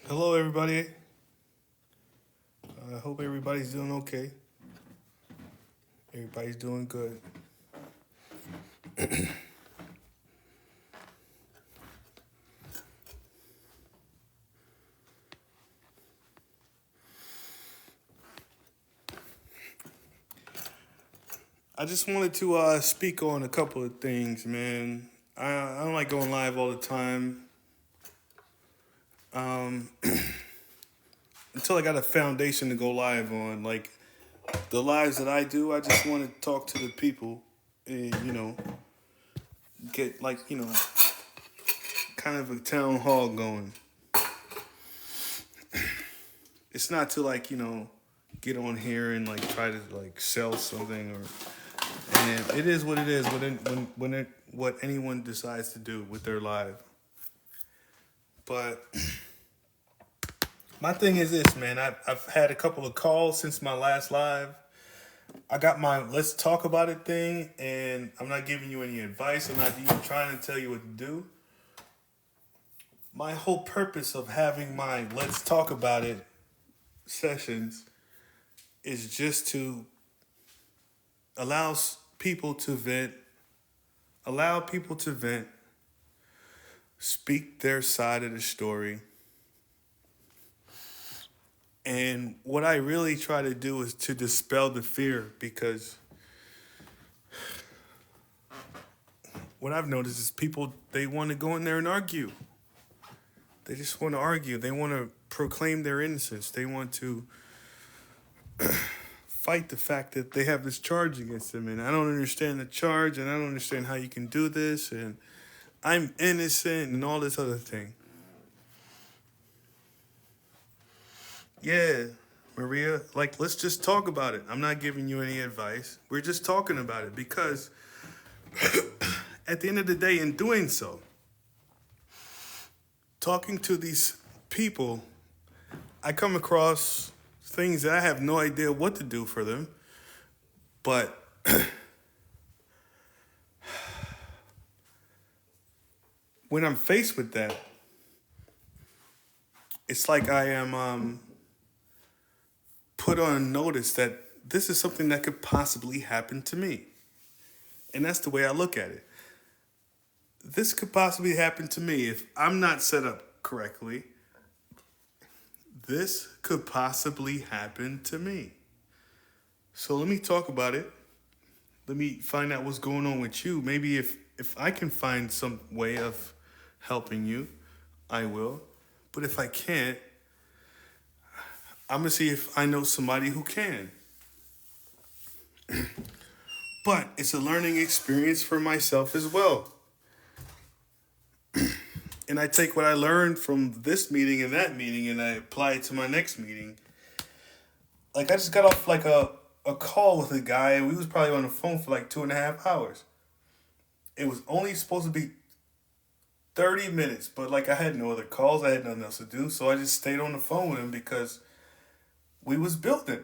Hello, everybody. I hope everybody's doing okay. Everybody's doing good. I just wanted to speak on a couple of things, man. I don't like going live all the time. Um, until I got a foundation to go live on. Like the lives that I do, I just want to talk to the people and, get kind of a town hall going. It's not to get on here and try to sell something or and it is what it is what anyone decides to do with their life. But my thing is this, man. I've had a couple of calls since my last live. I got my let's talk about it thing, and I'm not giving you any advice. I'm not even trying to tell you what to do. My whole purpose of having my let's talk about it sessions is just to allow people to vent, allow people to vent, speak their side of the story. And what I really try to do is to dispel the fear, because what I've noticed is people, they want to go in there and argue. They just want to argue. They want to proclaim their innocence. They want to fight the fact that they have this charge against them. And I don't understand the charge, and I don't understand how you can do this. And I'm innocent and all this other thing. Yeah, Maria, let's just talk about it. I'm not giving you any advice. We're just talking about it because at the end of the day, in doing so, talking to these people, I come across things that I have no idea what to do for them. But when I'm faced with that, it's like I am put on notice that this is something that could possibly happen to me. And that's the way I look at it. This could possibly happen to me if I'm not set up correctly. This could possibly happen to me. So let me talk about it. Let me find out what's going on with you. Maybe if I can find some way of helping you, I will. But if I can't, I'm going to see if I know somebody who can. But it's a learning experience for myself as well. And I take what I learned from this meeting and that meeting and I apply it to my next meeting. I just got off a call with a guy, and we was probably on the phone for 2.5 hours. It was only supposed to be 30 minutes, but I had no other calls, I had nothing else to do, so I just stayed on the phone with him because we was building.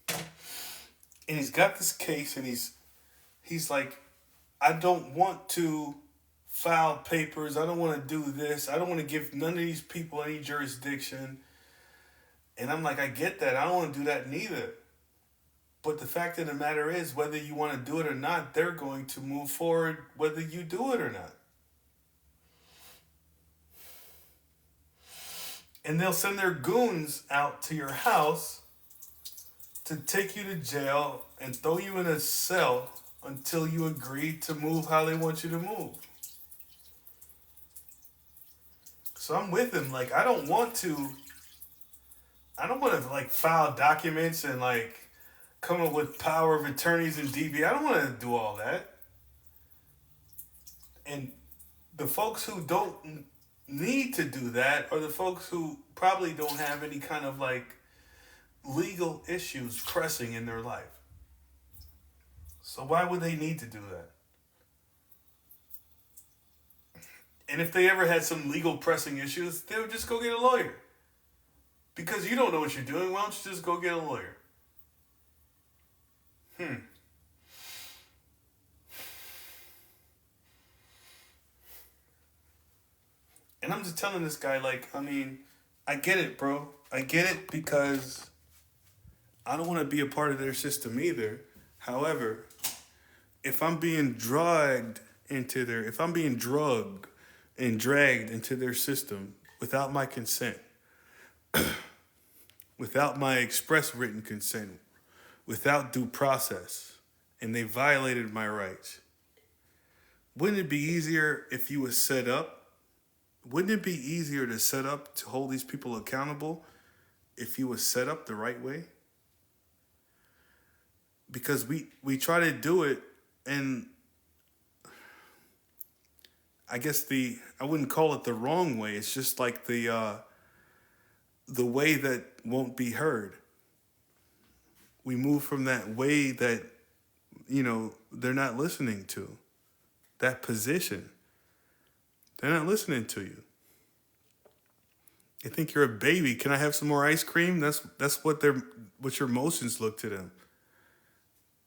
And he's got this case, and he's like, I don't want to file papers, I don't want to do this, I don't want to give none of these people any jurisdiction. And I'm like, I get that, I don't want to do that neither. But the fact of the matter is, whether you want to do it or not, they're going to move forward whether you do it or not. And they'll send their goons out to your house to take you to jail and throw you in a cell until you agree to move how they want you to move. So I'm with him. I don't want to file documents and come up with power of attorneys and DB. I don't want to do all that. And the folks who don't need to do that are the folks who probably don't have any kind of legal issues pressing in their life. So why would they need to do that? And if they ever had some legal pressing issues, they would just go get a lawyer. Because you don't know what you're doing, why don't you just go get a lawyer? And And I'm just telling this guy, like, I mean, I get it, bro. I get it because I don't want to be a part of their system either. However, if I'm being if I'm being drugged and dragged into their system without my consent, without my express written consent, without due process, and they violated my rights, wouldn't it be easier if you was set up? Wouldn't it be easier to set up to hold these people accountable if you was set up the right way? Because we try to do it, and I guess I wouldn't call it the wrong way. It's just like the way that won't be heard. We move from that way that they're not listening to, that position. They're not listening to you. They think you're a baby. Can I have some more ice cream? That's what your emotions look to them.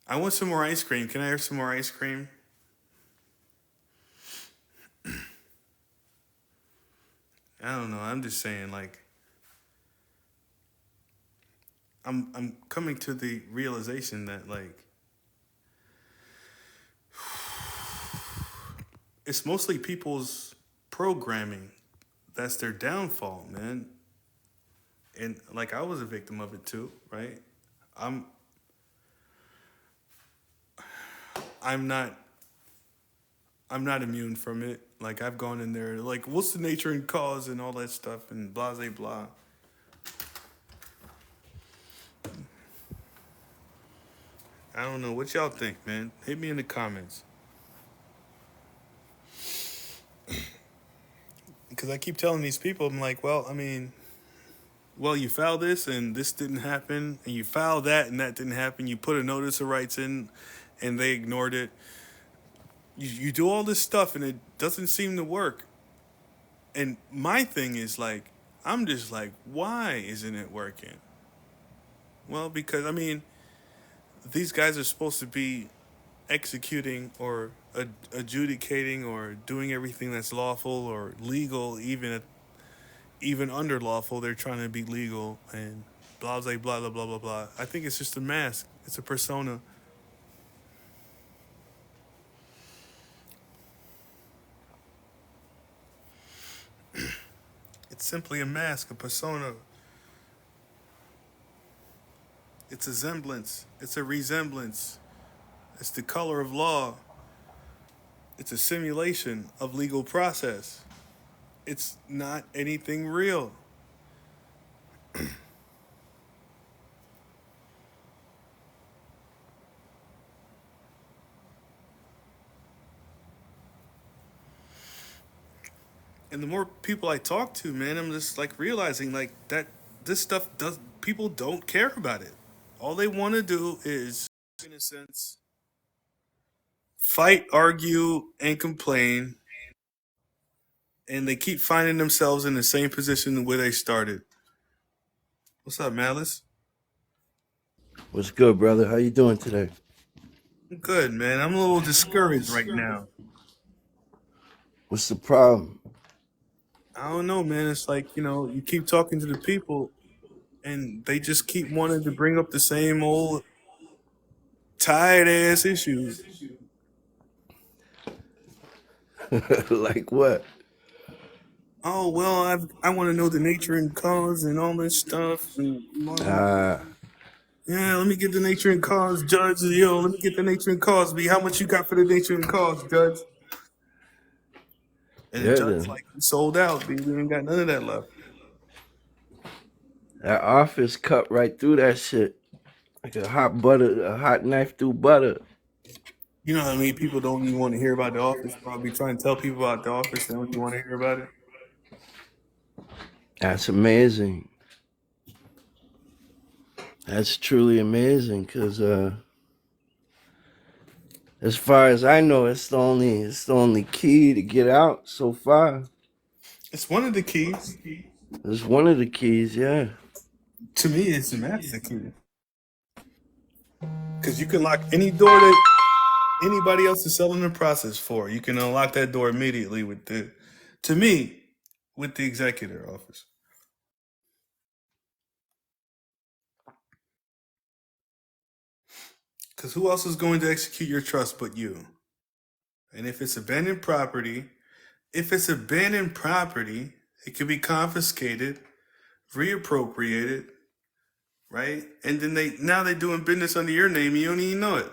I want some more ice cream. Can I have some more ice cream? I don't know. I'm just saying, like, I'm coming to the realization that, like, it's mostly people's programming that's their downfall, man. And like, I was a victim of it too, right? I'm I'm not I'm not immune from it. Like, I've gone in there, like, what's the nature and cause and all that stuff and blah blah blah. I don't know what y'all think, man. Hit me in the comments. Because I keep telling these people, I'm like, well, I mean, you filed this and this didn't happen, and you filed that and that didn't happen. You put a notice of rights in and they ignored it. You do all this stuff and it doesn't seem to work. And my thing is, like, I'm just like, why isn't it working? Well, because, I mean, these guys are supposed to be executing or adjudicating or doing everything that's lawful or legal, even under lawful. They're trying to be legal and blah blah blah blah blah blah blah. I think it's just a mask. It's a persona. It's simply a mask, a persona. It's a semblance. It's a resemblance. It's the color of law. It's a simulation of legal process. It's not anything real. And the more people I talk to, man, I'm just like realizing, like, that this stuff people don't care about it. All they want to do is, in a sense, fight, argue, and complain, and they keep finding themselves in the same position where they started. What's up, Malice? What's good, brother? How you doing today? I'm good, man. I'm a little discouraged right now. What's the problem? I don't know, man. It's like, you keep talking to the people, and they just keep wanting to bring up the same old tired ass issues. Like what? Oh well, I want to know the nature and cause and all this stuff. And Ah, yeah, let me get the nature and cause, Judge. Yo, let me get the nature and cause. How much you got for the nature and cause, Judge? And the yeah. judge like, sold out. B. We ain't got none of that left. That office cut right through that shit like a hot knife through butter. You know how many people don't even want to hear about the office? Probably trying to tell people about the office. They don't even want to hear about it. That's amazing. That's truly amazing. Cause as far as I know, it's the only key to get out so far. It's one of the keys. It's one of the keys, yeah. To me, it's the master key. Because you can lock any door that anybody else is selling the process for. You can unlock that door immediately with the. To me, with the executor office. Because who else is going to execute your trust but you? And if it's abandoned property, it can be confiscated, reappropriated, right? And then they're doing business under your name and you don't even know it.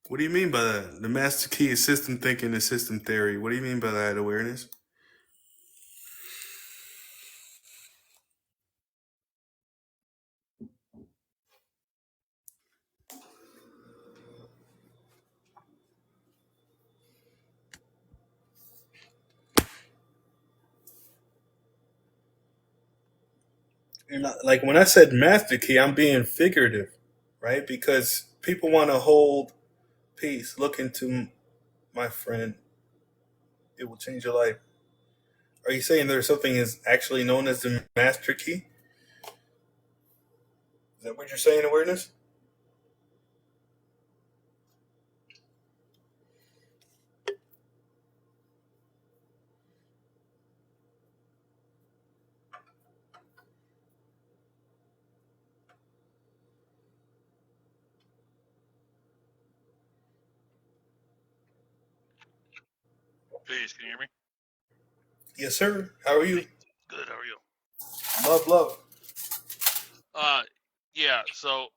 What do you mean by that? The master key is system thinking and system theory. What do you mean by that, awareness? And like when I said master key, I'm being figurative, right? Because people want to hold peace. Look into my friend. It will change your life. Are you saying there's something is actually known as the master key? Is that what you're saying, awareness? Peace, can you hear me? Yes, sir. How are you? Good, how are you? Love, love. Yeah, so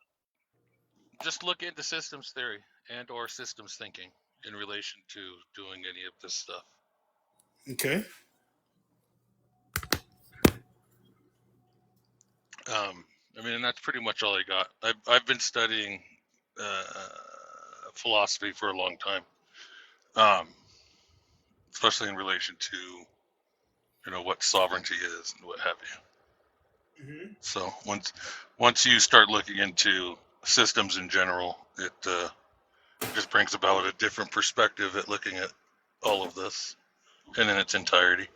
just look into systems theory and or systems thinking in relation to doing any of this stuff. Okay. I mean, and that's pretty much all I got. I've been studying philosophy for a long time, especially in relation to what sovereignty is and what have you. Mm-hmm. So once you start looking into systems in general, it just brings about a different perspective at looking at all of this and in its entirety.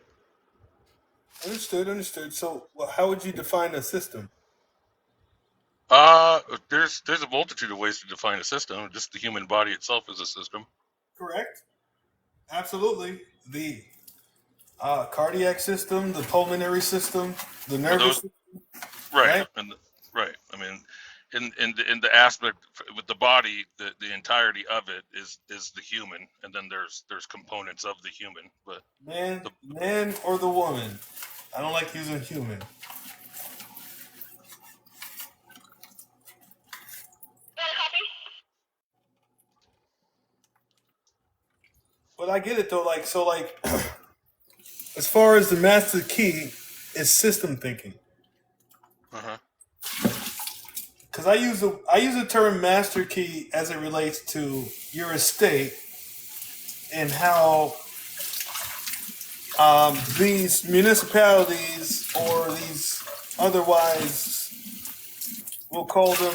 Understood, understood. So, how would you define a system? There's a multitude of ways to define a system. Just the human body itself is a system. Correct. Absolutely. The cardiac system, the pulmonary system, the nervous system, Right, right? and right. I mean, in the aspect with the body, the entirety of it is the human, and then there's components of the human. But Man or the woman. I don't like using human. But I get it though. As far as the master key is system thinking. uh-huh. Because I use the term master key as it relates to your estate and how these municipalities or these otherwise we'll call them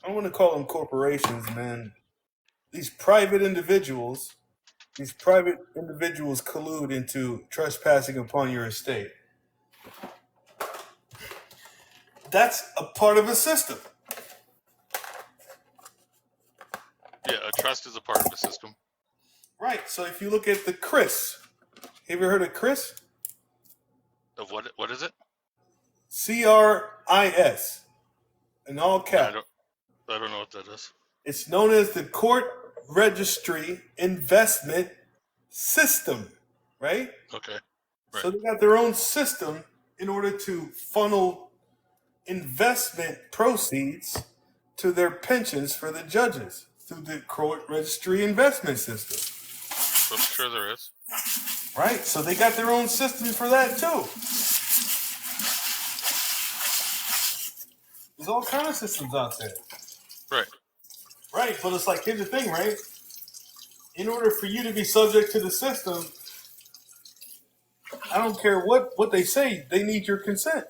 I don't want to call them corporations, man. These private individuals collude into trespassing upon your estate. That's a part of a system. Yeah, a trust is a part of the system. Right. So if you look at the CRIS, have you heard of CRIS? Of what is it? CRIS, in all caps. I don't know what that is. It's known as the Court Registry Investment System, right? Okay. Right. So they got their own system in order to funnel investment proceeds to their pensions for the judges through the Court Registry Investment System. I'm sure there is. Right? So they got their own system for that too. There's all kind of systems out there. Right. Right, but it's like, here's the thing, right? In order for you to be subject to the system, I don't care what they say, they need your consent.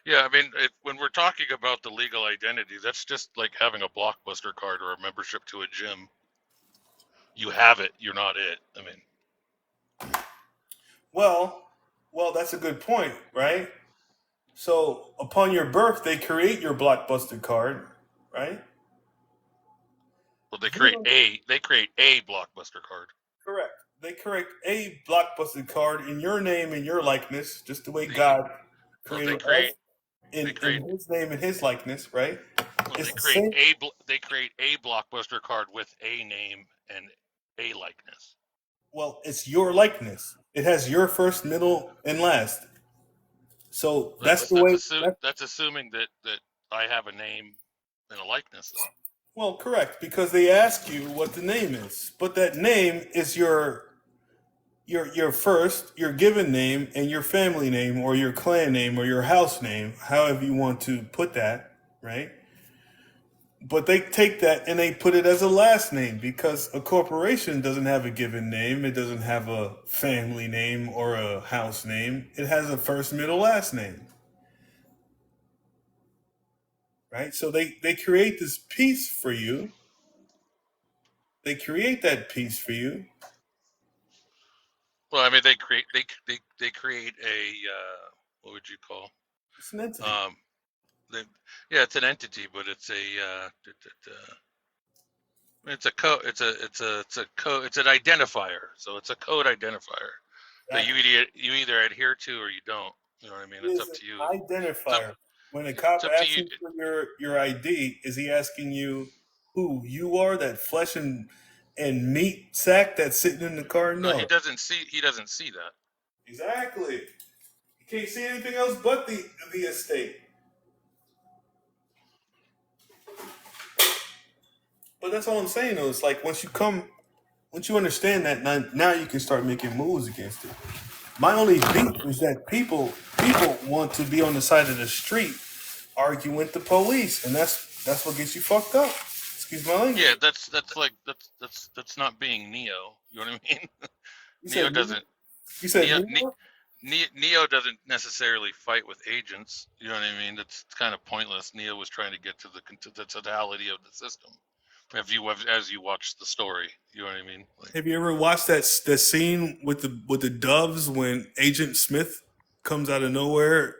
Yeah, I mean, when we're talking about the legal identity, that's just like having a Blockbuster card or a membership to a gym. You have it, you're not it. I mean, Well, that's a good point, right? So upon your birth, they create your Blockbuster card, right? Well, You they create a blockbuster card. correct. They create a Blockbuster card in your name and your likeness, just the way They God well, created us they in create His name and His likeness, right? well, It's the same. they create a blockbuster card with a name and a likeness. Well, it's your likeness. It has your first, middle, and last. So that's the way. That's assuming that I have a name and a likeness, though. Well, correct, because they ask you what the name is, but that name is your first, your given name, and your family name, or your clan name, or your house name, however you want to put that, right? But they take that and they put it as a last name because a corporation doesn't have a given name. It doesn't have a family name or a house name. It has a first, middle, last name, right? So they create this piece for you. They create that piece for you. Well, I mean, they create a what would you call? It's an entity. They, yeah, it's an entity, but it's it's a code. It's an identifier. So it's a code identifier that you either adhere to or you don't. You know what I mean? It's up to you. Identifier. When a cop It's up to asks you. you for your ID, is he asking you who you are, that flesh and meat sack that's sitting in the car? No, No. he doesn't see. He doesn't see that. Exactly. You can't see anything else but the estate. But that's all I'm saying though. It's like once you understand that, now you can start making moves against it. My only beef is that people want to be on the side of the street arguing with the police, and that's what gets you fucked up. Excuse my language. Yeah, that's not being Neo. You know what I mean? You Neo said doesn't. You said Neo, Neo? Neo doesn't necessarily fight with agents. You know what I mean? It's kind of pointless. Neo was trying to get to the totality of the system. As you watch the story, you know what I mean? Like, Have you ever watched that scene with the doves when Agent Smith comes out of nowhere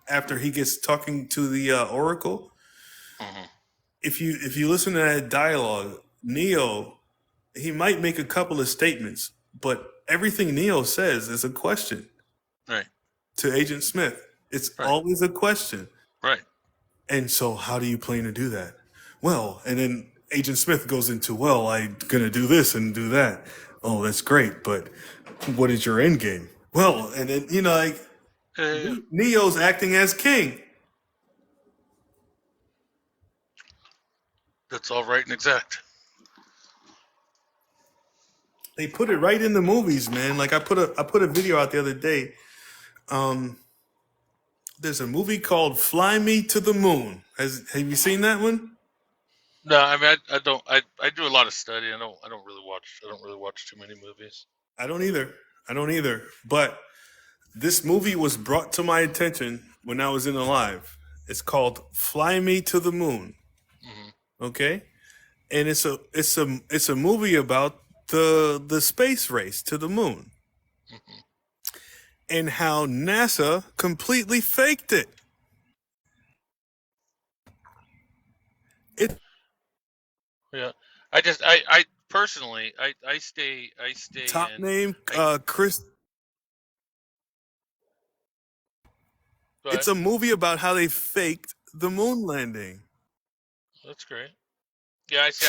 after he gets talking to the Oracle? mhm. If you listen to that dialogue, Neo, he might make a couple of statements, but everything Neo says is a question Right, to Agent Smith. It's right, always a question. right. And so, how do you plan to do that? Well, and then Agent Smith goes into, well, I'm going to do this and do that. Oh, that's great. But what is your end game? Well, and then, like Uh, Neo's acting as king. that's all right and exact. They put it right in the movies, man. Like I put a video out the other day. There's a movie called Fly Me to the Moon. Have you seen that one? No, I mean I don't. I do a lot of study. I don't really watch too many movies. I don't either. But this movie was brought to my attention when I was in Alive. It's called Fly Me to the Moon. Hmm. Okay? And it's a movie about the space race to the moon Hmm. and how NASA completely faked it. It Yeah, I personally I stay top in. name I Chris. Go It's ahead. a movie about how they faked the moon landing. That's great. Yeah, I see.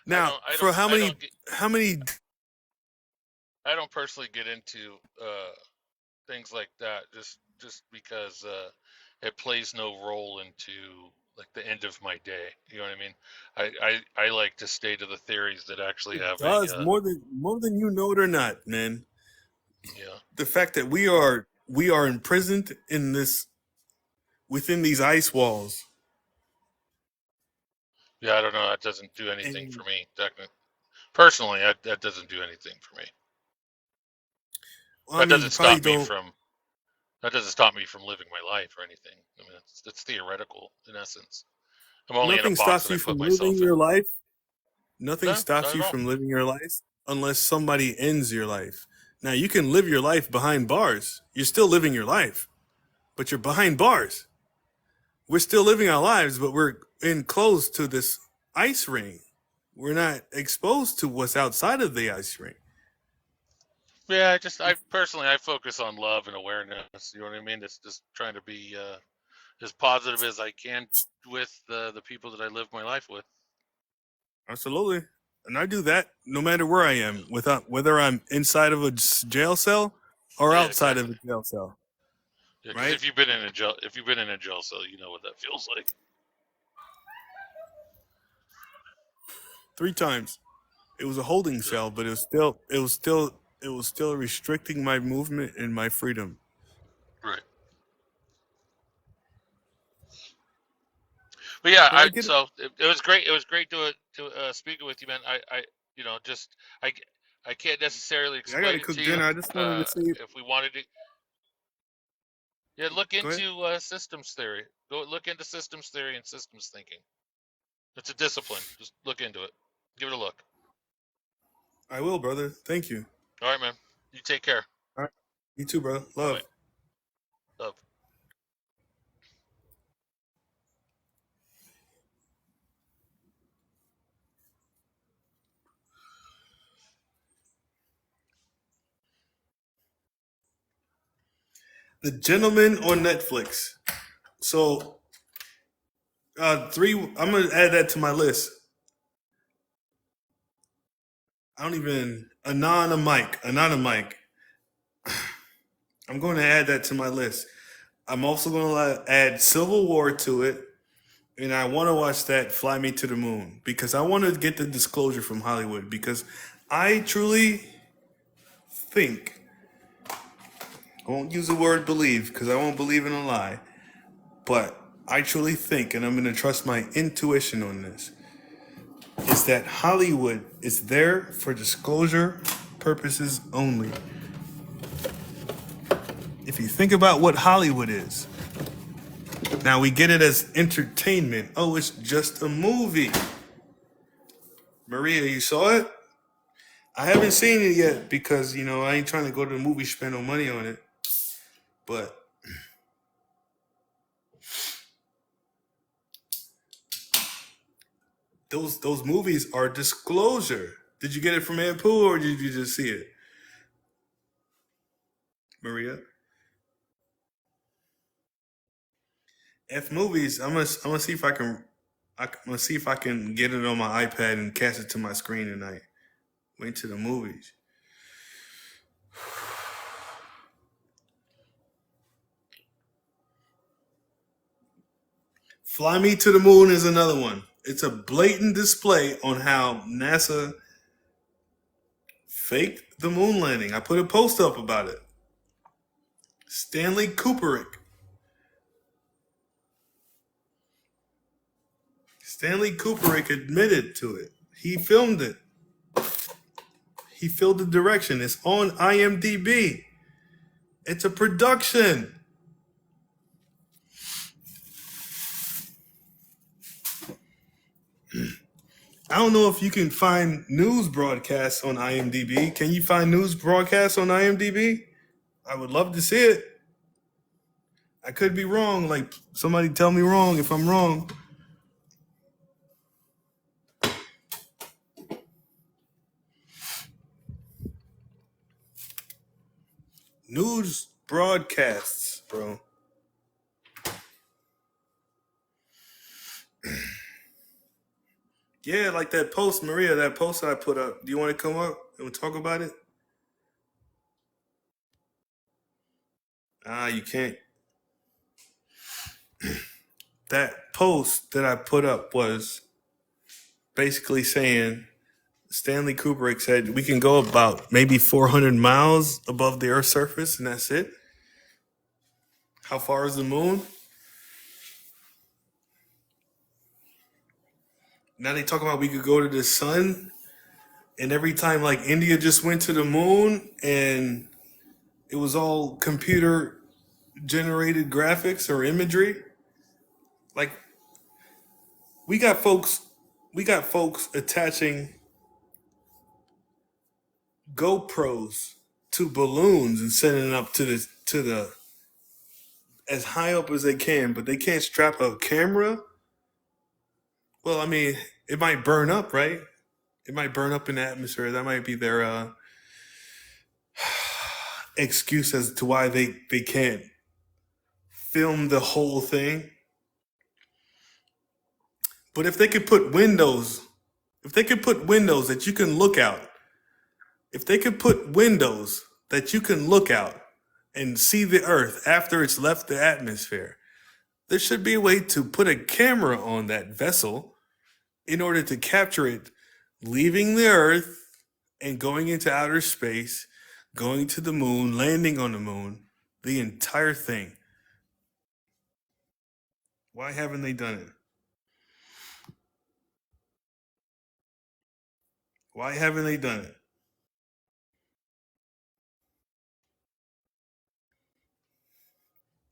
Now, for how many I don't personally get into things like that just because it plays no role into like the end of my day. You know what I mean? I like to stay to the theories that actually it have does a more than you know it or not, man. yeah. The fact that we are imprisoned in this within these ice walls. Yeah, I don't know. That doesn't do anything And for me. Personally, that doesn't do anything for me. well, I That mean, you doesn't probably stop me don't. from that doesn't stop me from living my life or anything. I mean, it's theoretical in essence. I'm only in a Nothing box stops that I you put from living myself in. your life. Nothing No, stops not you at all. from living your life unless somebody ends your life. Now, you can live your life behind bars. You're still living your life, but you're behind bars. We're still living our lives, but we're enclosed to this ice ring. We're not exposed to what's outside of the ice ring. Yeah, I personally, I focus on love and awareness. You know what I mean? It's just trying to be as positive as I can with the people that I live my life with. Absolutely. And I do that no matter where I am, without whether I'm inside of a jail cell or Yeah, outside exactly. of a jail cell. Yeah, because Right? if you've been in a jail cell, you know what that feels like. 3 times. It was a holding Yeah, cell, but it was still restricting my movement and my freedom. right. But yeah, But I get it. so it was great. It was great to speak with you, man. You know, just I, I can't necessarily I got to explain it to cook you. dinner. I just wanted to see. If we wanted to, yeah, look Go ahead. into systems theory. Go look into systems theory and systems thinking. It's a discipline. Just look into it. Give it a look. I will, brother. Thank you. All right, man. You take care. All right. You too, bro. Bye bye. Love. Love. The Gentleman on Netflix. So, 3. I'm gonna add that to my list. I don't even Anonymike. I'm going to add that to my list. I'm also going to add Civil War to it, and I want to watch that Fly Me to the Moon because I want to get the disclosure from Hollywood because I truly think I won't use the word believe because I won't believe in a lie, but I truly think, and I'm going to trust my intuition on this, is that Hollywood is there for disclosure purposes only. If you think about what Hollywood is, now we get it as entertainment. Oh, it's just a movie. Maria, you saw it? I haven't seen it yet because, I ain't trying to go to the movie, spend no money on it. But those movies are disclosure. Did you get it from Ed Pooh or did you just see it? Maria? F movies. I'm gonna see if I'm gonna see if I can get it on my iPad and cast it to my screen tonight. Went to the movies. Fly Me to the Moon is another one. It's a blatant display on how NASA faked the moon landing. I put a post up about it. Stanley Kubrick. Stanley Kubrick admitted to it. He filmed it. He filmed the direction. It's on IMDb. It's a production. I don't know if you can find news broadcasts on IMDb. Can you find news broadcasts on IMDb? I would love to see it. I could be wrong. Like, somebody tell me wrong if I'm wrong. News broadcasts, bro. Yeah, like that post, Maria, that post I put up. Do you want to come up and talk about it? You can't. That post that I put up was basically saying Stanley Kubrick said we can go about maybe 400 miles above the Earth's surface, and that's it. How far is the moon? Now they talk about we could go to the sun, and every time like India just went to the moon, and it was all computer generated graphics or imagery. Like we got folks attaching GoPros to balloons and sending it up to the as high up as they can, but they can't strap a camera. Well, I mean, it might burn up, right? It might burn up in the atmosphere. That might be their excuse as to why they can't film the whole thing. But if they could put windows, if they could put windows that you can look out, if they could put windows that you can look out and see the Earth after it's left the atmosphere, there should be a way to put a camera on that vessel in order to capture it leaving the Earth and going into outer space, going to the moon, landing on the moon, the entire thing. Why haven't they done it? Why haven't they done it?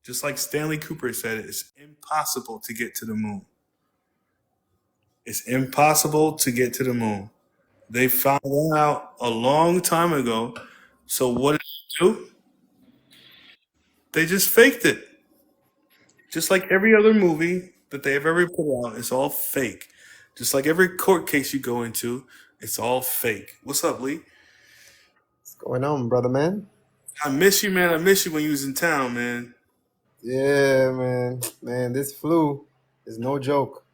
Just like Stanley Cooper said, it's impossible to get to the moon. It's impossible to get to the moon. They found that out a long time ago. So what did they do? They just faked it. Just like every other movie that they've ever put out, it's all fake. Just like every court case you go into, it's all fake. What's up, Lee? What's going on, brother man? I miss you, man. I miss you when you was in town, man. Yeah, man. Man, this flu is no joke.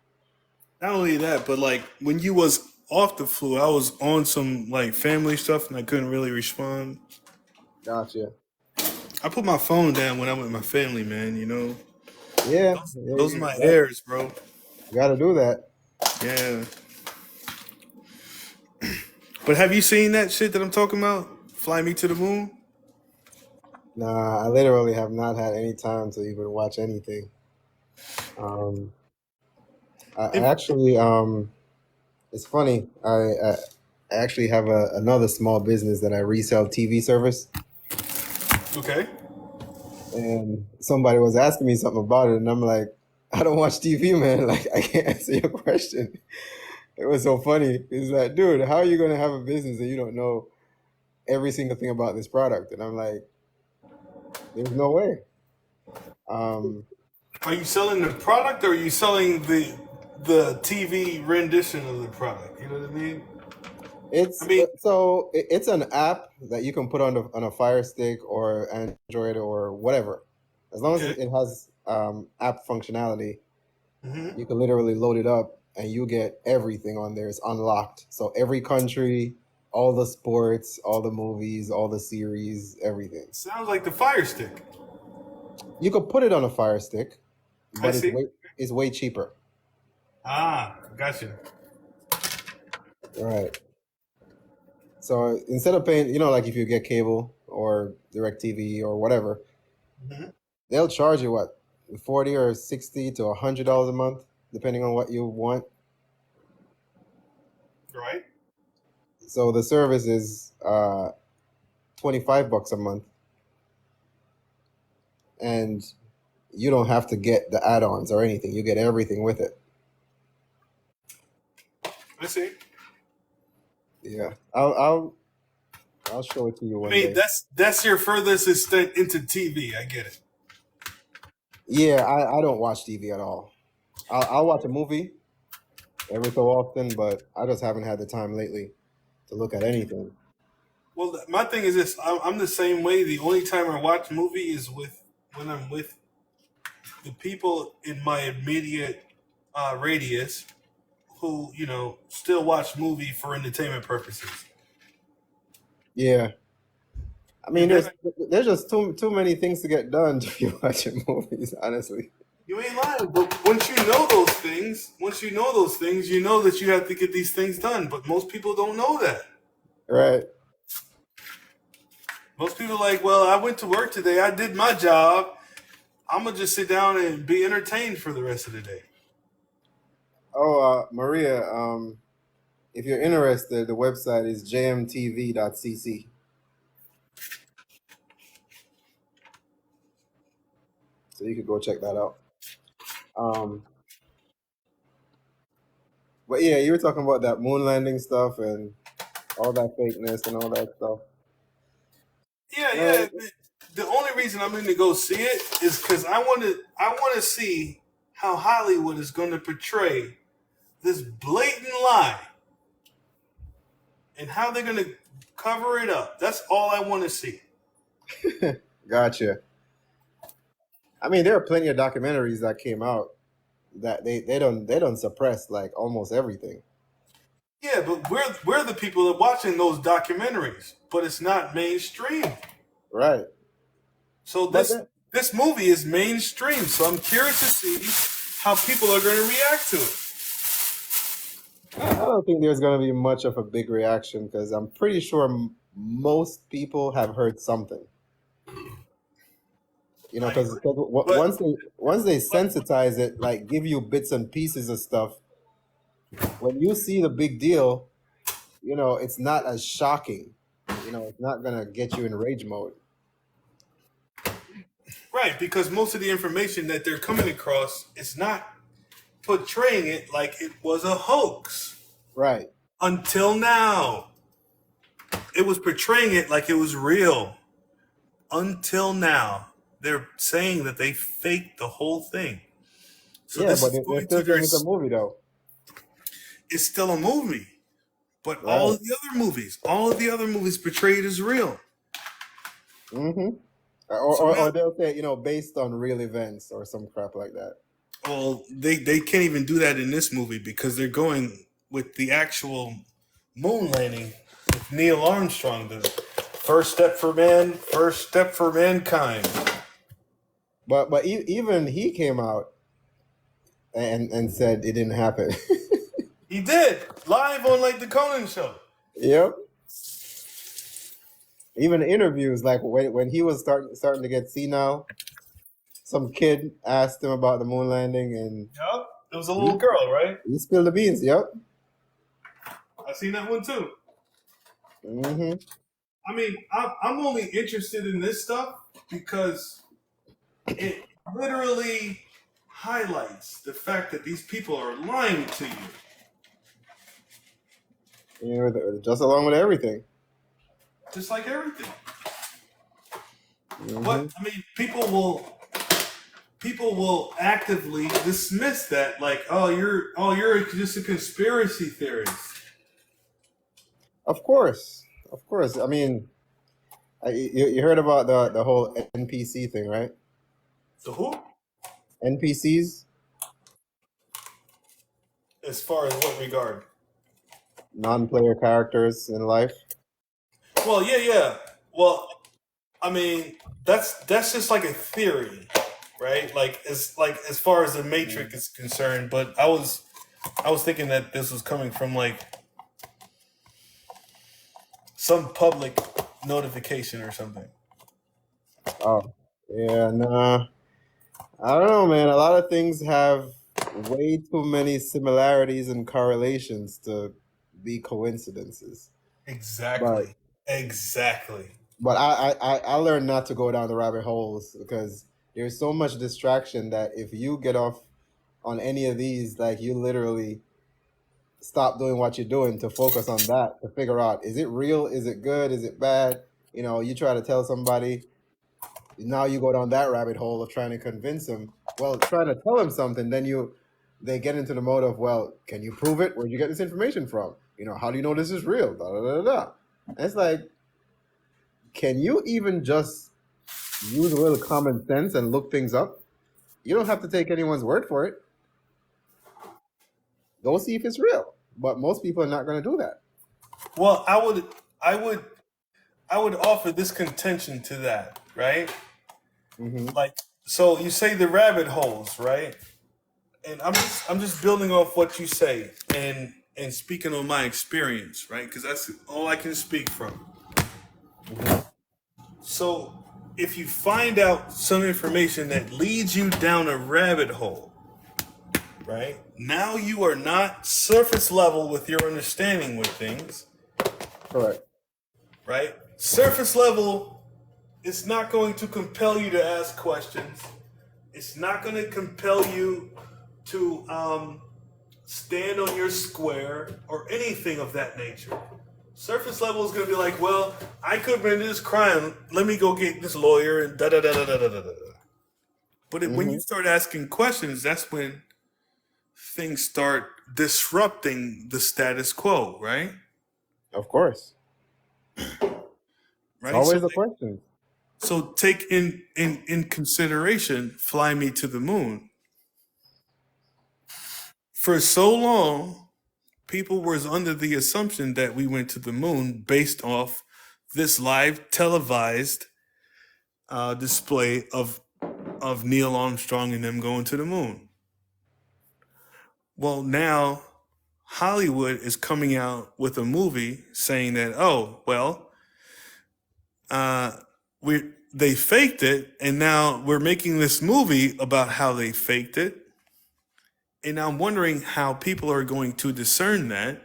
Not only that, but like when you was off the flu, I was on some like family stuff and I couldn't really respond. Gotcha. I put my phone down when I'm with my family, man, you know. Yeah, Those are you my heirs, bro. gotta do that. Yeah. But have you seen that shit that I'm talking about? Fly Me to the Moon? Nah, I literally have not had any time to even watch anything. Um, I If, actually, it's funny. I actually have another small business that I resell TV service, okay. and somebody was asking me something about it, and I'm like, I don't watch TV, man. Like, I can't answer your question. It was so funny. It's like, dude, how are you gonna have a business and you don't know every single thing about this product? And I'm like, there's no way. Um, Are you selling the product or are you selling the TV rendition of the product? You know what I mean? I it's mean, it's an app that you can put on a Fire Stick or Android or whatever. As long as okay. it has app functionality, Hmm. you can literally load it up and you get everything on there. It's unlocked. So every country, all the sports, all the movies, all the series, everything. Sounds like the Fire Stick. You could put it on a Fire Stick, I but see. it's way cheaper. Ah, gotcha. Right. So instead of paying, like if you get cable or DirecTV or whatever, Hmm. they'll charge you what, 40 or 60 to $100 a month, depending on what you want. Right? So the service is $25 a month, and you don't have to get the add-ons or anything. You get everything with it. I see. Yeah, I'll show it to you I one mean, day. that's your furthest extent into TV. I get it. Yeah, I don't watch TV at all. I'll watch a movie every so often, but I just haven't had the time lately to look at anything. Well, my thing is this: I'm the same way. The only time I watch movie is when I'm with the people in my immediate radius who still watch movie for entertainment purposes. Yeah, I mean, And there's then there's just too many things to get done to be watching movies, honestly. you ain't lying. But once you know those things, you know that you have to get these things done. But most people don't know that. Right. Most people are like, well, I went to work today. I did my job. I'm gonna just sit down and be entertained for the rest of the day. Oh, Maria, if you're interested, the website is jmtv.cc, so you could go check that out. Um, but yeah, you were talking about that moon landing stuff and all that fakeness and all that stuff. Yeah, Man, yeah. The only reason I'm going to go see it is because I want to see how Hollywood is going to portray this blatant lie and how they're going to cover it up. That's all I want to see. Gotcha. I mean, there are plenty of documentaries that came out that they don't suppress like almost everything. Yeah, but we're the people that are watching those documentaries, but it's not mainstream. Right. So But this movie is mainstream. So I'm curious to see how people are going to react to it. I don't think there's going to be much of a big reaction because I'm pretty sure most people have heard something. You know, I because agree. But once they sensitize it, like give you bits and pieces of stuff, when you see the big deal, you know, it's not as shocking. You know, it's not gonna get you in rage mode. right, because most of the information that they're coming across is not portraying it like it was a hoax. Right. Until now, it was portraying it like it was real. Until now, they're saying that they faked the whole thing. So Yeah, this but is they're going still to their. saying it's a movie though. It's still a movie, but all Right. of the other movies portray it as real. Mm-hmm. So now, Or they'll say, you know, based on real events or some crap like that. well, they can't even do that in this movie because they're going with the actual moon landing with Neil Armstrong, the first step for man, first step for mankind. But even he came out and said it didn't happen. He did live on like the Conan show. Yep. Even interviews, like when he was starting to get senile, some kid asked him about the moon landing, and Yup, it was a little he, girl, right? he spilled the beans. Yep. I seen that one too. Hmm. I mean, I'm only interested in this stuff because it literally highlights the fact that these people are lying to you. You know, just along with everything. Just like everything. Hmm. But I mean, people will actively dismiss that, like, you're just a conspiracy theorist. Of course. I mean, you heard about the whole NPC thing, right? So who? NPCs, As far as what regard? non-player characters in life. Well, yeah. Well, I mean, that's just like a theory, right? Like as far as the Matrix is concerned. But I was thinking that this was coming from like some public notification or something. Oh, yeah, nah. I don't know, man. A lot of things have way too many similarities and correlations to be coincidences. But Exactly. I learned not to go down the rabbit holes because there's so much distraction that if you get off on any of these, like you literally stop doing what you're doing to focus on that to figure out, is it real? Is it good? Is it bad? You know, you try to tell somebody, now you go down that rabbit hole of trying to convince them. Well, trying to tell them something, then they get into the mode of, well, can you prove it? Where'd you get this information from? You know, how do you know this is real? Da, da, da, da, da. And it's like, can you even just use a little common sense and look things up? You don't have to take anyone's word for it. Go see if it's real. But most people are not going to do that. Well, I would offer this contention to that, right? Hmm. Like, so you say the rabbit holes, right? And I'm just building off what you say and speaking on my experience, right? Because that's all I can speak from. So if you find out some information that leads you down a rabbit hole, right? Now you are not surface level with your understanding with things, Correct. right? Surface level is not going to compel you to ask questions. It's not going to compel you to stand on your square or anything of that nature. Surface level is gonna be like, well, I committed this crime. Let me go get this lawyer and da da da da da da da da. But when you Hmm. start asking questions, that's when things start disrupting the status quo, right? Of course. It's Right. So always a question. so take in consideration, fly me to the moon. For so long, people was under the assumption that we went to the moon based off this live televised display of Neil Armstrong and them going to the moon. Well, now Hollywood is coming out with a movie saying that, oh, well, uh, we they faked it, and now we're making this movie about how they faked it. And I'm wondering how people are going to discern that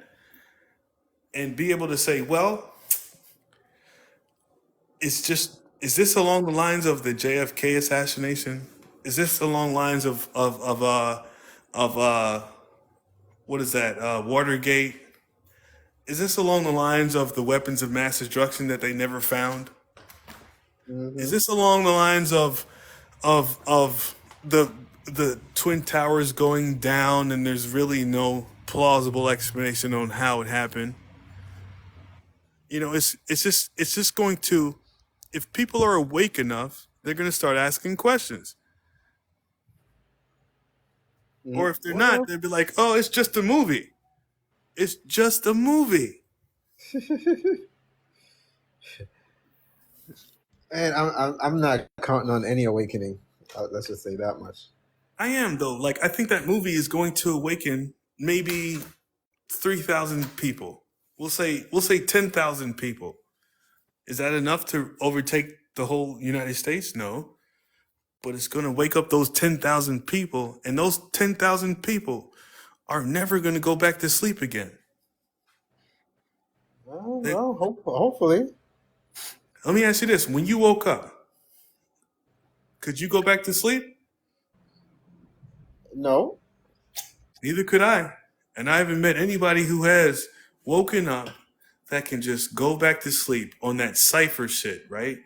and be able to say, well, it's just, is this along the lines of the JFK assassination? Is this along lines of what is that, Watergate? Is this along the lines of the weapons of mass destruction that they never found? Is Hmm. this along the lines of the twin towers going down and there's really no plausible explanation on how it happened? It's just going to, if people are awake enough, they're going to start asking questions. Or if they're not, Well, they'll be like, "Oh, it's just a movie. It's just a movie." and I'm not counting on any awakening. Let's just say that much. I am though. Like I think that movie is going to awaken maybe 3,000 people. We'll say 10,000 people. Is that enough to overtake the whole United States? No. But it's going to wake up those 10,000 people, and those 10,000 people are never going to go back to sleep again. Oh, They, well, hopefully. let me ask you this: when you woke up, could you go back to sleep? No. Neither could I. And I haven't met anybody who has woken up that can just go back to sleep on that cipher shit, right?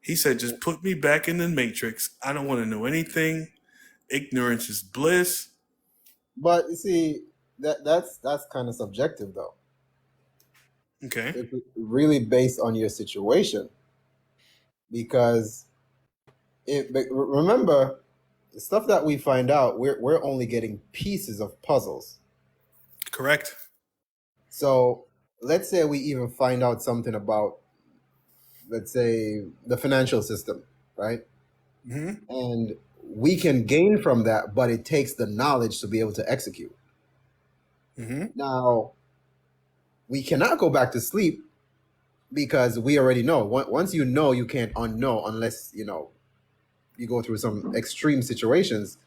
He said, just put me back in the matrix. I don't want to know anything. Ignorance is bliss. But you see, that's kind of subjective though. Okay. It's really based on your situation because but remember the stuff that we find out, we're only getting pieces of puzzles. Correct. So let's say we even find out something about, let's say, the financial system, right? Hmm. And we can gain from that, but it takes the knowledge to be able to execute. Hmm. Now, we cannot go back to sleep because we already know. Once you know, you can't unknow unless, you go through some extreme situations.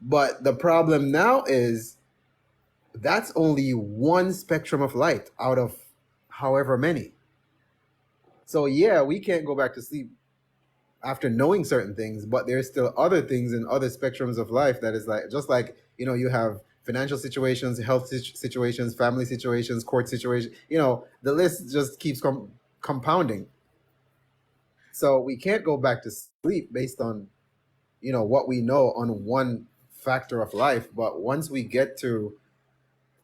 But the problem now is that's only one spectrum of light out of however many. So yeah, we can't go back to sleep after knowing certain things, but there's still other things in other spectrums of life that is like, just like, you have financial situations, health situations, family situations, court situations, the list just keeps compounding. So we can't go back to sleep based on, what we know on one factor of life. But once we get to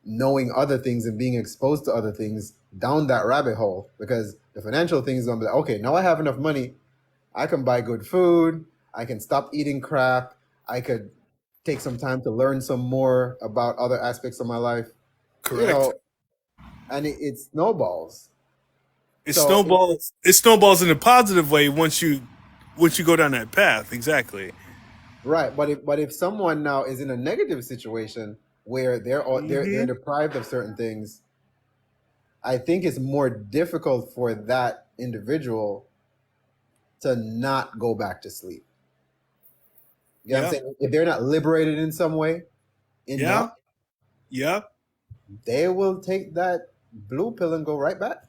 knowing other things and being exposed to other things down that rabbit hole, because the financial thing is going to be like, okay, now I have enough money. I can buy good food. I can stop eating crap. I could take some time to learn some more about other aspects of my life, you Correct. know, and it snowballs. It So, snowballs. It snowballs in a positive way once you go down that path. Exactly. right. But if someone now is in a negative situation where they're Hmm. deprived of certain things, I think it's more difficult for that individual to not go back to sleep. You know what I'm Yeah. saying? If they're not liberated in some way enough, Yeah. Yeah. they will take that blue pill and go right back.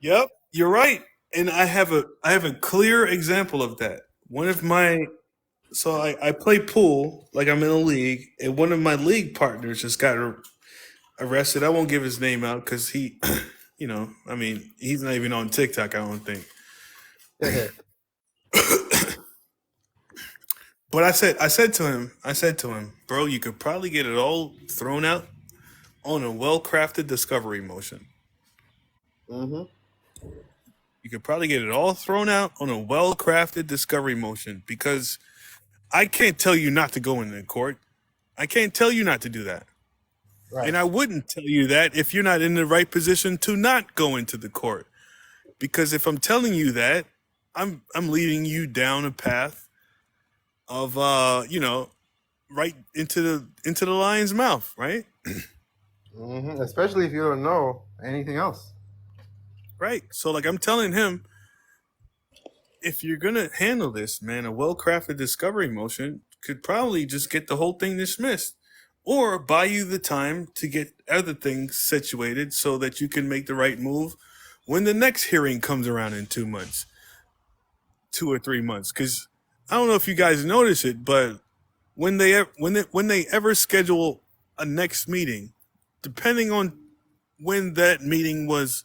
Yep. You're right. And I have a clear example of that. One of my so I play pool, like I'm in a league, and one of my league partners just got arrested. I won't give his name out because he I mean, he's not even on TikTok, I don't think. But I said to him, bro, you could probably get it all thrown out on a well-crafted discovery motion. Mm-hmm. You could probably get it all thrown out on a well-crafted discovery motion, because I can't tell you not to go into court. I can't tell you not to do that. Right. And I wouldn't tell you that if you're not in the right position to not go into the court. Because if I'm telling you that, I'm leading you down a path of right into the lion's mouth, right? Mm-hmm. Especially if you don't know anything else. Right. So like I'm telling him, if you're gonna handle this, man, a well-crafted discovery motion could probably just get the whole thing dismissed, or buy you the time to get other things situated so that you can make the right move when the next hearing comes around in 2 months, 2 or 3 months. Because I don't know if you guys notice it, but when they ever schedule a next meeting, depending on when that meeting was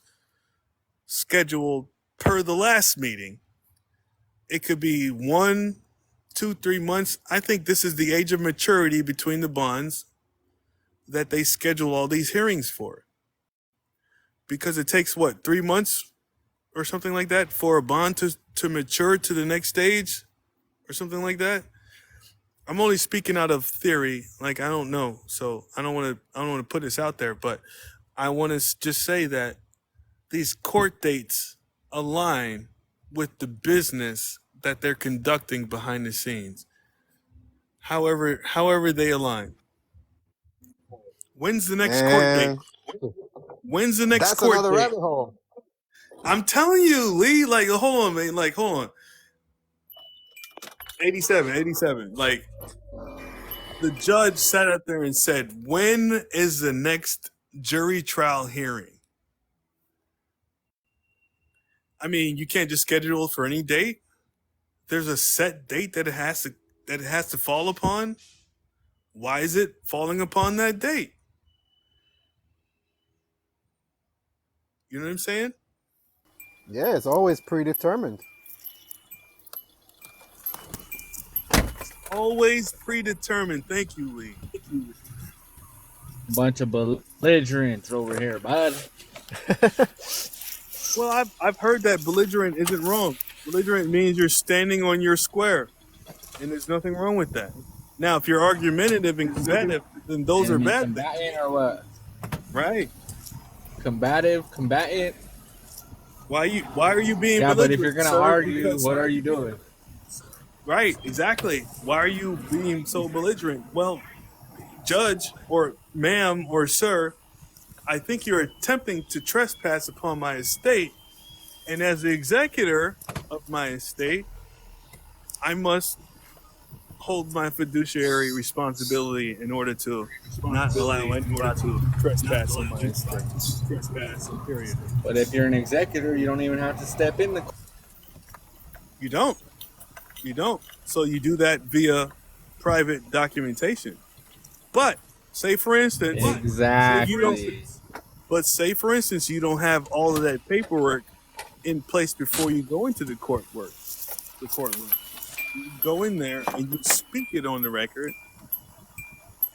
scheduled per the last meeting, it could be 1, 2, 3 months. I think this is the age of maturity between the bonds that they schedule all these hearings for. Because it takes, 3 months or something like that for a bond to mature to the next stage or something like that. I'm only speaking out of theory. Like, I don't know. So I don't want to put this out there, but I want to just say that these court dates align with the business that they're conducting behind the scenes. However they align. When's the next court date? When's the next That's court another date? rabbit hole. I'm telling you, Lee, like, hold on, man. Like, hold on. 87. Like, the judge sat up there and said, when is the next jury trial hearing? I mean, you can't just schedule for any date. There's a set date that it has to fall upon. Why is it falling upon that date? You know what I'm saying? Yeah, it's always predetermined. Always predetermined. Thank you, Lee. Bunch of belligerents over here, bud. Well, I've heard that belligerent isn't wrong. Belligerent means you're standing on your square, and there's nothing wrong with that. Now, if you're argumentative and combative, then those are bad things. Combatant or what? Right. Combatant. Why are you being Yeah, belligerent? but if you're gonna sir? argue, Because- what are you doing? Right, exactly. Why are you being so belligerent? Well, judge or ma'am or sir, I think you're attempting to trespass upon my estate, and as the executor of my estate, I must hold my fiduciary responsibility in order to not allow anyone to trespass on my estate. Trespass, period. But if you're an executor, you don't even have to step in the. You don't. So you do that via private documentation. But say for instance, Exactly. say for instance you don't have all of that paperwork in place before you go into the courtroom. You go in there and you speak it on the record,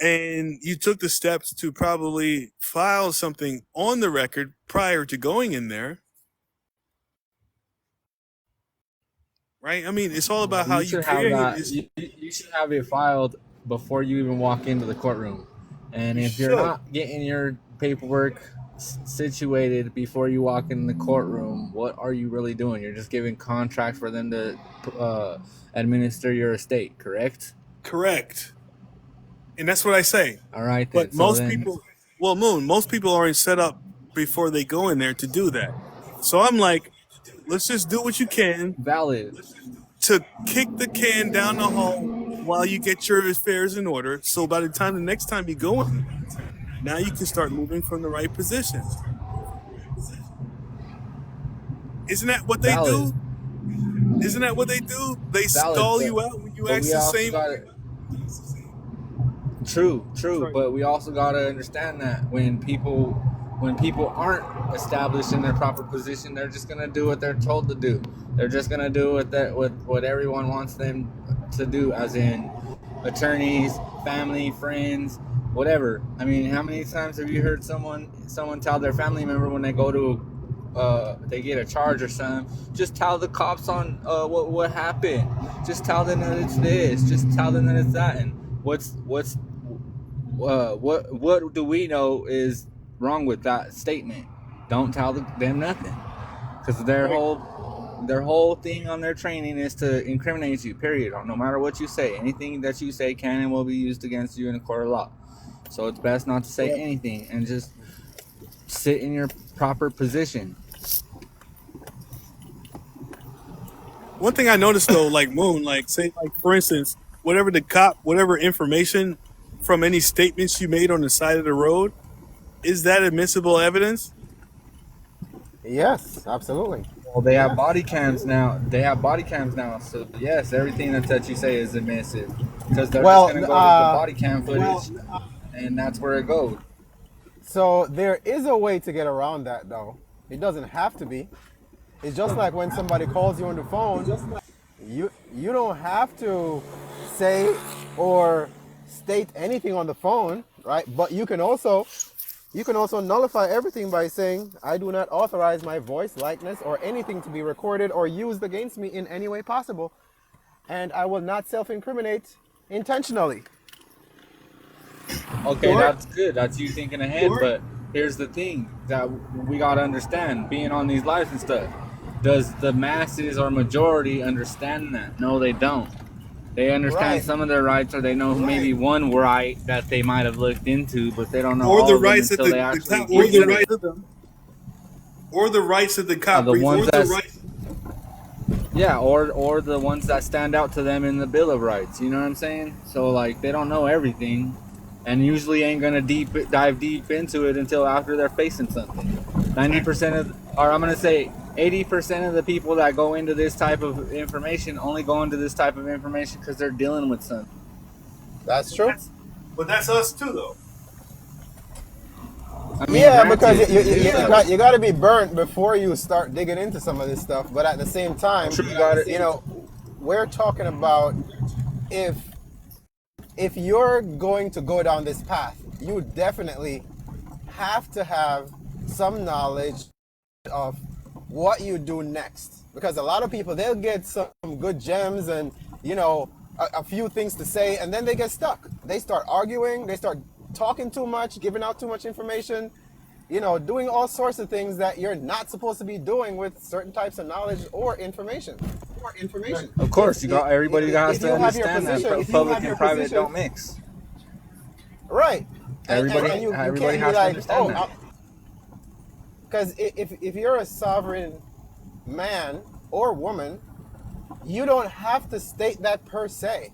and you took the steps to probably file something on the record prior to going in there. Right? I mean, it's all about how you should have create that. it. You should have it filed before you even walk into the courtroom. And if you're should. not getting your paperwork situated before you walk in the courtroom, what are you really doing? You're just giving contracts for them to administer your estate, correct? Correct. And that's what I say. All right. Then. But most people aren't set up before they go in there to do that. So I'm like, let's just do what you can Valid. to kick the can down the hall while you get your affairs in order. So by the time the next time you go in, now you can start moving from the right position. Isn't that what they Valid. do? Isn't that what they do? They Valid, stall but- you out when you but ask we the also same. gotta- True. Sorry. But we also got to understand that when people when people aren't established in their proper position, they're just gonna do what they're told to do. They're just gonna do what everyone wants them to do, as in attorneys, family, friends, whatever. I mean, how many times have you heard someone tell their family member when they go to they get a charge or something, just tell the cops on what happened. Just tell them that it's this. Just tell them that it's that. And what do we know is wrong with that statement? Don't tell them nothing, because their whole thing on their training is to incriminate you. Period. No matter what you say, anything that you say can and will be used against you in a court of law. So it's best not to say anything and just sit in your proper position. One thing I noticed though, like Moon, like say, like for instance, whatever information from any statements you made on the side of the road, is that admissible evidence? Yes, absolutely. Well, they have body cams now. So yes, everything that you say is admissive, because they're just gonna go to the body cam footage, and that's where it goes. So there is a way to get around that, though. It doesn't have to be. It's just like when somebody calls you on the phone, you don't have to say or state anything on the phone, right? But you can also nullify everything by saying, I do not authorize my voice, likeness, or anything to be recorded or used against me in any way possible, and I will not self-incriminate intentionally. Okay, that's good. That's you thinking ahead. But here's the thing that we gotta understand: being on these lives and stuff. Does the masses or majority understand that? No, they don't. They understand some of their rights, or they know maybe one right that they might have looked into, but they don't know all of them until they actually or the rights of the cop, the ones or the ones that stand out to them in the Bill of Rights. You know what I'm saying? So like they don't know everything, and usually ain't gonna dive deep into it until after they're facing something. 90% of, or I'm gonna say 80% of the people that go into this type of information only go into this type of information because they're dealing with something. That's true. But that's us too, though. I mean, because you got to be burnt before you start digging into some of this stuff. But at the same time, we're talking about if you're going to go down this path, you definitely have to have some knowledge of what you do next, because a lot of people, they'll get some good gems and a few things to say, and then they get stuck. They start arguing, they start talking too much, giving out too much information, doing all sorts of things that you're not supposed to be doing with certain types of knowledge or information. Of course, everybody has to understand that public and private don't mix. Right. Everybody has to understand that. Because if you're a sovereign man or woman, you don't have to state that per se.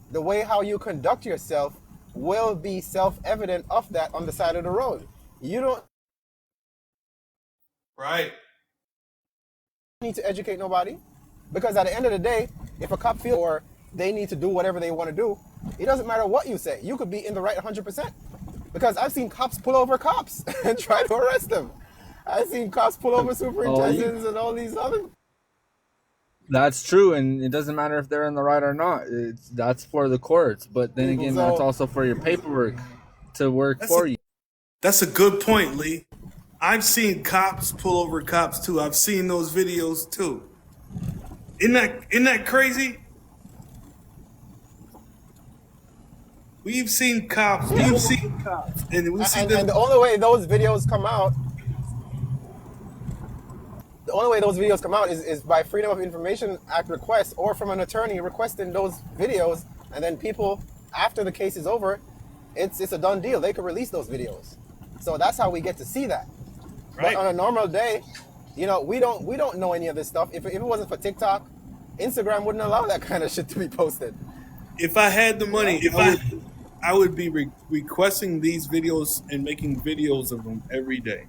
The way how you conduct yourself will be self-evident of that on the side of the road. You don't need to educate nobody, because at the end of the day, if a cop feels or they need to do whatever they want to do, it doesn't matter what you say. You could be in the right 100%. Because I've seen cops pull over cops and try to arrest them. I've seen cops pull over superintendents and all these other. That's true, and it doesn't matter if they're in the right or not. That's for the courts, but then again, that's also for your paperwork to work for you. That's a good point, Lee. I've seen cops pull over cops too. I've seen those videos too. Isn't that crazy? We've seen cops. And we see them. And the only way those videos come out. The only way those videos come out is by Freedom of Information Act request, or from an attorney requesting those videos, and then people, after the case is over, it's a done deal. They can release those videos. So that's how we get to see that. Right. But on a normal day, we don't know any of this stuff. If it wasn't for TikTok, Instagram wouldn't allow that kind of shit to be posted. If I had the money, I would be requesting these videos and making videos of them every day.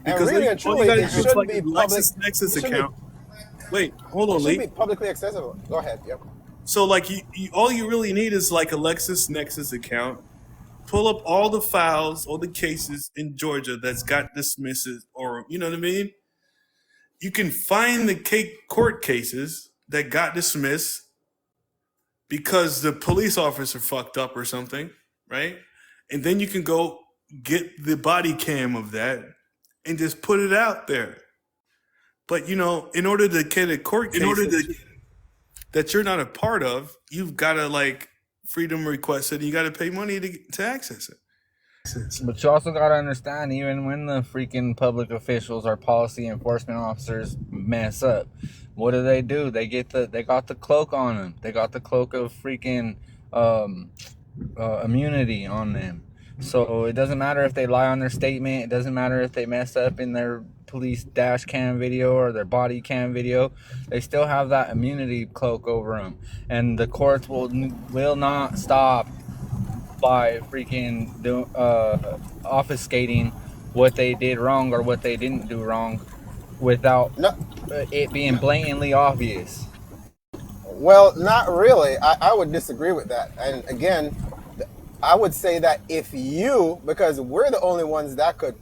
Because really and truly, it should be public. LexisNexis account. Wait, hold on, Lee. It should be publicly accessible. Go ahead. Yep. So, like, all you really need is like a LexisNexis account, pull up all the files, all the cases in Georgia that's got dismisses, or you know what I mean. You can find the court cases that got dismissed because the police officer fucked up or something, right? And then you can go get the body cam of that and just put it out there. But you know, in order to get a court case that you're not a part of, you've got to like freedom request it. And you got to pay money to access it. But you also gotta understand, even when the freaking public officials or policy enforcement officers mess up, what do? They got the cloak on them. They got the cloak of freaking immunity on them. So it doesn't matter if they lie on their statement. It doesn't matter if they mess up in their police dash cam video or their body cam video. They still have that immunity cloak over them, and the courts will not stop by freaking obfuscating what they did wrong or what they didn't do wrong without No, it being blatantly obvious. well, not really. I would disagree with that. And again, I would say that if you, because we're the only ones that could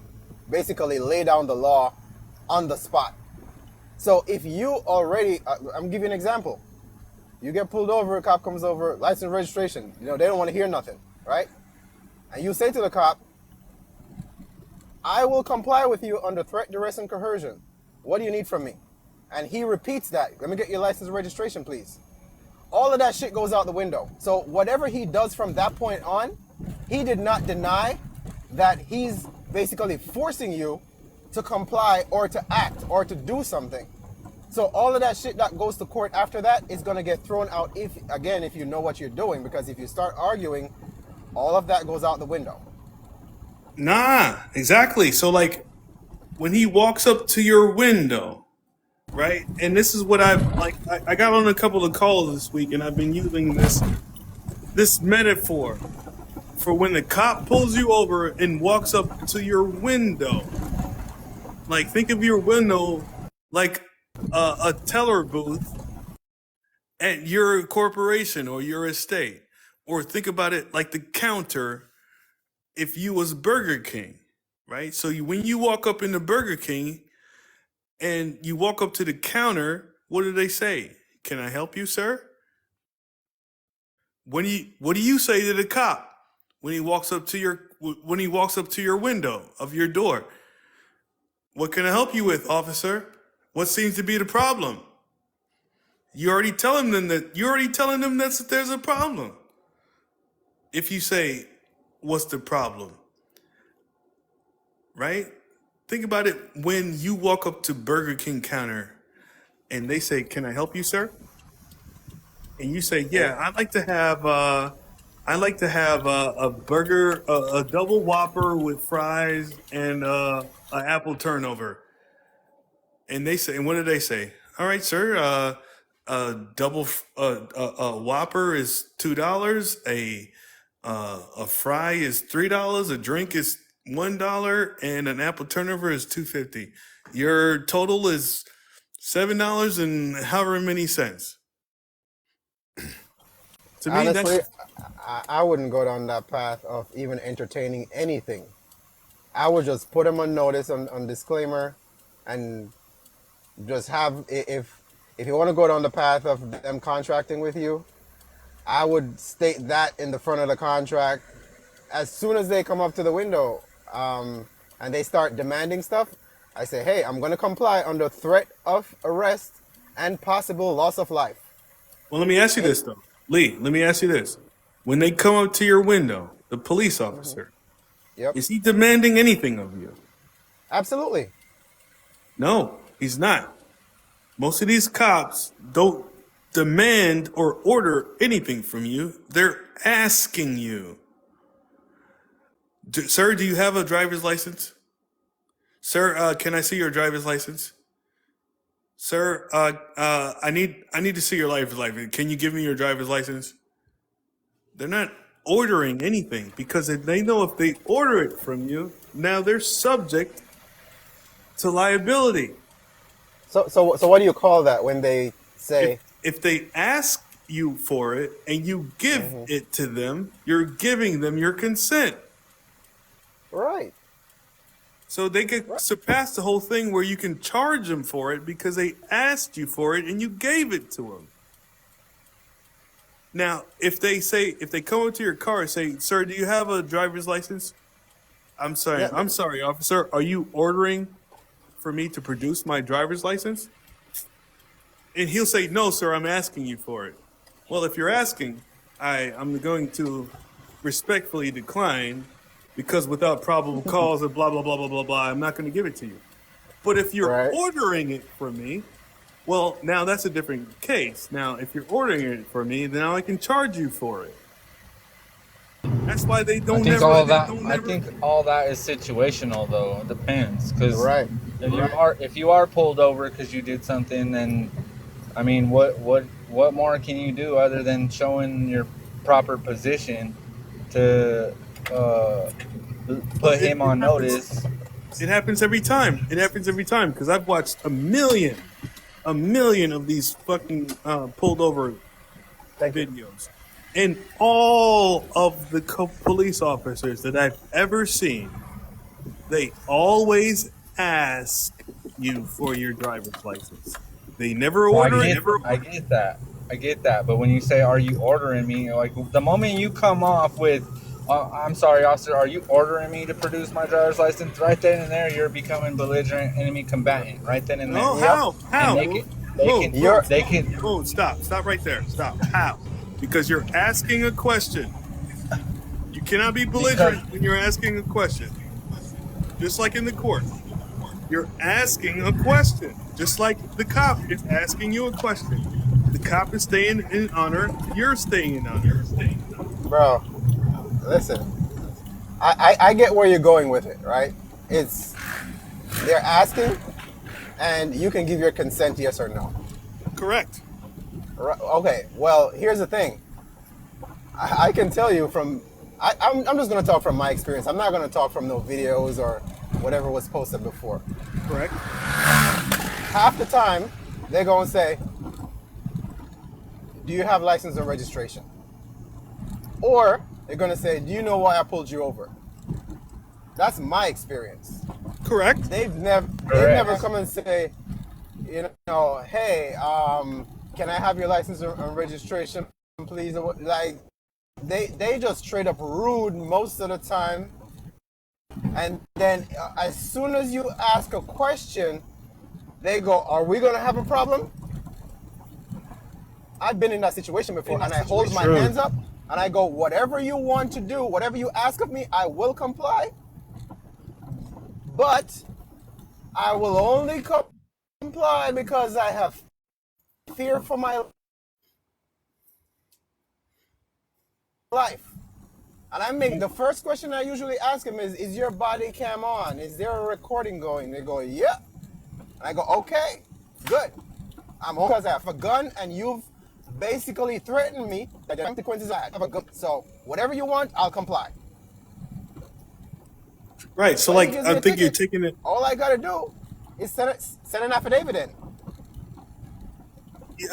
basically lay down the law on the spot. So if you already, I'm giving you an example. You get pulled over, a cop comes over, license registration. You know, they don't want to hear nothing, right? And you say to the cop, I will comply with you under threat, duress, and coercion. What do you need from me? And he repeats that. Let me get your license and registration, please. All of that shit goes out the window. So whatever he does from that point on, he did not deny that he's basically forcing you to comply or to act or to do something. So all of that shit that goes to court after that is going to get thrown out if you know what you're doing, because if you start arguing, all of that goes out the window. Nah, exactly. So like when he walks up to your window, right? And this is what I got on a couple of calls this week, and I've been using this metaphor for when the cop pulls you over and walks up to your window. Like think of your window like a teller booth at your corporation or your estate, or think about it like the counter if you was Burger King, right? So when you walk up into Burger King and you walk up to the counter, what do they say? Can I help you, sir? What do you say to the cop when he walks up to your window of your door? What can I help you with, officer? What seems to be the problem? You're already telling them that there's a problem. If you say, what's the problem? Right? Think about it when you walk up to Burger King counter and they say, can I help you, sir? And you say, yeah, I'd like to have a burger, a double Whopper with fries and an apple turnover. And they say, and what do they say? All right, sir. A Whopper is $2. A fry is $3. A drink is $1, and an apple turnover is $2.50. Your total is $7 and however many cents. To me, Honestly, I wouldn't go down that path of even entertaining anything. I would just put them on notice, on disclaimer, and just have, if you want to go down the path of them contracting with you, I would state that in the front of the contract. As soon as they come up to the window and they start demanding stuff, I say, hey, I'm going to comply under threat of arrest and possible loss of life. Well, let me ask you this, though. Lee, let me ask you this. When they come up to your window, the police officer, Yep. is he demanding anything of you? Absolutely. No, he's not. Most of these cops don't demand or order anything from you. They're asking you. Sir, do you have a driver's license? Sir, can I see your driver's license? Sir, I need to see your driver's license. Can you give me your driver's license? They're not ordering anything because they know if they order it from you, now they're subject to liability. So what do you call that when they say, If they ask you for it and you give Mm-hmm. it to them, you're giving them your consent. Right. So they could surpass the whole thing where you can charge them for it because they asked you for it and you gave it to them. Now, if they come up to your car and say, "Sir, do you have a driver's license?" I'm Yeah. sorry, officer. Are you ordering for me to produce my driver's license? And he'll say, "No, sir, I'm asking you for it." Well, if you're asking, I'm going to respectfully decline because without probable cause and blah, blah, blah, blah, blah, blah, I'm not going to give it to you. But if you're Right. ordering it from me, well, now that's a different case. Now, if you're ordering it for me, then now I can charge you for it. That's why they I don't think never. all They that don't I never. think all that is situational though. It depends because Right. if you are pulled over because you did something, then I mean, what more can you do other than showing your proper position to put him on notice? It happens every time. It happens every time because I've watched a million of these fucking pulled over Thank you. videos, and all of the police officers that I've ever seen, they always ask you for your driver's license. They never Well, order it. I get that. But when you say, "Are you ordering me?" Like the moment you come off with, "I'm sorry, officer, are you ordering me to produce my driver's license?" Right then and there, you're becoming belligerent enemy combatant. Right then and there. No, Yep. how? And they can. Oh, stop right there. Stop. How? Because you're asking a question. You cannot be belligerent when you're asking a question. Just like in the court. You're asking a question. Just like the cop is asking you a question. The cop is staying in honor. You're staying in honor. Bro, listen. I get where you're going with it, right? They're asking, and you can give your consent, yes or no. Correct. Right, okay, well, here's the thing. I can tell you I'm just going to talk from my experience. I'm not going to talk from no videos or whatever was posted before. Correct. Half the time, they're going to say, "Do you have license and registration?" Or they're going to say, "Do you know why I pulled you over?" That's my experience. Correct. They've never come and say, "Hey, can I have your license and registration, please?" Or like, they just straight up rude most of the time. And then as soon as you ask a question, they go, "Are we gonna have a problem?" I've been in that situation before, and I hold my hands up and I go, "Whatever you want to do, whatever you ask of me, I will comply. But I will only comply because I have fear for my life." And the first question I usually ask them is your body cam on? Is there a recording going? They go, "Yeah." And I go, "Okay, good. I'm home because I have a gun and you've basically threatened me that the consequences I have a gun. So whatever you want, I'll comply." Right. So, When he like, gives me I a think you're ticket, taking it. all I gotta do is send an affidavit in.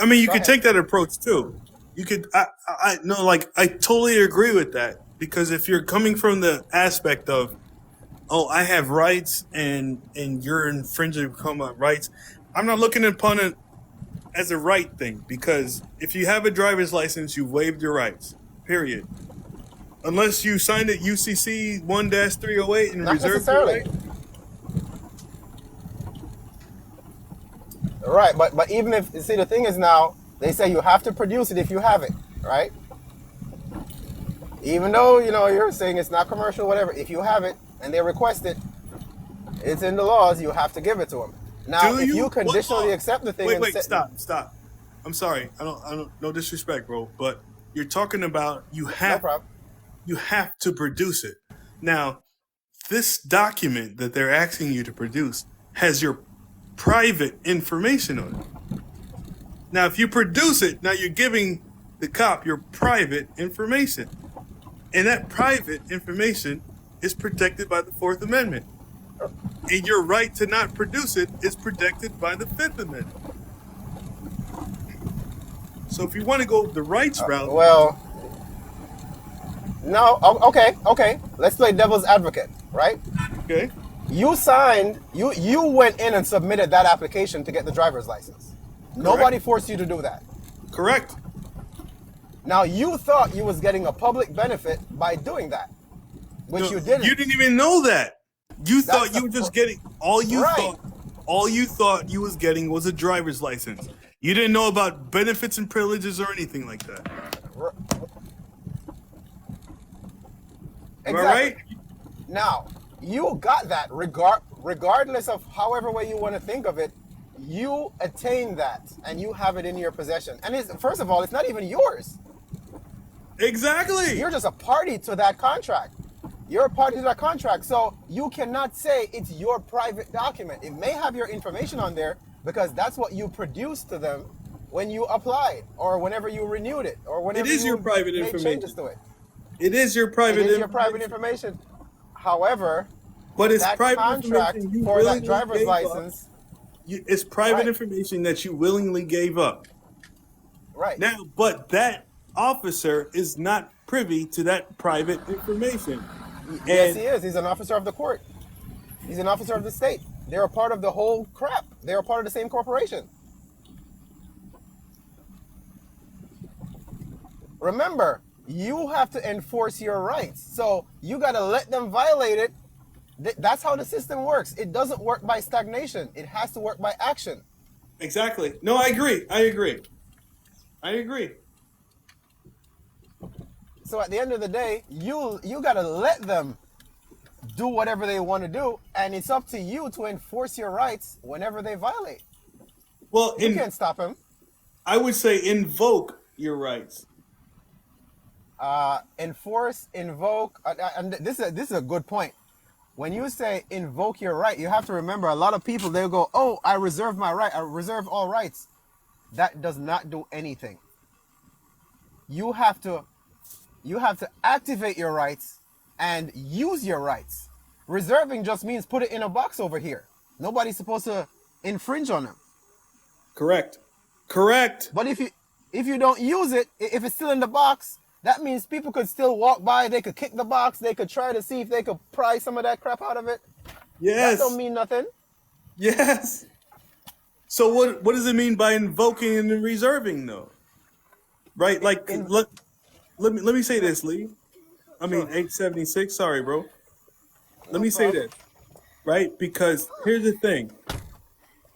I mean, you Go could ahead. take that approach too. You could. I no, like, I totally agree with that because if you're coming from the aspect of, "Oh, I have rights and you're infringing upon my rights," I'm not looking upon it as a right thing because if you have a driver's license, you've waived your rights. Period. Unless you signed it UCC 1-308 and Not reserved your necessarily. right. Right, but even if, see, the thing is now, they say you have to produce it if you have it, right? Even though, you're saying it's not commercial, whatever, if you have it and they request it, it's in the laws, you have to give it to them. Now, Do if you? you What conditionally law? accept the thing Wait, and stop. I'm sorry. I don't. No disrespect, bro. But you're talking about no problem. you have to produce it. Now, this document that they're asking you to produce has your private information on it. Now, if you produce it, now you're giving the cop your private information. And that private information is protected by the Fourth Amendment. And your right to not produce it is protected by the Fifth Amendment. So if you want to go the rights route, Well, no. Okay. Let's play devil's advocate, right? okay, You went in and submitted that application to get the driver's license. Nobody forced you to do that. correct. Now you thought you was getting a public benefit by doing that, which No, you didn't. You didn't even know that. You That's thought you the were just pro- getting all you Right. thought. All you thought you was getting was a driver's license. You didn't know about benefits and privileges or anything like that. R- Am I Exactly. right? Now, you got that regardless of however way you want to think of it, you attain that and you have it in your possession. And it's, first of all, it's not even yours. Exactly. You're just a party to that contract. You're a party to that contract. So you cannot say it's your private document. It may have your information on there because that's what you produced to them when you applied or whenever you renewed it or whenever is you your private made information. changes to it. It is your It private. is your private information. However, But it's that private contract information you for that willingly driver's gave up. license, It's private Right. information that you willingly gave up. right? Now, but that officer is not privy to that private information. Yes, And he is. He's an officer of the court. He's an officer of the state. They're a part of the whole crap. They're a part of the same corporation. Remember, you have to enforce your rights. So you got to let them violate it. That's how the system works. It doesn't work by stagnation. It has to work by action. exactly. No, I agree. I agree. So at the end of the day, you got to let them do whatever they want to do, and it's up to you to enforce your rights whenever they violate. Well, You can't stop them. I would say invoke your rights. Enforce, invoke, and this is a good point. When you say invoke your right, you have to remember a lot of people, they'll go, oh, I reserve my right, I reserve all rights. That does not do anything. You have to activate your rights and use your rights. Reserving just means put it in a box over here. Nobody's supposed to infringe on them. Correct. But if you don't use it, if it's still in the box, that means people could still walk by, they could kick the box, they could try to see if they could pry some of that crap out of it. Yes. That don't mean nothing. Yes. So what does it mean by invoking and reserving though? Right? Like let me say this, Lee. I mean 876, sorry, bro. Let me say this. Right? Because here's the thing.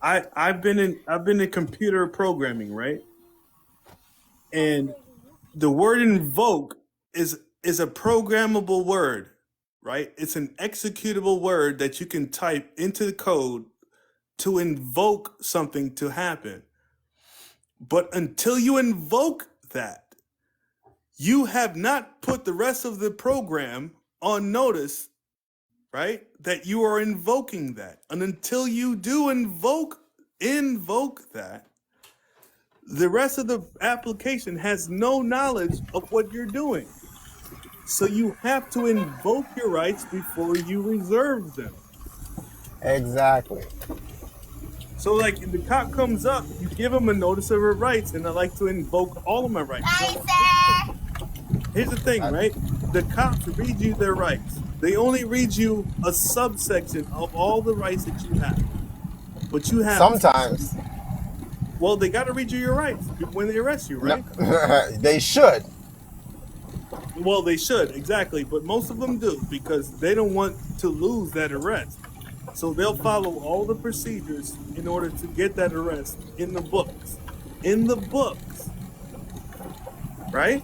I've been in computer programming, right? And the word invoke is a programmable word, right? It's an executable word that you can type into the code to invoke something to happen. But until you invoke that, you have not put the rest of the program on notice, right? That you are invoking that. And until you do invoke that, the rest of the application has no knowledge of what you're doing. So you have to invoke your rights before you reserve them. Exactly. So like if the cop comes up, you give him a notice of her rights, and I like to invoke all of my rights. So here's the thing, right? The cops read you their rights. They only read you a subsection of all the rights that you have. But you have Sometimes. Well, they got to read you your rights when they arrest you, right? They should. Well, they should, exactly. But most of them do because they don't want to lose that arrest. So they'll follow all the procedures in order to get that arrest in the books. In the books. Right?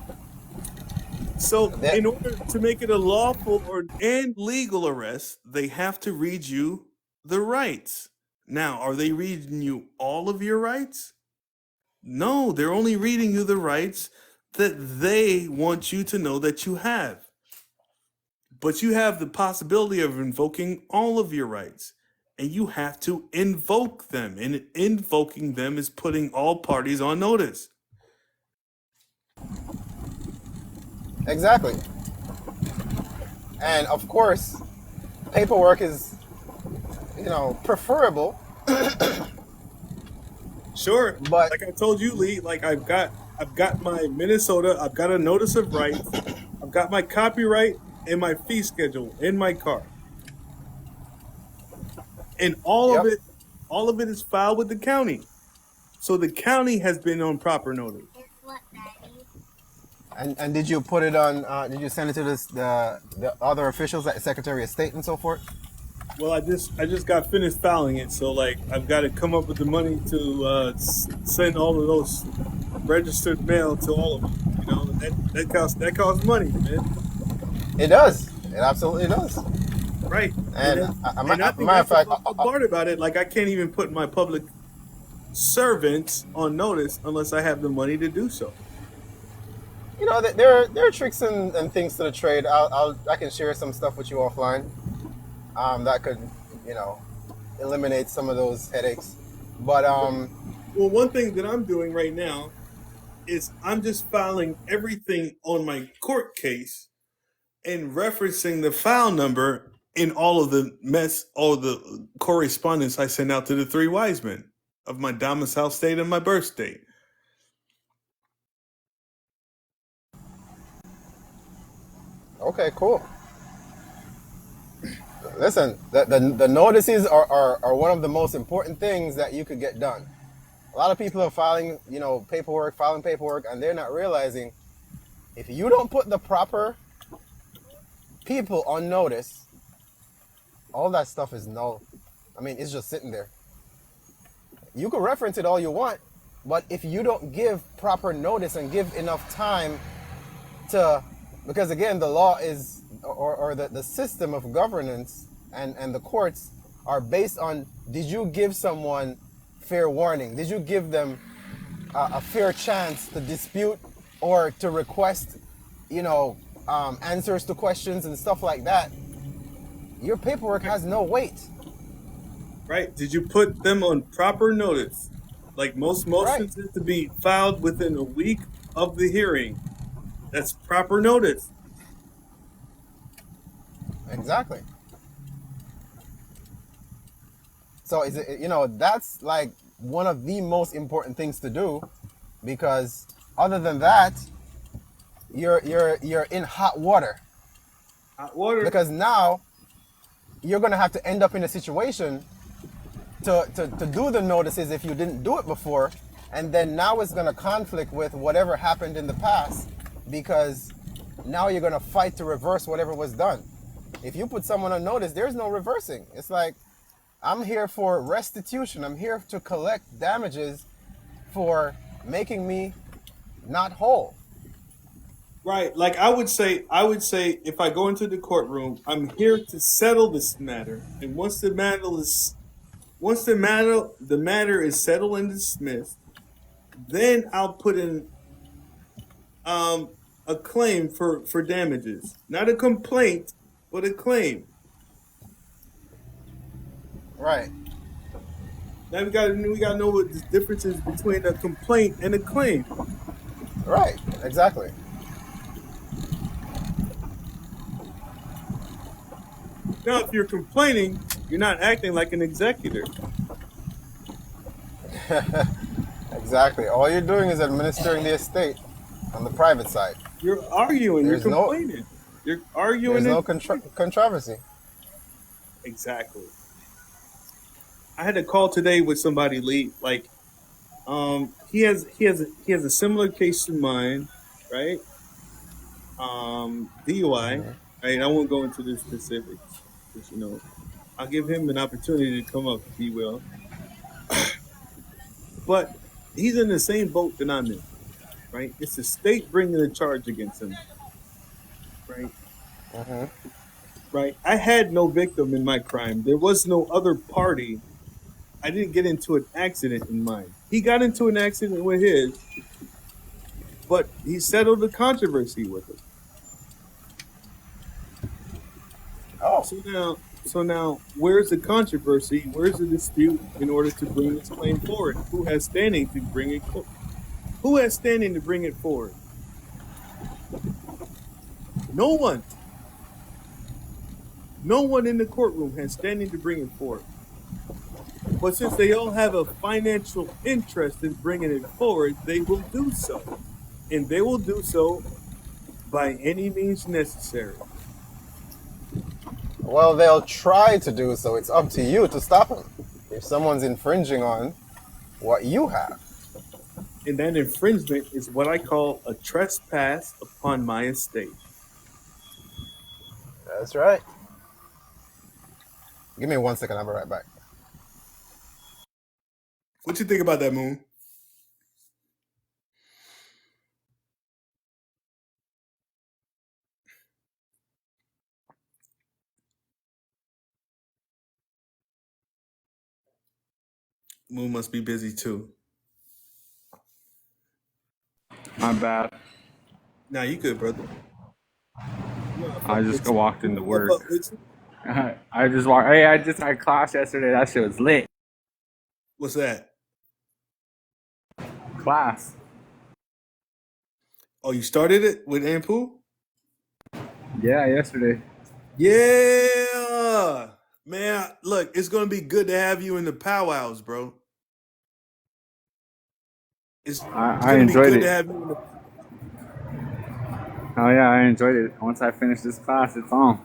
So in order to make it a lawful and legal arrest, they have to read you the rights. Now, are they reading you all of your rights? No, they're only reading you the rights that they want you to know that you have. But you have the possibility of invoking all of your rights, and you have to invoke them. And invoking them is putting all parties on notice. Exactly. And of course, paperwork is, preferable. Sure, But- like I told you, Lee, like I've got I've got my Minnesota. I've got a notice of rights. I've got my copyright and my fee schedule in my car, and Yep. all of it is filed with the county. So the county has been on proper notice. And did you put it on? Did you send it to the other officials, like Secretary of State and so forth? Well, I just got finished filing it, so like I've got to come up with the money to send all of those registered mail to all of them. You know, that costs money, man. It does. It absolutely does. Right. And And I think matter of that's fact, the part about it. Like I can't even put my public servants on notice unless I have the money to do so. you know, there are tricks and things to the trade. I can share some stuff with you offline. That could, you know, eliminate some of those headaches. But Well, one thing that I'm doing right now is I'm just filing everything on my court case and referencing the file number in all of the correspondence I send out to the three wise men of my domicile state and my birth state. okay, cool. Listen, the notices are one of the most important things that you could get done. A lot of people are filing paperwork, and they're not realizing if you don't put the proper people on notice, all that stuff is null. I mean, it's just sitting there. You can reference it all you want, but if you don't give proper notice and give enough time to, because again, the law is, or the system of governance and the courts are based on, did you give someone fair warning? Did you give them a fair chance to dispute or to request, answers to questions and stuff like that? Your paperwork has no weight. Right? Did you put them on proper notice? Like most motions have to be filed within a week of the hearing. That's proper notice. Exactly. So is it, that's like one of the most important things to do, because other than that, you're in hot water. Hot water. Because now you're gonna have to end up in a situation to do the notices if you didn't do it before, and then now it's gonna conflict with whatever happened in the past, because now you're gonna fight to reverse whatever was done. If you put someone on notice, there's no reversing. It's like, I'm here for restitution. I'm here to collect damages for making me not whole. Right. Like I would say if I go into the courtroom, I'm here to settle this matter. And once the matter is settled and dismissed, then I'll put in a claim for damages. Not a complaint, but a claim. Right. Now we gotta know what the difference is between a complaint and a claim. Right. Exactly. Now, if you're complaining, you're not acting like an executor. Exactly. All you're doing is administering the estate on the private side. You're arguing. There's you're complaining. You're arguing. There's no controversy. Exactly. I had a call today with somebody, Lee. Like, he has a similar case to mine, right? DUI. Right? I won't go into the specifics, because I'll give him an opportunity to come up if he will. But he's in the same boat that I'm in, right? It's the state bringing a charge against him, right? Right. I had no victim in my crime. There was no other party. I didn't get into an accident in mine. He got into an accident with his, but he settled the controversy with it. Oh. So now, where's the controversy? Where's the dispute in order to bring this claim forward? Who has standing to bring it? Who has standing to bring it forward? No one. No one in the courtroom has standing to bring it forward. But since they all have a financial interest in bringing it forward, they will do so. and they will do so by any means necessary. Well, they'll try to do so. It's up to you to stop them. If someone's infringing on what you have. And that infringement is what I call a trespass upon my estate. That's right. Give me 1 second. I'll be right back. What you think about that, Moon? Moon must be busy too. My bad. Nah, you good, brother. I just walked into work. Fuck with you. I just walked. Hey, I just had class yesterday. That shit was lit. What's that? Class. Oh, you started it with Ampu? Yeah, yesterday. Yeah, man. Look, it's gonna be good to have you in the powwows, bro. It's I gonna be enjoyed good it. to have you in the. Oh yeah, I enjoyed it. Once I finish this class, it's on.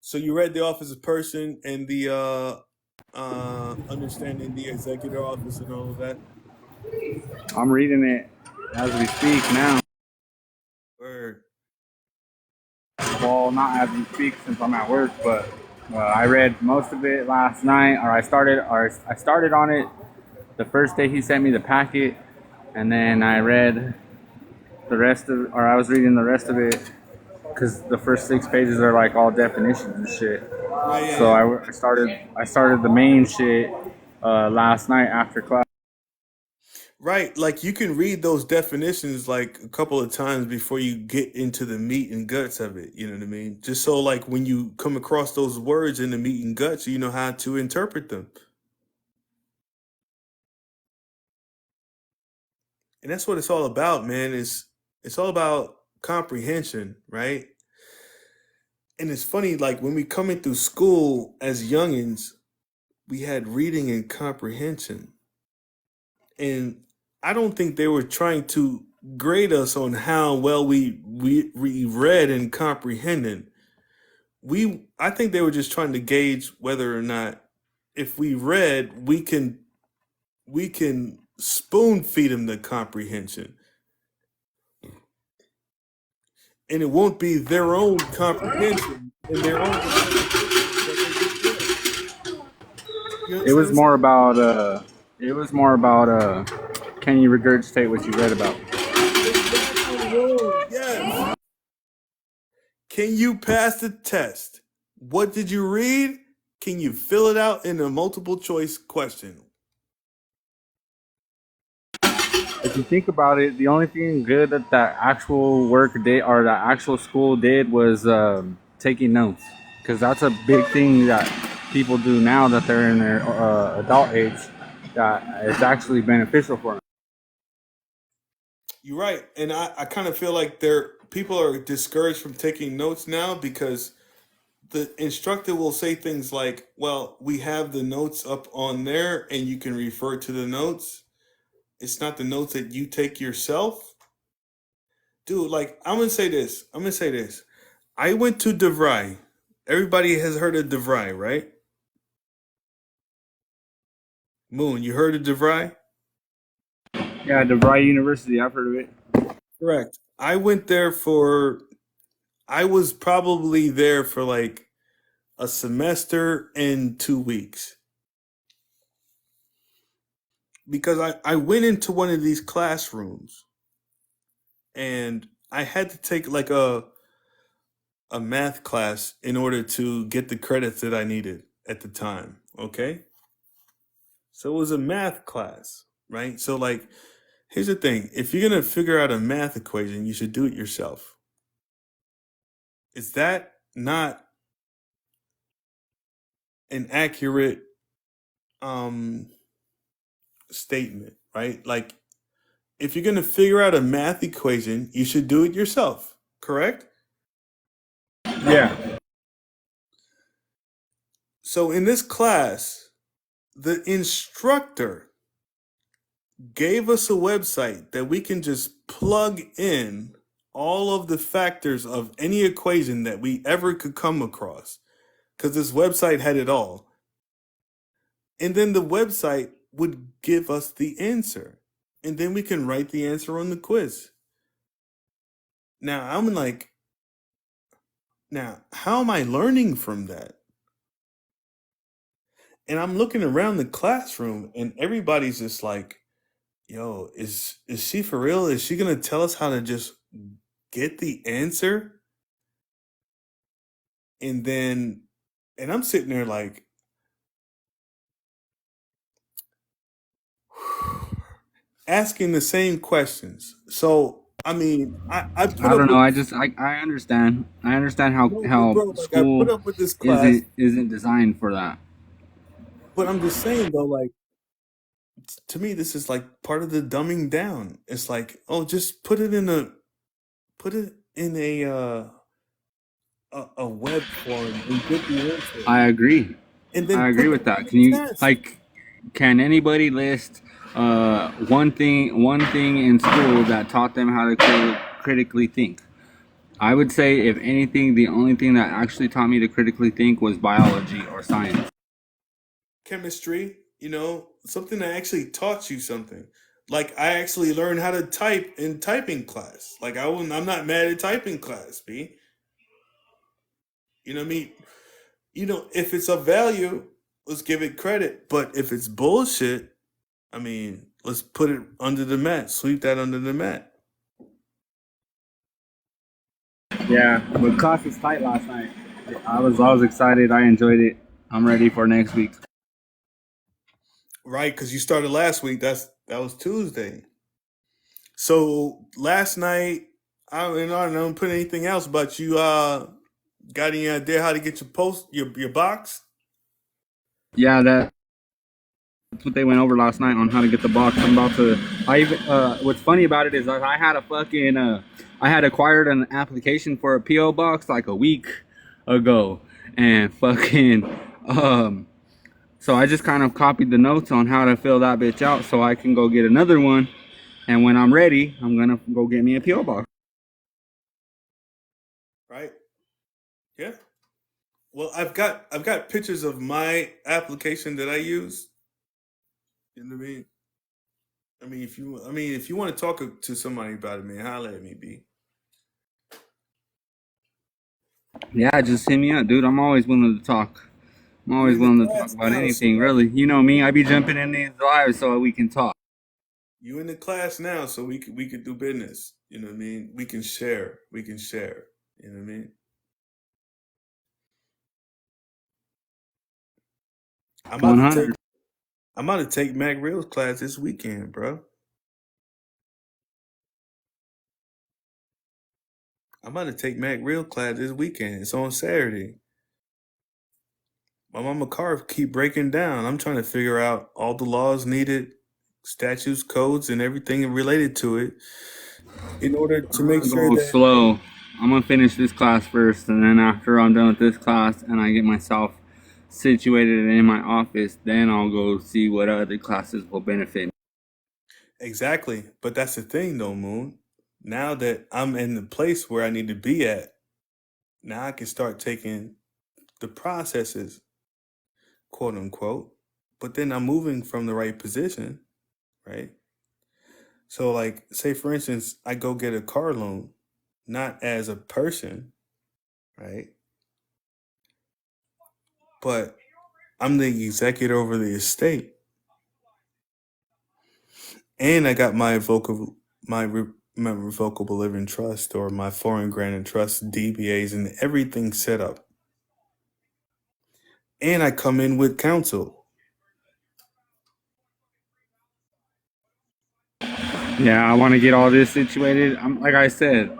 So you read The Office of Person and the understanding the executive office and all of that. I'm reading it as we speak now. Word. Well, not as we speak since I'm at work, but I read most of it last night, or I started on it the first day he sent me the packet, and then I read I was reading the rest of it because the first 6 pages are like all definitions and shit. Yeah. So I started the main shit last night after class. Right, like you can read those definitions like a couple of times before you get into the meat and guts of it. You know what I mean? Just so like when you come across those words in the meat and guts, you know how to interpret them. And that's what it's all about, man. It's all about comprehension, right? And it's funny, like when we coming through school as youngins, we had reading and comprehension. And I don't think they were trying to grade us on how well we read and comprehended. I think they were just trying to gauge whether or not if we read, we can spoon feed them the comprehension. And it won't be their own comprehension and their own. It was more about can you regurgitate what you read about? Yes. Can you pass the test? What did you read? Can you fill it out in a multiple choice question? If you think about it, the only thing good that actual work did or that actual school did was taking notes, because that's a big thing that people do now that they're in their adult age that is actually beneficial for them. You're right, and I kind of feel like people are discouraged from taking notes now because the instructor will say things like, "Well, we have the notes up on there, and you can refer to the notes. It's not the notes that you take yourself." Dude, like I'm gonna say this. I went to DeVry. Everybody has heard of DeVry, right? Moon, you heard of DeVry? Yeah, DeVry University, I've heard of it. Correct. I was probably there for like a semester and 2 weeks. Because I went into one of these classrooms and I had to take like a math class in order to get the credits that I needed at the time. Okay. So it was a math class, right? So like, here's the thing. If you're going to figure out a math equation, you should do it yourself. Is that not an accurate statement, right? Like, if you're going to figure out a math equation, you should do it yourself, correct? Yeah. So in this class, the instructor gave us a website that we can just plug in all of the factors of any equation that we ever could come across, because this website had it all. And then the website would give us the answer. And then we can write the answer on the quiz. Now, I'm like, now, how am I learning from that? And I'm looking around the classroom and everybody's just like, yo, is she for real? Is she gonna tell us how to just get the answer? And I'm sitting there like, asking the same questions. So I mean, I put I up don't know. with I understand. I understand how no, but bro, like I put school up with this class, isn't designed for that. but I'm just saying though, like to me, this is like part of the dumbing down. It's like, oh, just put it in a web form and get the answer, I agree. and then I put agree that with that. on Can the you test. can anybody list one thing in school that taught them how to critically think? I would say, if anything, the only thing that actually taught me to critically think was biology or science. Chemistry, something that actually taught you something. Like I actually learned how to type in typing class. Like I'm not mad at typing class, B. You know what I mean? If it's of value, let's give it credit. But if it's bullshit, I mean, let's put it under the mat. Sweep that under the mat. Yeah, but class was tight last night. I was excited. I enjoyed it. I'm ready for next week. Right, because you started last week. That was Tuesday. So last night, I don't put anything else, but you got any idea how to get your box? Yeah, that's what they went over last night on how to get the box. I'm about to. I even. What's funny about it is I had a fucking. I had acquired an application for a PO box like a week ago, and fucking. So I just kind of copied the notes on how to fill that bitch out, so I can go get another one. And when I'm ready, I'm gonna go get me a PO box. Right? Yeah. Well, I've got pictures of my application that I use. You know what I mean? If you want to talk to somebody about it, man, holler at me, B. Yeah, just hit me up, dude. I'm always willing to talk. I'm You always in the willing to talk class about now, so anything, really. You know me, I be jumping in these lives so we can talk. you in the class now, so we could do business. You know what I mean? We can share. We can share. You know what I mean? I'm about to take 100. I'm about to take Mac Real's class this weekend, bro. I'm about to take Mac Real class this weekend. It's on Saturday. My mama car keep breaking down. I'm trying to figure out all the laws needed, statutes, codes, and everything related to it in order to I'm make gonna sure go that slow. I'm gonna finish this class first, and then after I'm done with this class and I get myself situated in my office, then I'll go see what other classes will benefit me. exactly. But that's the thing, though, Moon. Now that I'm in the place where I need to be at, now I can start taking the processes, quote unquote. But then I'm moving from the right position, right? So, like, say for instance, I go get a car loan, not as a person, right? But I'm the executor over the estate, and I got my revocable living trust or my foreign granted trust DBAs and everything set up, and I come in with counsel. Yeah, I want to get all this situated. Like I said,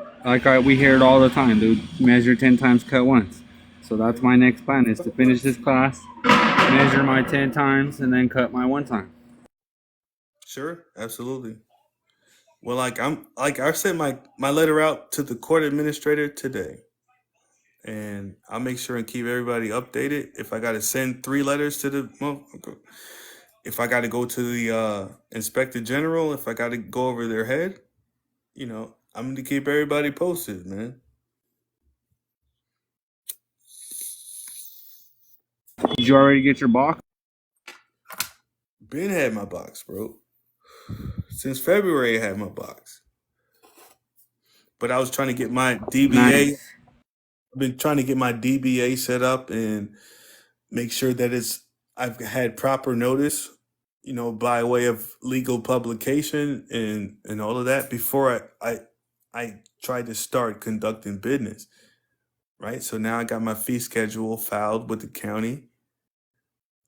we hear it all the time, dude. Measure 10 times, cut once. So that's my next plan, is to finish this class, measure my 10 times, and then cut my one time. Sure, absolutely. Well, I sent my letter out to the court administrator today, and I'll make sure and keep everybody updated. If I got to send 3 letters to the motherfucker, if I got to go to the inspector general, if I got to go over their head, I'm going to keep everybody posted, man. Did you already get your box? Ben had my box, bro. Since February, I had my box. But I was trying to get my DBA. Nice. I've been trying to get my DBA set up and make sure that I've had proper notice, by way of legal publication and all of that before I tried to start conducting business. Right. So now I got my fee schedule filed with the county.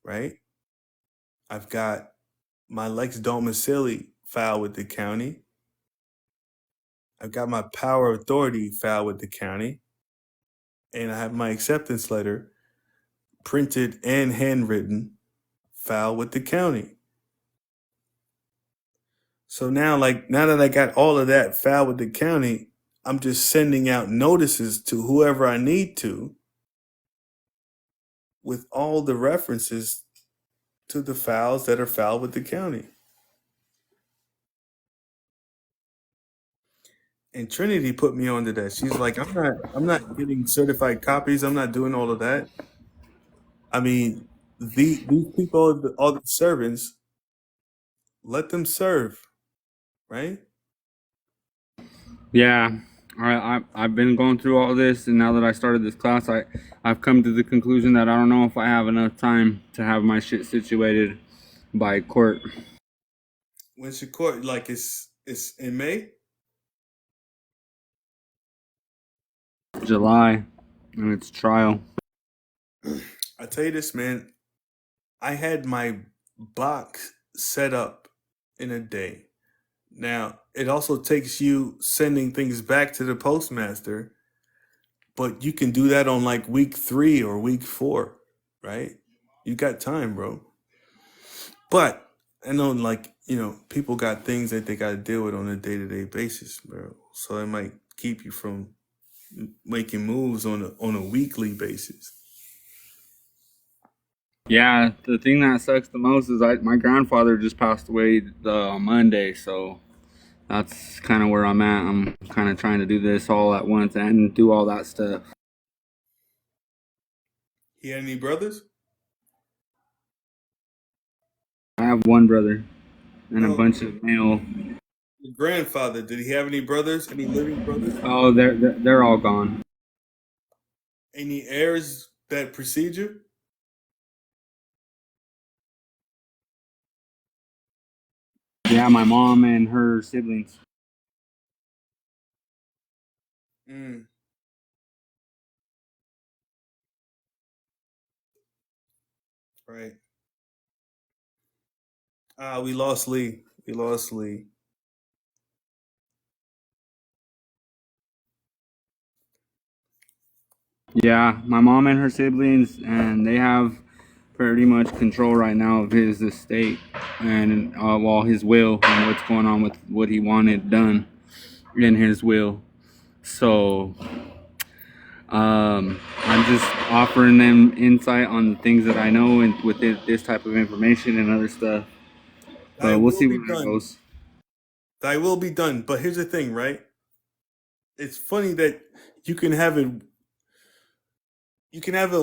Right. I've got my Lex Domicili filed with the county. I've got my power of authority filed with the county. And I have my acceptance letter printed and handwritten filed with the county. So now that I got all of that filed with the county, I'm just sending out notices to whoever I need to with all the references to the files that are filed with the county. And Trinity put me onto that. She's like, I'm not getting certified copies. I'm not doing all of that. I mean, these people, all the servants, let them serve, right? Yeah. I've been going through all this, and now that I started this class, I've come to the conclusion that I don't know if I have enough time to have my shit situated by court. When's your court? Like it's in May? July, and it's trial. I tell you this, man. I had my box set up in a day. Now, it also takes you sending things back to the postmaster, but you can do that on like week 3 or week 4, right? You got time, bro. But I know, people got things that they got to deal with on a day-to-day basis, bro. So it might keep you from making moves on a weekly basis. Yeah, the thing that sucks the most is my grandfather just passed away on Monday, so that's kind of where I'm at. I'm kind of trying to do this all at once and do all that stuff. He had any brothers? I have one brother and a bunch of male. Your grandfather, did he have any brothers? Any living brothers? Oh, they're all gone. Any heirs that precede you? Yeah, my mom and her siblings. Right. We lost Lee. Yeah, my mom and her siblings, and they have pretty much control right now of his estate and his will and what's going on with what he wanted done in his will. So I'm just offering them insight on the things that I know and with this type of information and other stuff. But we'll see where it goes. Thy will be done. But here's the thing, right? It's funny that you can have a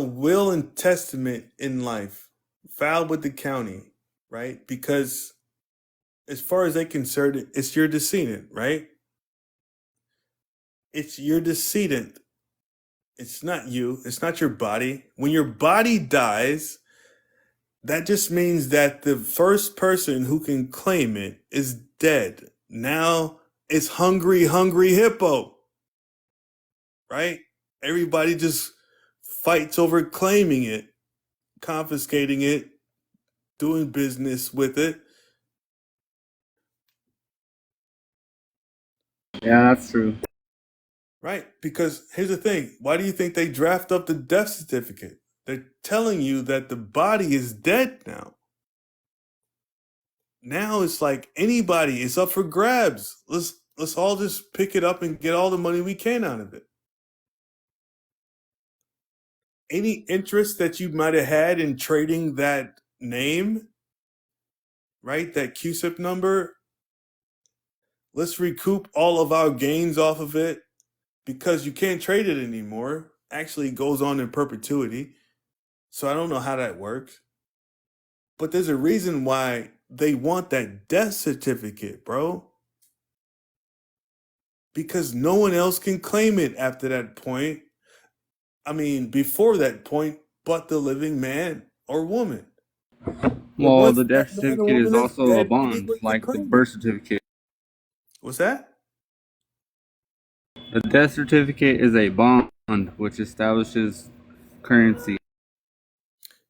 will and testament in life filed with the county, right? Because as far as they're concerned, it's your decedent, right? It's your decedent. It's not you. It's not your body. When your body dies, that just means that the first person who can claim it is dead. Now it's hungry hippo, right? Everybody just fights over claiming it, confiscating it, doing business with it. Yeah, that's true. Right? Because here's the thing. Why do you think they draft up the death certificate? They're telling you that the body is dead now. Now it's like anybody is up for grabs. Let's all just pick it up and get all the money we can out of it. Any interest that you might have had in trading that name right? That QSIP number. Let's recoup all of our gains off of it because you can't trade it anymore. Actually, it goes on in perpetuity. So I don't know how that works. But there's a reason why they want that death certificate, bro. Because no one else can claim it after that point. I mean, before that point, but the living man or woman. But Well, once the that death man or certificate is woman is also a dead, bond, anyone can like the claim birth it. certificate. What's that? The death certificate is a bond which establishes currency.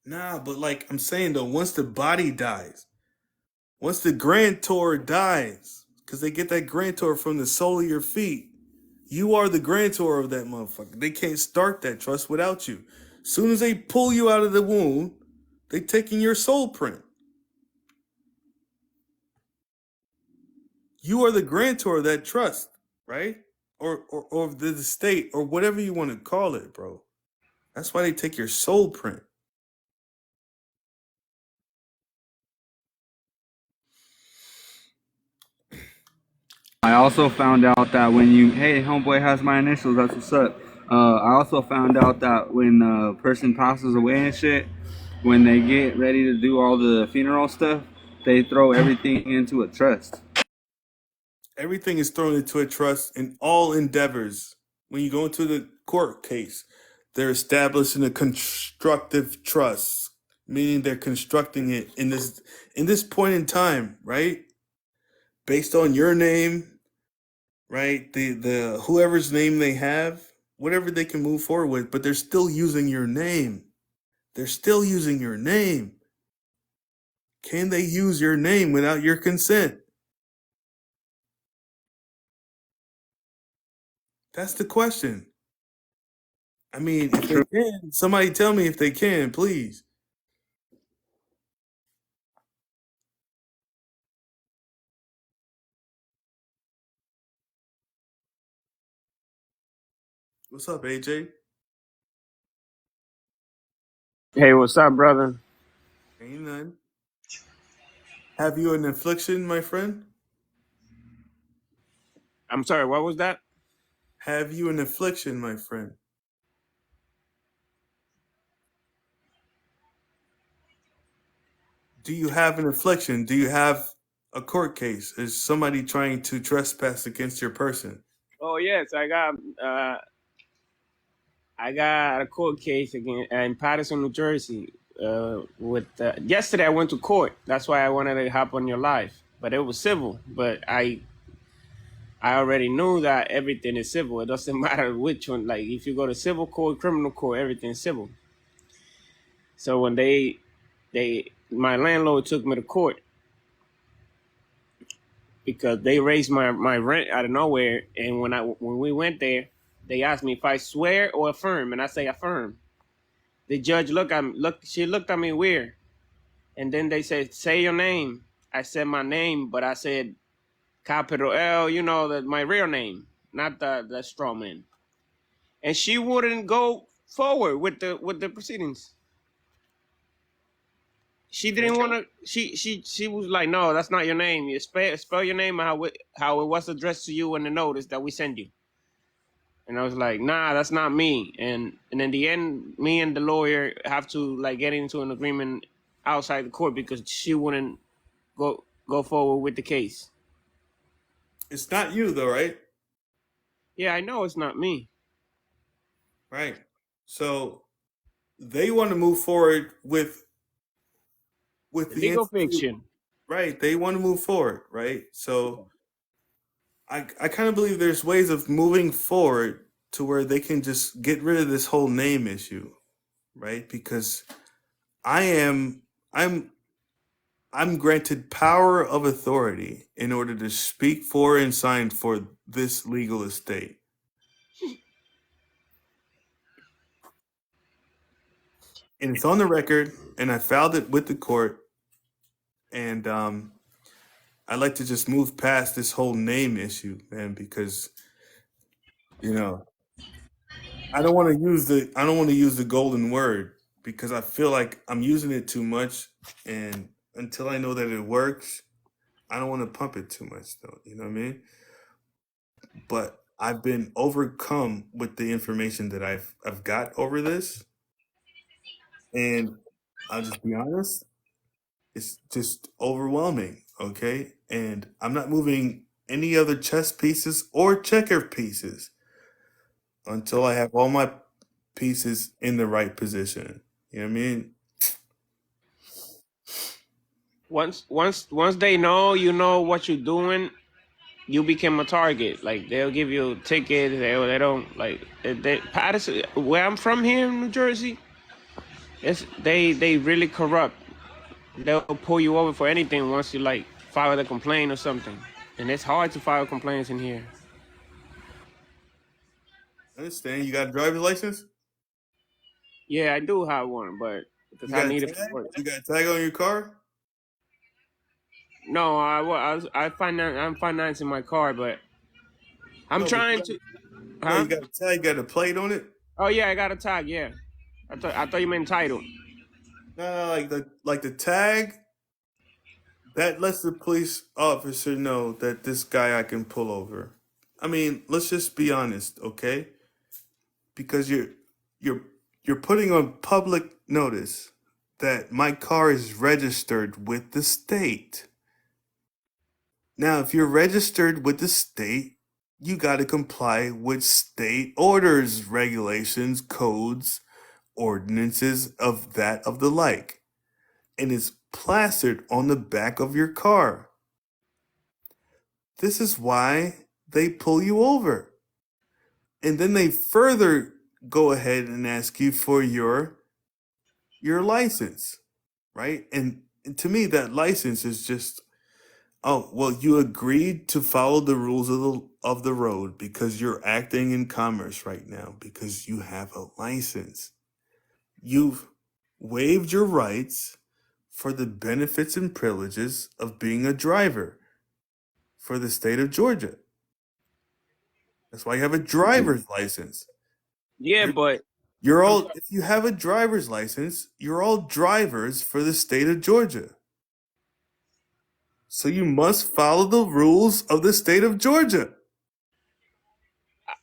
Nah, but like I'm saying though, once the body dies, once the grantor dies, because they get that grantor from the sole of your feet, you are the grantor of that motherfucker. They can't start that trust without you. Soon as they pull you out of the womb, they taking your soul print. You are the grantor of that trust, right? Or of the estate, or whatever you want to call it, bro. That's why they take your soul print. I also found out that when you, hey, homeboy has my initials, that's what's up. I also found out that when a person passes away and shit, when they get ready to do all the funeral stuff, they throw everything into a trust. Everything is thrown into a trust in all endeavors. When you go into the court case, they're establishing a constructive trust, meaning they're constructing it in this point in time, right? Based on your name, right? The whoever's name they have, whatever they can move forward with, but they're still using your name. They're still using your name. Can they use your name without your consent? That's the question. I mean, if they can, somebody tell me if they can, please. What's up, AJ? Hey, what's up, brother? Ain't none. Have you an affliction, my friend? I'm sorry, what was that? Have you an affliction, my friend? Do you have an affliction? Do you have a court case? Is somebody trying to trespass against your person? Oh yes, I got a court case again in Patterson, New Jersey. With yesterday I went to court. That's why I wanted to hop on your live, but it was civil. But I already knew that everything is civil. It doesn't matter which one. Like if you go to civil court, criminal court, everything's civil. So when my landlord took me to court because they raised my rent out of nowhere, and when we went there, they asked me if I swear or affirm, and I say affirm. The judge she looked at me weird, and then they said, "Say your name." I said my name, but I said capital L, my real name, not the straw man. And she wouldn't go forward with the proceedings. She didn't want to. She was like, "No, that's not your name. You spell your name how it was addressed to you in the notice that we send you." And I was like, "Nah, that's not me." And in the end, me and the lawyer have to like get into an agreement outside the court because she wouldn't go forward with the case. It's not you, though, right? Yeah, I know it's not me. Right. So they want to move forward with the Legal entity. fiction. Right. They want to move forward, right? So I kind of believe there's ways of moving forward to where they can just get rid of this whole name issue, right? Because I'm granted power of authority in order to speak for and sign for this legal estate. And it's on the record, and I filed it with the court. And I'd like to just move past this whole name issue, man, because I don't want to use the golden word because I feel like I'm using it too much, and until I know that it works, I don't want to pump it too much, though. You know what I mean? But I've been overcome with the information that I've got over this, and I'll just be honest, it's just overwhelming. Okay, and I'm not moving any other chess pieces or checker pieces until I have all my pieces in the right position. You know what I mean? Once they know you know what you're doing, you become a target. Like they'll give you a ticket. They don't like Patterson. Where I'm from here in New Jersey, they really corrupt. They'll pull you over for anything once you like file a complaint or something, and it's hard to file complaints in here. I understand. You got a driver's license? Yeah, I do have one, but because You I got a need it tag? for work. You got a tag on your car? No, I'm financing my car, but I'm No, but trying to. no, Huh? you got a tag, got a plate on it? Oh yeah, I got a tag. Yeah, I thought you meant title. No, like the tag that lets the police officer know that this guy I can pull over. I mean, let's just be honest, okay? Because you're you're putting on public notice that my car is registered with the state. Now, if you're registered with the state, you got to comply with state orders, regulations, codes, ordinances of the like. And it's plastered on the back of your car. This is why they pull you over. And then they further go ahead and ask you for your license, right? And to me that license is just, oh, well, you agreed to follow the rules of the road because you're acting in commerce right now because you have a license. You've waived your rights for the benefits and privileges of being a driver for the state of Georgia. That's why you have a driver's license. Yeah, You're, but you're I'm all, if you have a driver's license, you're all drivers for the state of Georgia. So you must follow the rules of the state of Georgia.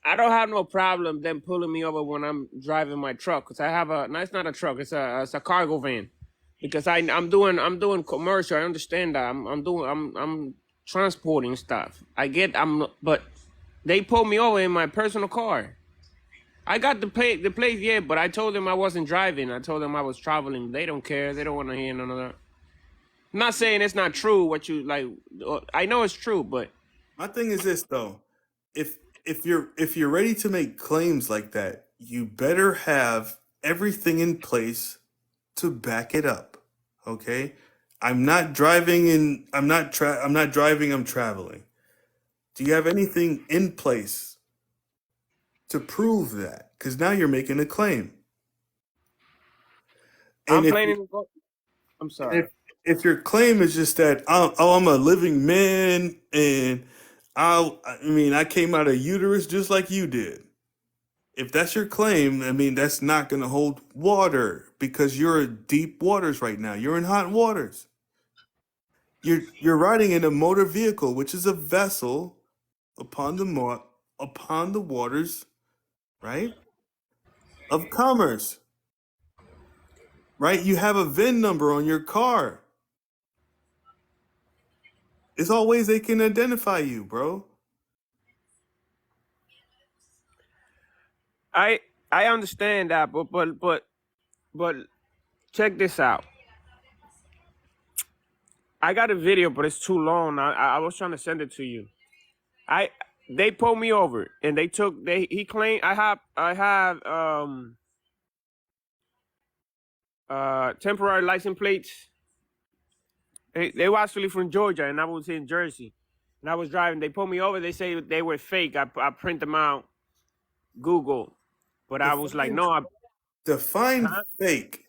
I don't have no problem them pulling me over when I'm driving my truck because I have a. No, it's not a truck. It's a cargo van. Because I'm doing commercial. I understand that. I'm transporting stuff. But they pulled me over in my personal car. I got the plate, yeah, but I told them I wasn't driving. I told them I was traveling. They don't care. They don't want to hear none of that. I'm not saying it's not true what you like. I know it's true, but My thing is this though. If you're ready to make claims like that, you better have everything in place to back it up. Okay? I'm not driving and I'm not driving, I'm traveling. Do you have anything in place to prove that? Cuz now you're making a claim. And I'm planning to go. I'm sorry. if your claim is just that I'm a living man and I came out of uterus just like you did. If that's your claim, I mean that's not going to hold water because you're in deep waters right now. You're in hot waters. You're riding in a motor vehicle, which is a vessel upon the waters, right? Of commerce. Right? You have a VIN number on your car. It's always they can identify you, bro. I understand that, but check this out. I got a video, but it's too long. I was trying to send it to you. They pulled me over and he claimed I have temporary license plates. They were actually from Georgia and I was in Jersey. And I was driving. They pulled me over. They say they were fake. I print them out, Google. But I was like, no. Define fake.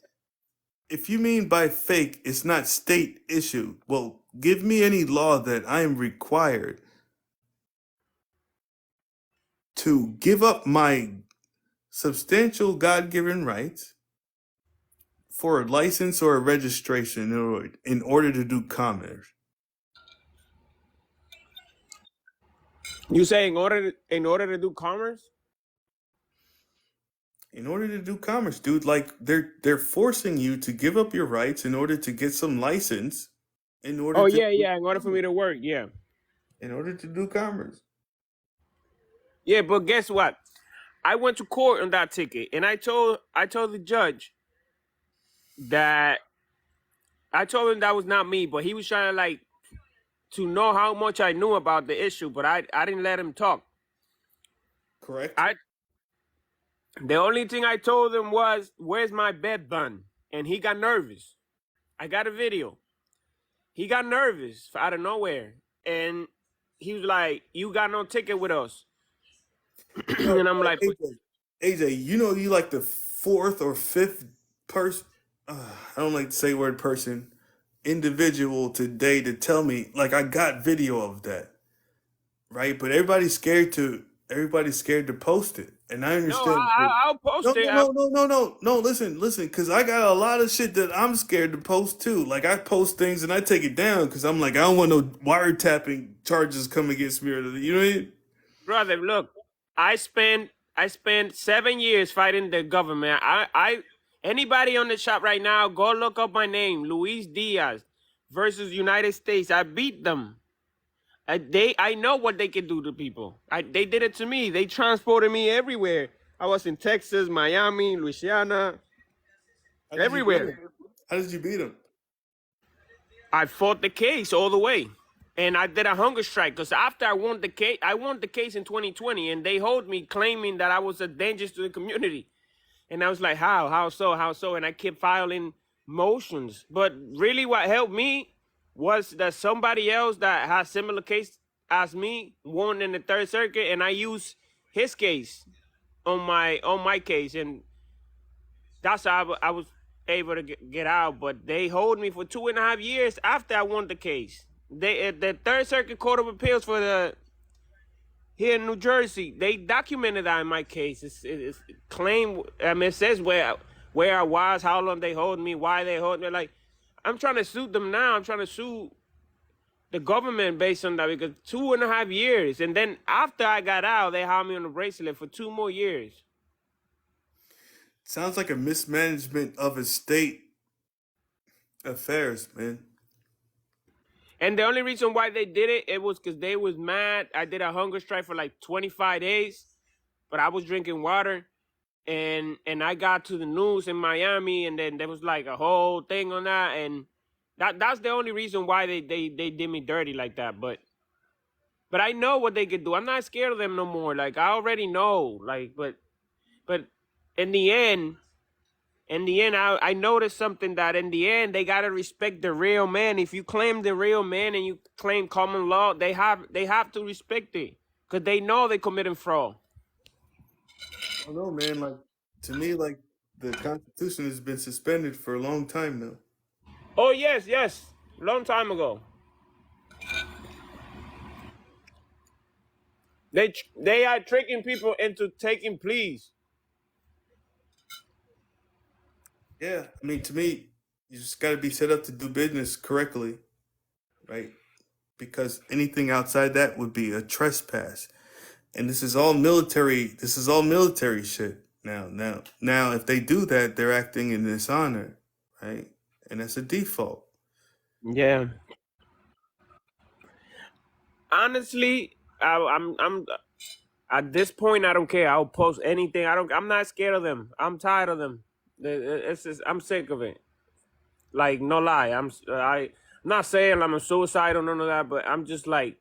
If you mean by fake, it's not state issued. Well, give me any law that I am required to give up my substantial God-given rights for a license or a registration in order to do commerce? You say in order to do commerce? In order to do commerce, dude, like they're forcing you to give up your rights in order to get some license in order Oh to yeah, do yeah. In order for me commerce. to work, yeah, In order to do commerce. yeah. But guess what? I went to court on that ticket, and I told the judge that I told him that was not me, but he was trying to like to know how much I knew about the issue, but I didn't let him talk. Correct? The only thing I told him was, "Where's my bed bun?" And he got nervous. I got a video. He got nervous out of nowhere, and he was like, "You got no ticket with us." Yo, And I'm like, AJ, you know you like the fourth or fifth person. I don't like to say word person individual today to tell me like I got video of that, right? But everybody's scared to post it, and I "No, understand. I'll post No, it." no. Listen, because I got a lot of shit that I'm scared to post too. Like I post things and I take it down because I'm like I don't want no wiretapping charges come against me or you know what I mean? Brother, look, I spent 7 years fighting the government. Anybody on the shop right now, go look up my name, Luis Diaz versus United States. I beat them. I know what they can do to people. They did it to me. They transported me everywhere. I was in Texas, Miami, Louisiana, How did you beat everywhere. him? How did you beat him? I fought the case all the way. And I did a hunger strike because after I won the case in 2020, and they hold me claiming that I was a danger to the community. And I was like, how so? And I kept filing motions. But really what helped me was that somebody else that has similar case as me won in the Third Circuit, and I used his case on my case. And that's how I was able to get out. But they hold me for 2.5 years after I won the case. The Third Circuit Court of Appeals here in New Jersey, they documented that in my case. It's claim. I mean, it says where I was, how long they hold me, why they hold me. Like, I'm trying to sue them now. I'm trying to sue the government based on that because 2.5 years, and then after I got out, they had me on a bracelet for 2 more years. Sounds like a mismanagement of estate affairs, man. And the only reason why they did it was because they was mad. I did a hunger strike for like 25 days, but I was drinking water, and I got to the news in Miami, and then there was like a whole thing on that, and that's the only reason why they did me dirty like that. But I know what they could do. I'm not scared of them no more. Like I already know. Like, but in the end, I noticed something that in the end, they got to respect the real man. If you claim the real man and you claim common law, they have to respect it because they know they're committing fraud. I don't know, man. Like to me, like the Constitution has been suspended for a long time now. Oh, yes. Long time ago. They are tricking people into taking pleas. Yeah, I mean, to me, you just got to be set up to do business correctly, right? Because anything outside that would be a trespass, and this is all military. This is all military shit. Now, if they do that, they're acting in dishonor, right? And that's a default. Yeah. Honestly, I'm at this point. I don't care. I'll post anything. I'm not scared of them. I'm tired of them. I'm sick of it. Like no lie. I'm not saying I'm a suicide or none of that, but I'm just like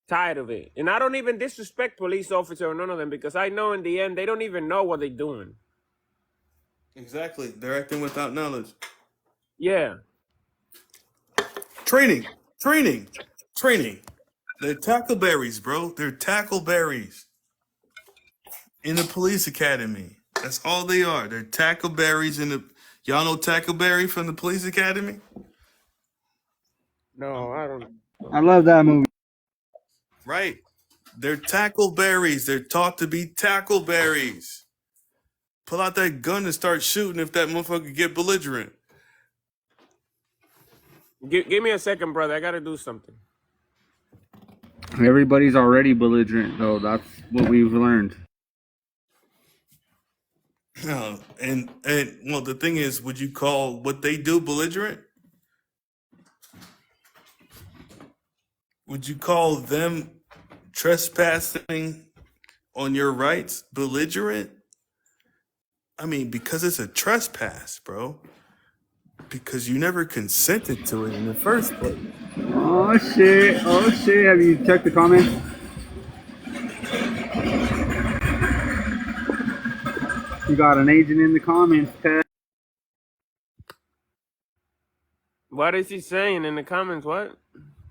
tired of it. And I don't even disrespect police officer or none of them because I know in the end they don't even know what they're doing. Exactly, they're acting without knowledge. Yeah. Training. They're tackleberries, bro. They're tackleberries in the police academy. That's all they are. They're tackleberries in the. Y'all know Tackleberry from the police academy? No, I don't. I love that movie. Right. They're tackleberries. They're taught to be tackleberries. pull out that gun and start shooting if that motherfucker get belligerent. Give me a second, brother. I gotta do something. Everybody's already belligerent, though. That's what we've learned. And well, the thing is, would you call what they do belligerent? Would you call them trespassing on your rights belligerent? I mean, because it's a trespass, bro. Because you never consented to it in the first place. Oh shit! Oh shit! Have you checked the comments? You got an agent in the comments, Ted. What is he saying in the comments? What?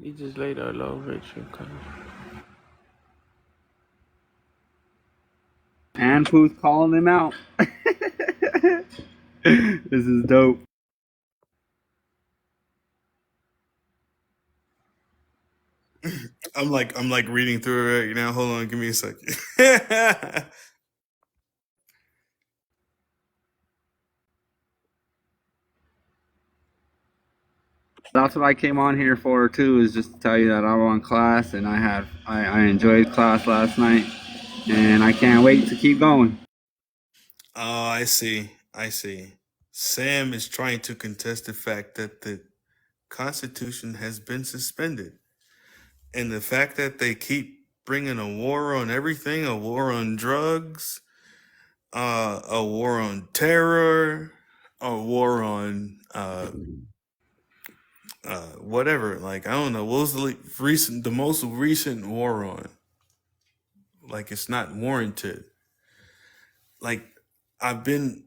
He just laid a low virtual comment. And Pooh's calling him out. This is dope. I'm like reading through it right now. Hold on, give me a second. That's what I came on here for too, is just to tell you that I won class and I enjoyed class last night and I can't wait to keep going. Oh, I see. Sam is trying to contest the fact that the Constitution has been suspended. And the fact that they keep bringing a war on everything, a war on drugs, a war on terror, a war on whatever. Like, I don't know, what was the most recent war on? Like, it's not warranted. Like, I've been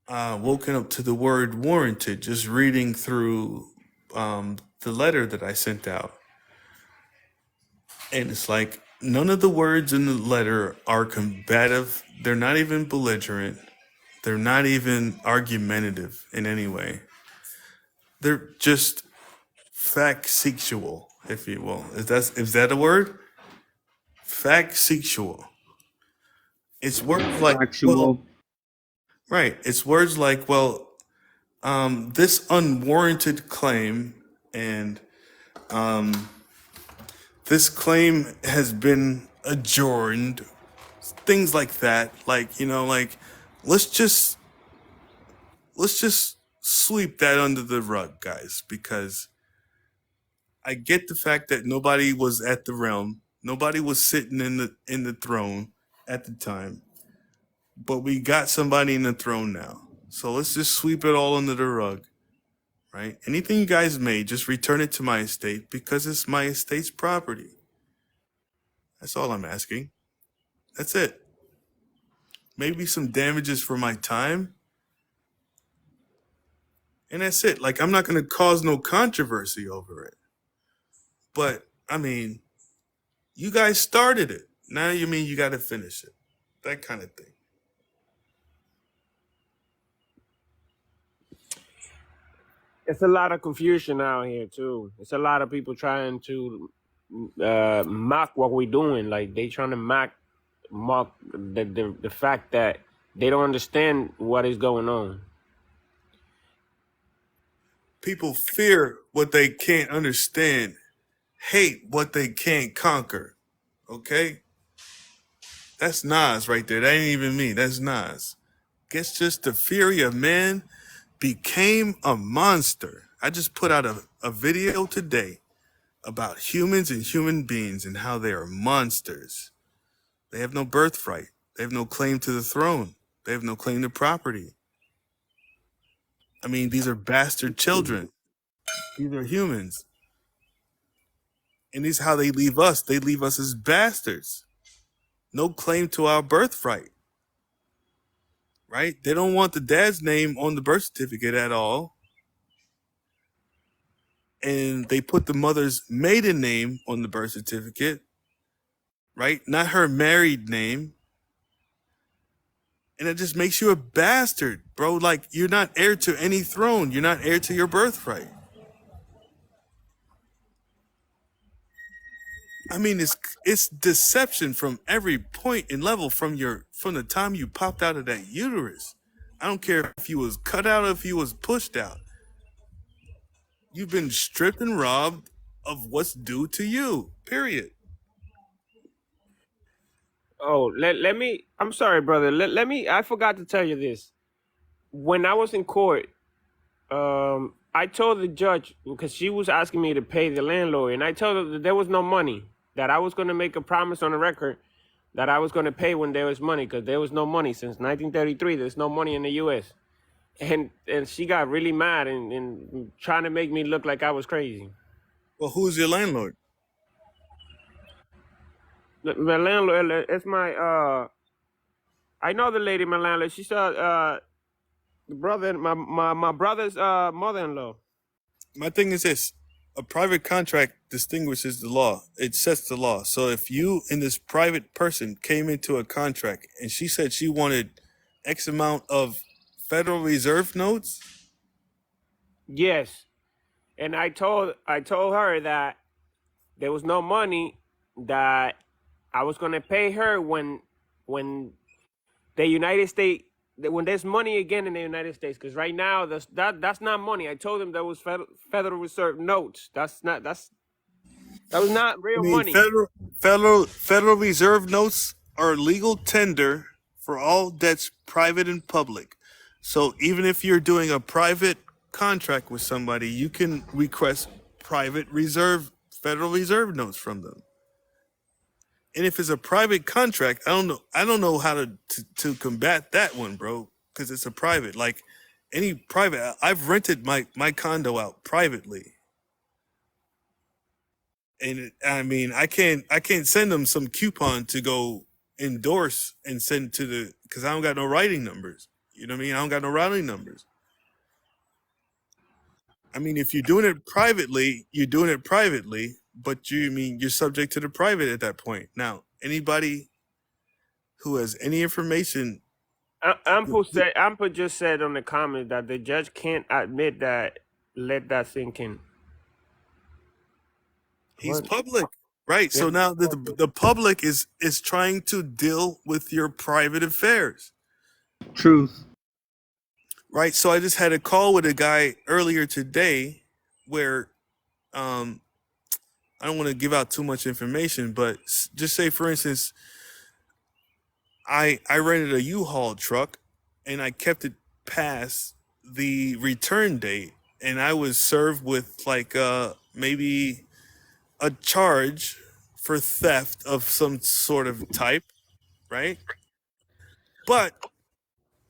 woken up to the word warranted just reading through the letter that I sent out. And it's like, none of the words in the letter are combative. They're not even belligerent. They're not even argumentative in any way. They're just factual, if you will. Is that a word? Factual. It's words like, Actual. well, right. It's words like, well, this unwarranted claim and this claim has been adjourned. Things like that. Like, like, let's just sweep that under the rug, guys, because I get the fact that nobody was at the realm. Nobody was sitting in the throne at the time. But we got somebody in the throne now. So let's just sweep it all under the rug. Right? Anything you guys made, just return it to my estate because it's my estate's property. That's all I'm asking. That's it. Maybe some damages for my time. And that's it. Like, I'm not going to cause no controversy over it. But, I mean, you guys started it. Now you mean you got to finish it. That kind of thing. It's a lot of confusion out here too. It's a lot of people trying to mock what we're doing. Like they trying to mock the fact that they don't understand what is going on. People fear what they can't understand, hate what they can't conquer. Okay? That's Nas right there. That ain't even me. That's Nas. Guess just the fury of man became a monster. I just put out a video today about humans and human beings and how they are monsters. They have no birthright. They have no claim to the throne. They have no claim to property. I mean, these are bastard children. These are humans. And this is how they leave us. They leave us as bastards. No claim to our birthright. Right? They don't want the dad's name on the birth certificate at all. And they put the mother's maiden name on the birth certificate. Right? Not her married name. And it just makes you a bastard, bro. Like, you're not heir to any throne. You're not heir to your birthright. I mean, it's deception from every point and level from the time you popped out of that uterus. I don't care if you was cut out or if you was pushed out. You've been stripped and robbed of what's due to you. Period. Oh, let me. I'm sorry, brother. Let me. I forgot to tell you this. When I was in court, I told the judge because she was asking me to pay the landlord, and I told her that there was no money. That I was going to make a promise on the record that I was going to pay when there was money, because there was no money since 1933. There's no money in the U.S. And she got really mad and trying to make me look like I was crazy. Well, who's your landlord? My landlord, it's my I know the lady, my landlord. She's the brother, my brother's mother-in-law. My thing is this: a private contract distinguishes the law. It sets the law. So if you and this private person came into a contract and she said she wanted X amount of Federal Reserve notes, Yes, and I told her that there was no money, that I was gonna pay her when the United States, when there's money again in the United States, because right now that's not money. I told them there was Federal Reserve notes. That was not I real mean, money. Federal Reserve notes are legal tender for all debts, private and public. So even if you're doing a private contract with somebody, you can request Federal Reserve notes from them. And if it's a private contract, I don't know how to combat that one, bro, because it's a private. Like any private, I've rented my condo out privately. And I mean, I can't send them some coupon to go endorse and send to because I don't got no writing numbers. You know what I mean? I don't got no routing numbers. I mean, if you're doing it privately, but you're subject to the private at that point. Now, anybody who has any information, Ampu just said on the comment that the judge can't admit that. Let that sink in. he's What? public, right? So Yeah. now the public is trying to deal with your private affairs. Truth. Right. So I just had a call with a guy earlier today where I don't want to give out too much information, but just say, for instance, I rented a U-Haul truck and I kept it past the return date, and I was served with like maybe a charge for theft of some sort of type, right? But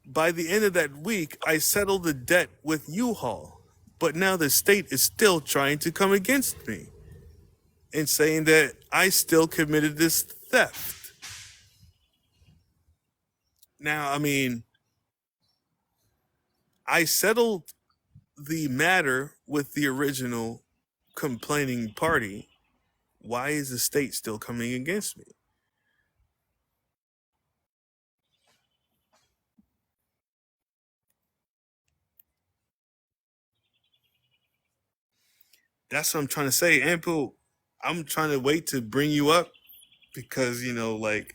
by the end of that week, I settled the debt with U-Haul. But now the state is still trying to come against me and saying that I still committed this theft. Now, I mean, I settled the matter with the original complaining party. Why is the state still coming against me? That's what I'm trying to say. Ample, I'm trying to wait to bring you up because, like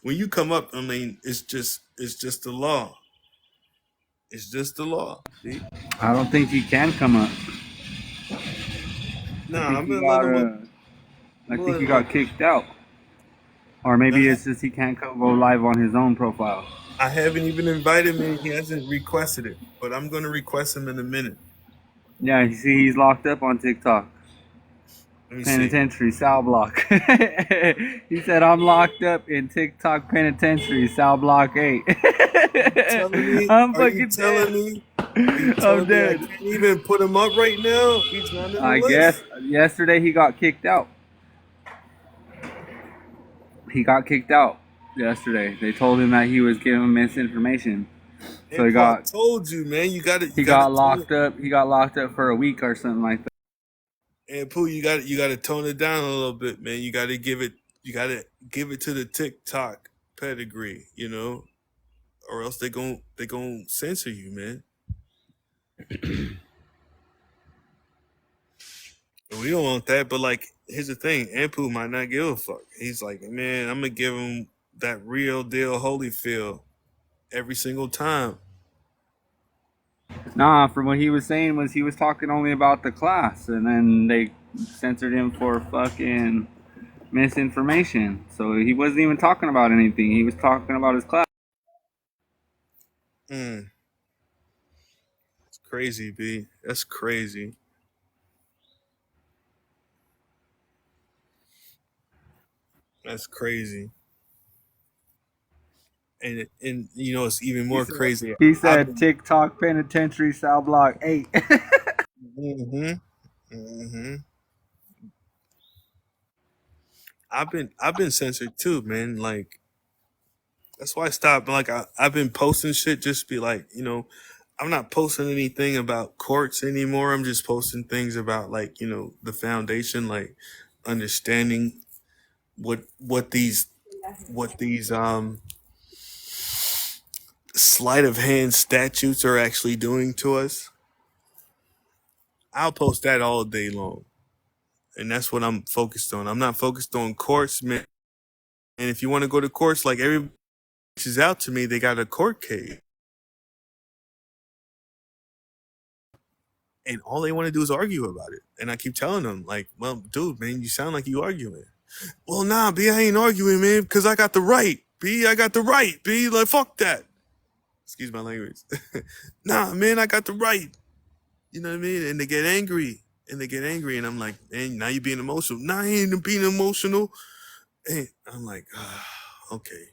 when you come up, I mean, it's just the law. It's just the law. See? I don't think he can come up. No, I think I'm he gonna let got him up. I think he got kicked out, or maybe it's just he can't go live on his own profile. I haven't even invited him. He hasn't requested it, but I'm gonna request him in a minute. Yeah, you see, he's locked up on TikTok. Let me see. Penitentiary, Sal Block. He said, I'm locked up in TikTok penitentiary, Sal Block 8. Telling me? I'm Are you fucking telling dead. me? Are you I'm telling me I dead. can't even put him up right now? He's not in the I list. guess yesterday he got kicked out. He got kicked out yesterday. They told him that he was giving misinformation. So And he Paul, I got told you, man. You got he got locked up. He got locked up for a week or something like that. And Pooh, you got to tone it down a little bit, man. You got to give it to the TikTok pedigree, or else they gon' censor you, man. And we don't want that, but like here's the thing: Ampu might not give a fuck. He's like, man, I'm gonna give him that real deal Holyfield every single time. Nah, from what he was saying was he was talking only about the class, and then they censored him for fucking misinformation. So he wasn't even talking about anything. He was talking about his class. It's crazy, B. That's crazy. That's crazy. And you know it's even more crazy. He said TikTok penitentiary cell block 8. I've been censored too, man. Like that's why I stopped. Like I've been posting shit just be like, you know, I'm not posting anything about courts anymore. I'm just posting things about like, you know, the foundation, like understanding what these sleight of hand statutes are actually doing to us. I'll post that all day long. And that's what I'm focused on. I'm not focused on courts, man. And if you want to go to courts, like everybody reaches out to me, they got a court case. And all they want to do is argue about it. And I keep telling them, like, well, dude, man, you sound like you arguing. Well, nah, B, I ain't arguing, man, because I got the right. B, I got the right. B, like, fuck that. Excuse my language. Nah, man, I got the right. You know what I mean? And they get angry. And I'm like, man, now you're being emotional. Nah, I ain't being emotional. And I'm like, okay.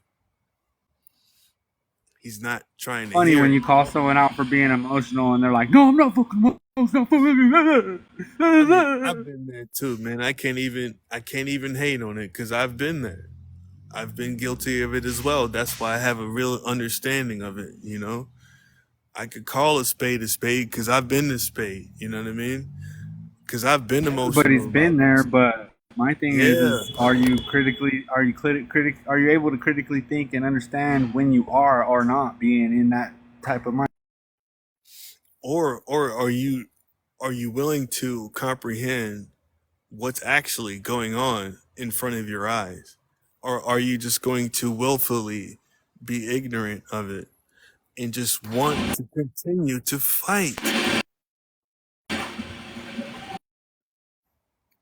He's not trying to Funny hear when it. you call someone out for being emotional and they're like, no, I'm not fucking emotional. I've been there too, man. I can't even hate on it because I've been there. I've been guilty of it as well. That's why I have a real understanding of it, you know? I could call a spade because I've been the spade, you know what I mean? Because I've been emotional. But he's been there, this. but my thing is are you able to critically think and understand when you are or not being in that type of mind? Or are you willing to comprehend what's actually going on in front of your eyes? Or are you just going to willfully be ignorant of it and just want to continue to fight?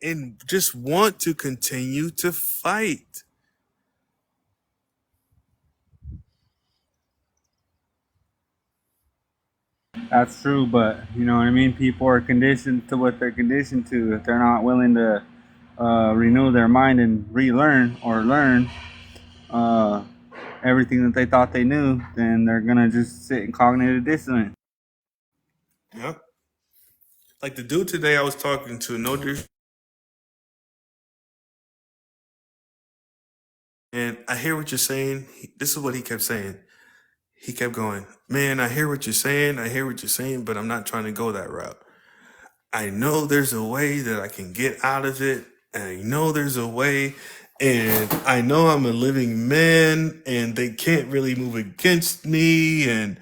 And just want to continue to fight. That's true, but you know what I mean? People are conditioned to what they're conditioned to. If they're not willing to renew their mind and relearn or learn everything that they thought they knew, then they're gonna just sit in cognitive dissonance. Yep. Like the dude today I was talking to, no disrespect. And I hear what you're saying. This is what he kept saying. He kept going, man, I hear what you're saying, but I'm not trying to go that route. I know there's a way that I can get out of it. And I know there's a way. And I know I'm a living man and they can't really move against me. And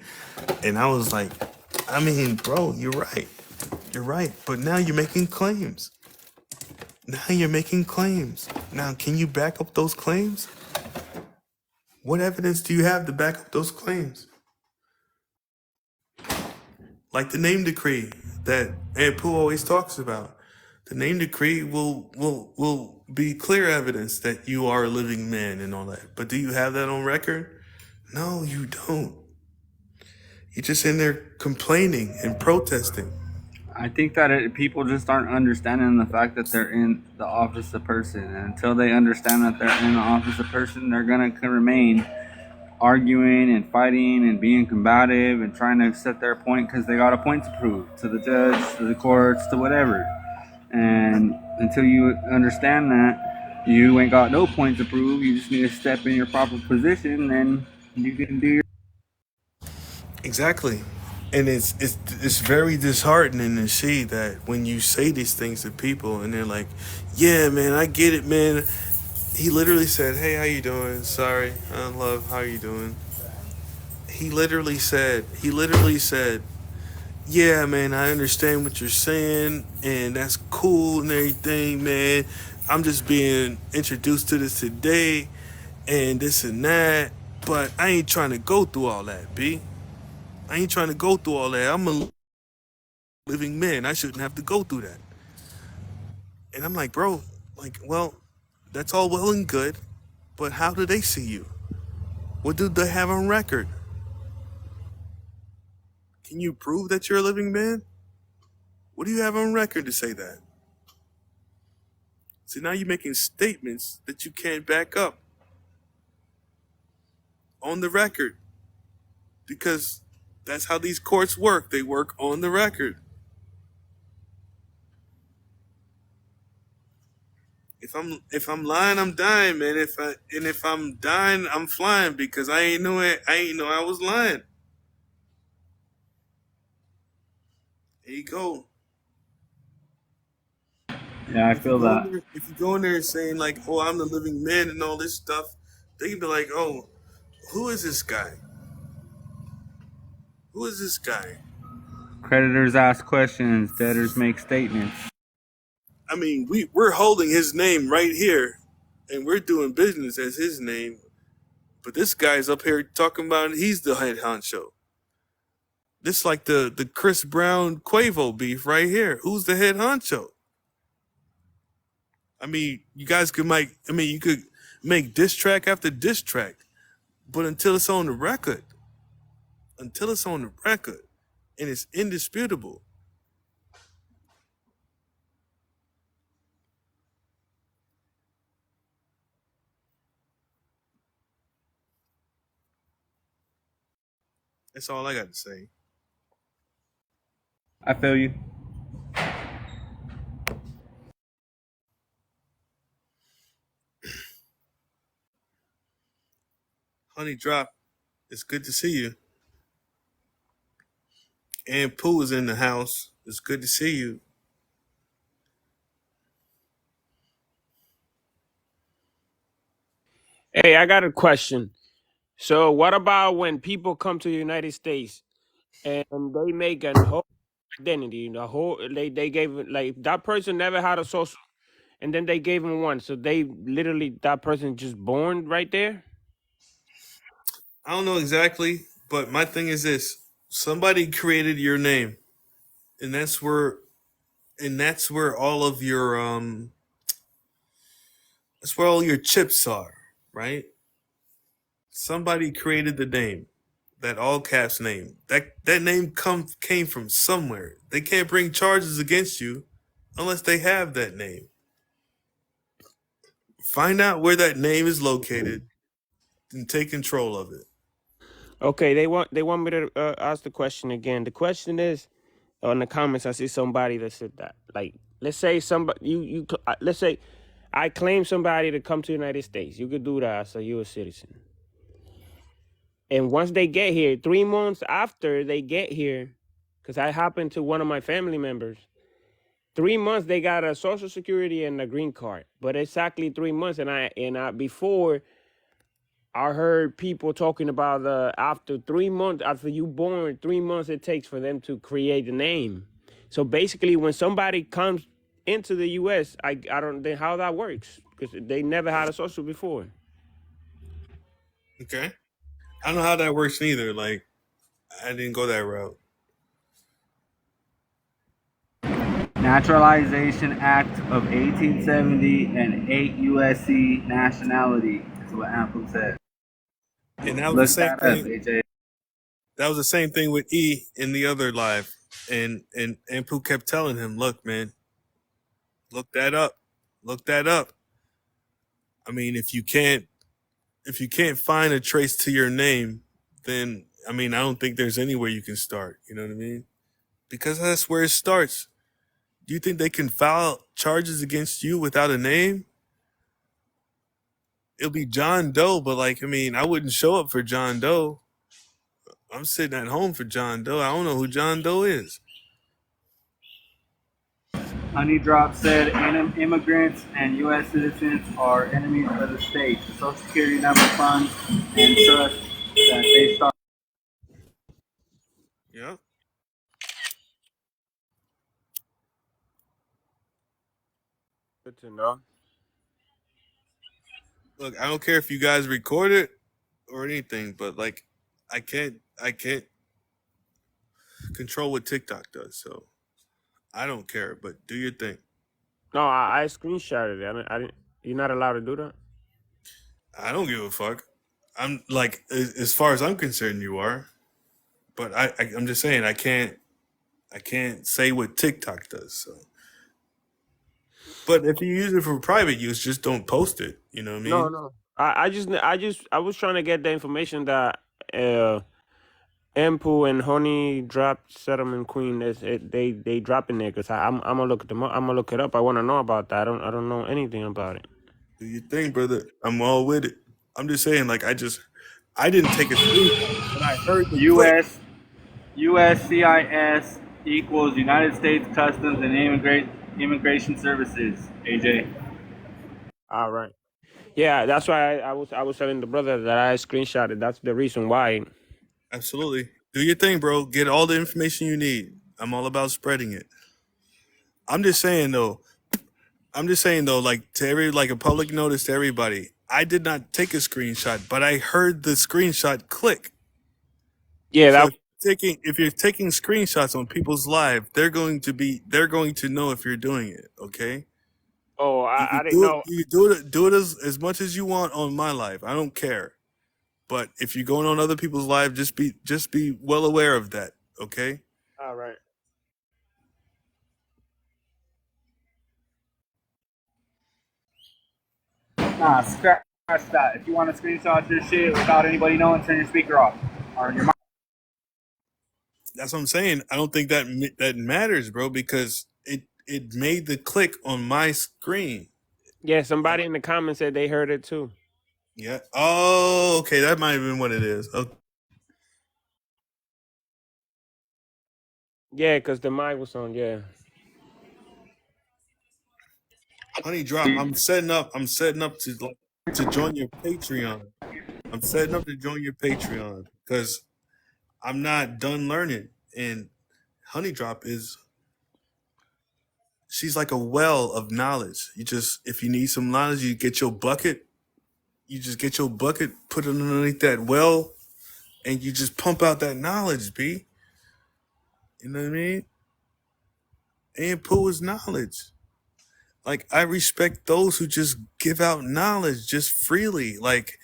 I was like, I mean, bro, you're right. You're right. But now you're making claims. Now, can you back up those claims? What evidence do you have to back up those claims? Like the name decree that Aunt Pooh always talks about. The name decree will be clear evidence that you are a living man and all that. But do you have that on record? No, you don't. You're just in there complaining and protesting. I think that people just aren't understanding the fact that they're in the office of person. And until they understand that they're in the office of person, they're going to remain arguing and fighting and being combative and trying to set their point because they got a point to prove to the judge, to the courts, to whatever. And until you understand that you ain't got no point to prove, you just need to step in your proper position and you can do your... Exactly. And it's very disheartening to see that when you say these things to people and they're like, yeah, man, I get it, man. He literally said, hey, how you doing? Sorry, love, how you doing? He literally said, yeah, man, I understand what you're saying, and that's cool and everything, man. I'm just being introduced to this today and this and that. But I ain't trying to go through all that, B. I ain't trying to go through all that. I'm a living man. I shouldn't have to go through that. And I'm like, bro, like, well, that's all well and good, but how do they see you? What do they have on record? Can you prove that you're a living man? What do you have on record to say that? See, now you're making statements that you can't back up on the record because that's how these courts work. They work on the record. If I'm lying, I'm dying, man. If I'm dying, I'm flying because I ain't know I was lying. There you go. Yeah, I If you feel go in that. there, if you go in there saying like, "Oh, I'm the living man" and all this stuff, they can be like, "Oh, who is this guy? Who is this guy?" Creditors ask questions, debtors make statements. I mean, we're holding his name right here, and we're doing business as his name. But this guy's up here talking about he's the head honcho. This like the Chris Brown Quavo beef right here. Who's the head honcho? I mean, you guys could you could make diss track after diss track, but until it's on the record, and it's indisputable. That's all I got to say. I feel you. Honey Drop, it's good to see you. And Pooh is in the house. It's good to see you. Hey, I got a question. So, what about when people come to the United States and they make a whole identity, the whole they gave it like that person never had a social, and then they gave him one, so they literally that person just born right there. I don't know exactly, but my thing is this: somebody created your name, and that's where all of your that's where all your chips are, right? Somebody created the name, that all caps name. That name came from somewhere. They can't bring charges against you unless they have that name. Find out where that name is located and take control of it. Okay, they want me to ask the question again. The question is, on the comments, I see somebody that said that. Like, let's say somebody let's say I claim somebody to come to the United States. You could do that as a U.S. citizen. And once they get here, 3 months after they get here, because I happened to one of my family members, 3 months they got a social security and a green card. But exactly 3 months, and I before I heard people talking about after 3 months after you born, 3 months it takes for them to create a name. So basically, when somebody comes into the U.S., I don't know how that works because they never had a social before. Okay. I don't know how that works neither. Like, I didn't go that route. Naturalization Act of 1870 and 8 USC nationality is what Ample said. And that was the Look same that up, thing. AJ. That was the same thing with E in the other live. And Pooh kept telling him, "Look, man, look that up. Look that up." I mean, if you can't find a trace to your name, then I mean, I don't think there's anywhere you can start. You know what I mean? Because that's where it starts. Do you think they can file charges against you without a name? It'll be John Doe, but like, I mean, I wouldn't show up for John Doe. I'm sitting at home for John Doe. I don't know who John Doe is. Honey Drop said immigrants and U.S. citizens are enemies of the state. The Social Security number, funds, and trust that they start. Yeah. Good to know. Look, I don't care if you guys record it or anything, but like, I can't control what TikTok does, so I don't care. But do your thing. No, I screenshotted it. I didn't. You're not allowed to do that. I don't give a fuck. I'm like, as far as I'm concerned, you are. But I'm just saying, I can't say what TikTok does. So, but if you use it for private use, just don't post it. You know what I mean? No. I was trying to get the information that Empu and Honey dropped Settlement Queen. They drop in there because I'm gonna look them up. I'm gonna look it up. I want to know about that. I don't know anything about it. Do your thing, brother. I'm all with it. I'm just saying, like, I didn't take a screenshot, but I heard the clip. USCIS equals United States Customs and Immigration Services. AJ. All right. Yeah, that's why I was telling the brother that I screenshotted. That's the reason why. Absolutely. Do your thing, bro. Get all the information you need. I'm all about spreading it. I'm just saying though, like like a public notice to everybody. I did not take a screenshot, but I heard the screenshot click. Yeah, So that if you're taking screenshots on people's live, they're going to know if you're doing it. Okay. oh You I can didn't know. You can do it as much as you want on my live. I don't care. But if you're going on other people's live, just be well aware of that. Okay. All right. Nah, scratch that. If you want to screenshot your shit without anybody knowing, turn your speaker off. Or your mic. That's what I'm saying. I don't think that matters, bro, because it made the click on my screen. Yeah, somebody in the comments said they heard it too. Yeah. Oh, okay. That might have been what it is. Okay. Yeah, because the mic was on. Yeah. Honey Drop. I'm setting up to join your Patreon. I'm setting up to join your Patreon because I'm not done learning. And Honey Drop she's like a well of knowledge. If you need some knowledge, you get your bucket. You just get your bucket, put it underneath that well, and you just pump out that knowledge, B. You know what I mean? And Pooh is knowledge. Like, I respect those who just give out knowledge just freely. Like,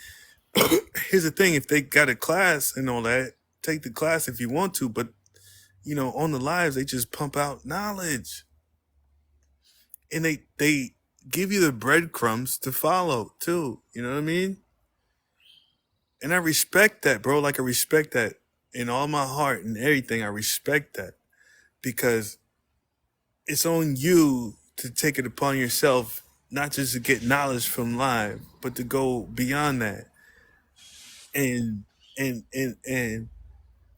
here's the thing. If they got a class and all that, take the class if you want to. But, on the lives, they just pump out knowledge. And they give you the breadcrumbs to follow, too. You know what I mean? And I respect that, bro. Like, I respect that in all my heart and everything. I respect that because it's on you to take it upon yourself, not just to get knowledge from live, but to go beyond that and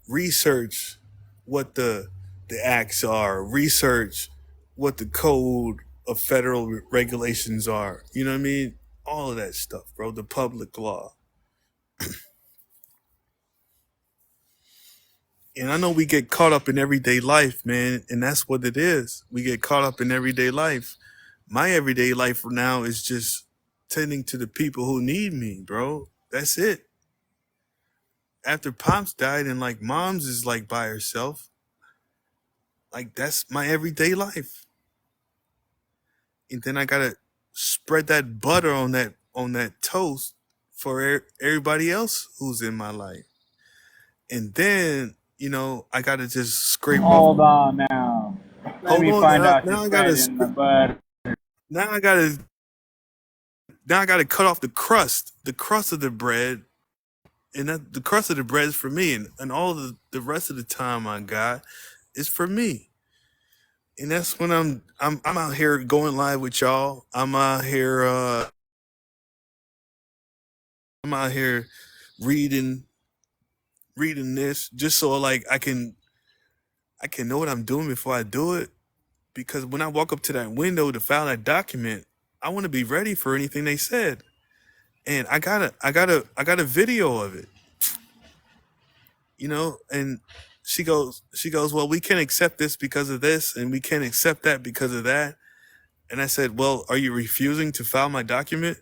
research what the acts are, research what the code of federal regulations are. You know what I mean? All of that stuff, bro. The public law. And I know we get caught up in everyday life, man, and that's what it is. We get caught up in everyday life. My everyday life now is just tending to the people who need me, bro. That's it. After Pops died and like Mom's is like by herself, like that's my everyday life. And then I gotta spread that butter on that toast for everybody else who's in my life. And then I gotta just scrape. Hold on now. Let me find out your bread in the butter. Now I gotta cut off the crust of the bread, and the crust of the bread is for me, and all the rest of the time I got is for me. And that's when I'm out here going live with y'all. I'm out here reading this just so like I can know what I'm doing before I do it. Because when I walk up to that window to file that document, I want to be ready for anything they said. And I got a video of it. And she goes, well, we can't accept this because of this, and we can't accept that because of that. And I said, well, are you refusing to file my document?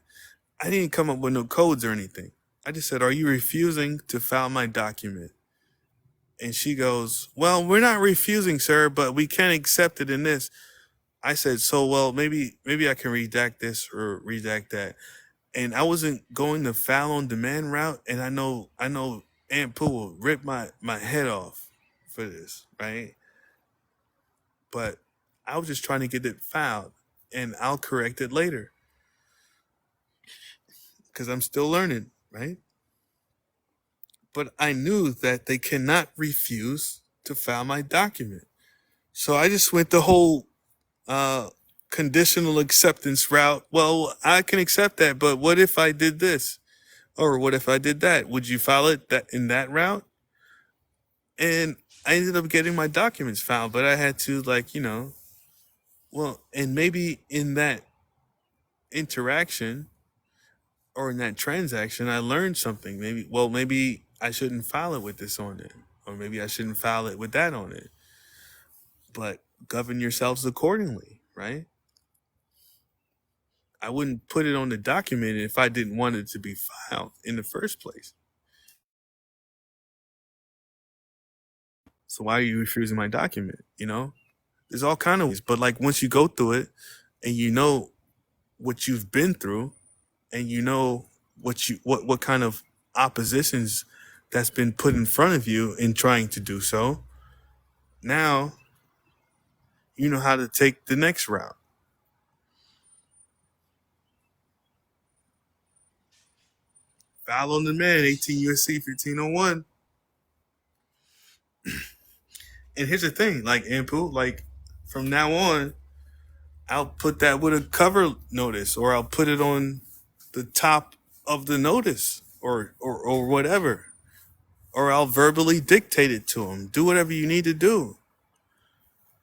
I didn't come up with no codes or anything. I just said, "Are you refusing to file my document?" And she goes, "Well, we're not refusing, sir, but we can't accept it in this." I said, "So, well, maybe I can redact this or redact that." And I wasn't going the file on demand route, and I know Aunt Pooh will rip my head off for this, right? But I was just trying to get it filed, and I'll correct it later because I'm still learning, right? But I knew that they cannot refuse to file my document. So I just went the whole conditional acceptance route. Well, I can accept that, but what if I did this? Or what if I did that? Would you file it that in that route? And I ended up getting my documents filed, but I had to well, and maybe in that interaction or in that transaction, I learned something. Maybe I shouldn't file it with this on it, or maybe I shouldn't file it with that on it. But govern yourselves accordingly, right? I wouldn't put it on the document if I didn't want it to be filed in the first place. So why are you refusing my document? There's all kind of ways, but like once you go through it and you know what you've been through, and you know what kind of oppositions that's been put in front of you in trying to do so, now you know how to take the next route. File on demand, 18 USC 1501. And here's the thing, like Ampu, like from now on, I'll put that with a cover notice, or I'll put it on the top of the notice, or whatever, or I'll verbally dictate it to them. Do whatever you need to do.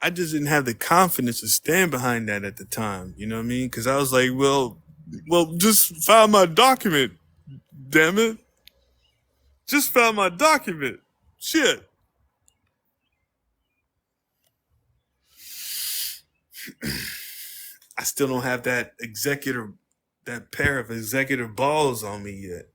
I just didn't have the confidence to stand behind that at the time. You know what I mean? Because I was like, well, just file my document. Damn it! Just file my document. Shit. I still don't have that pair of executive balls on me yet.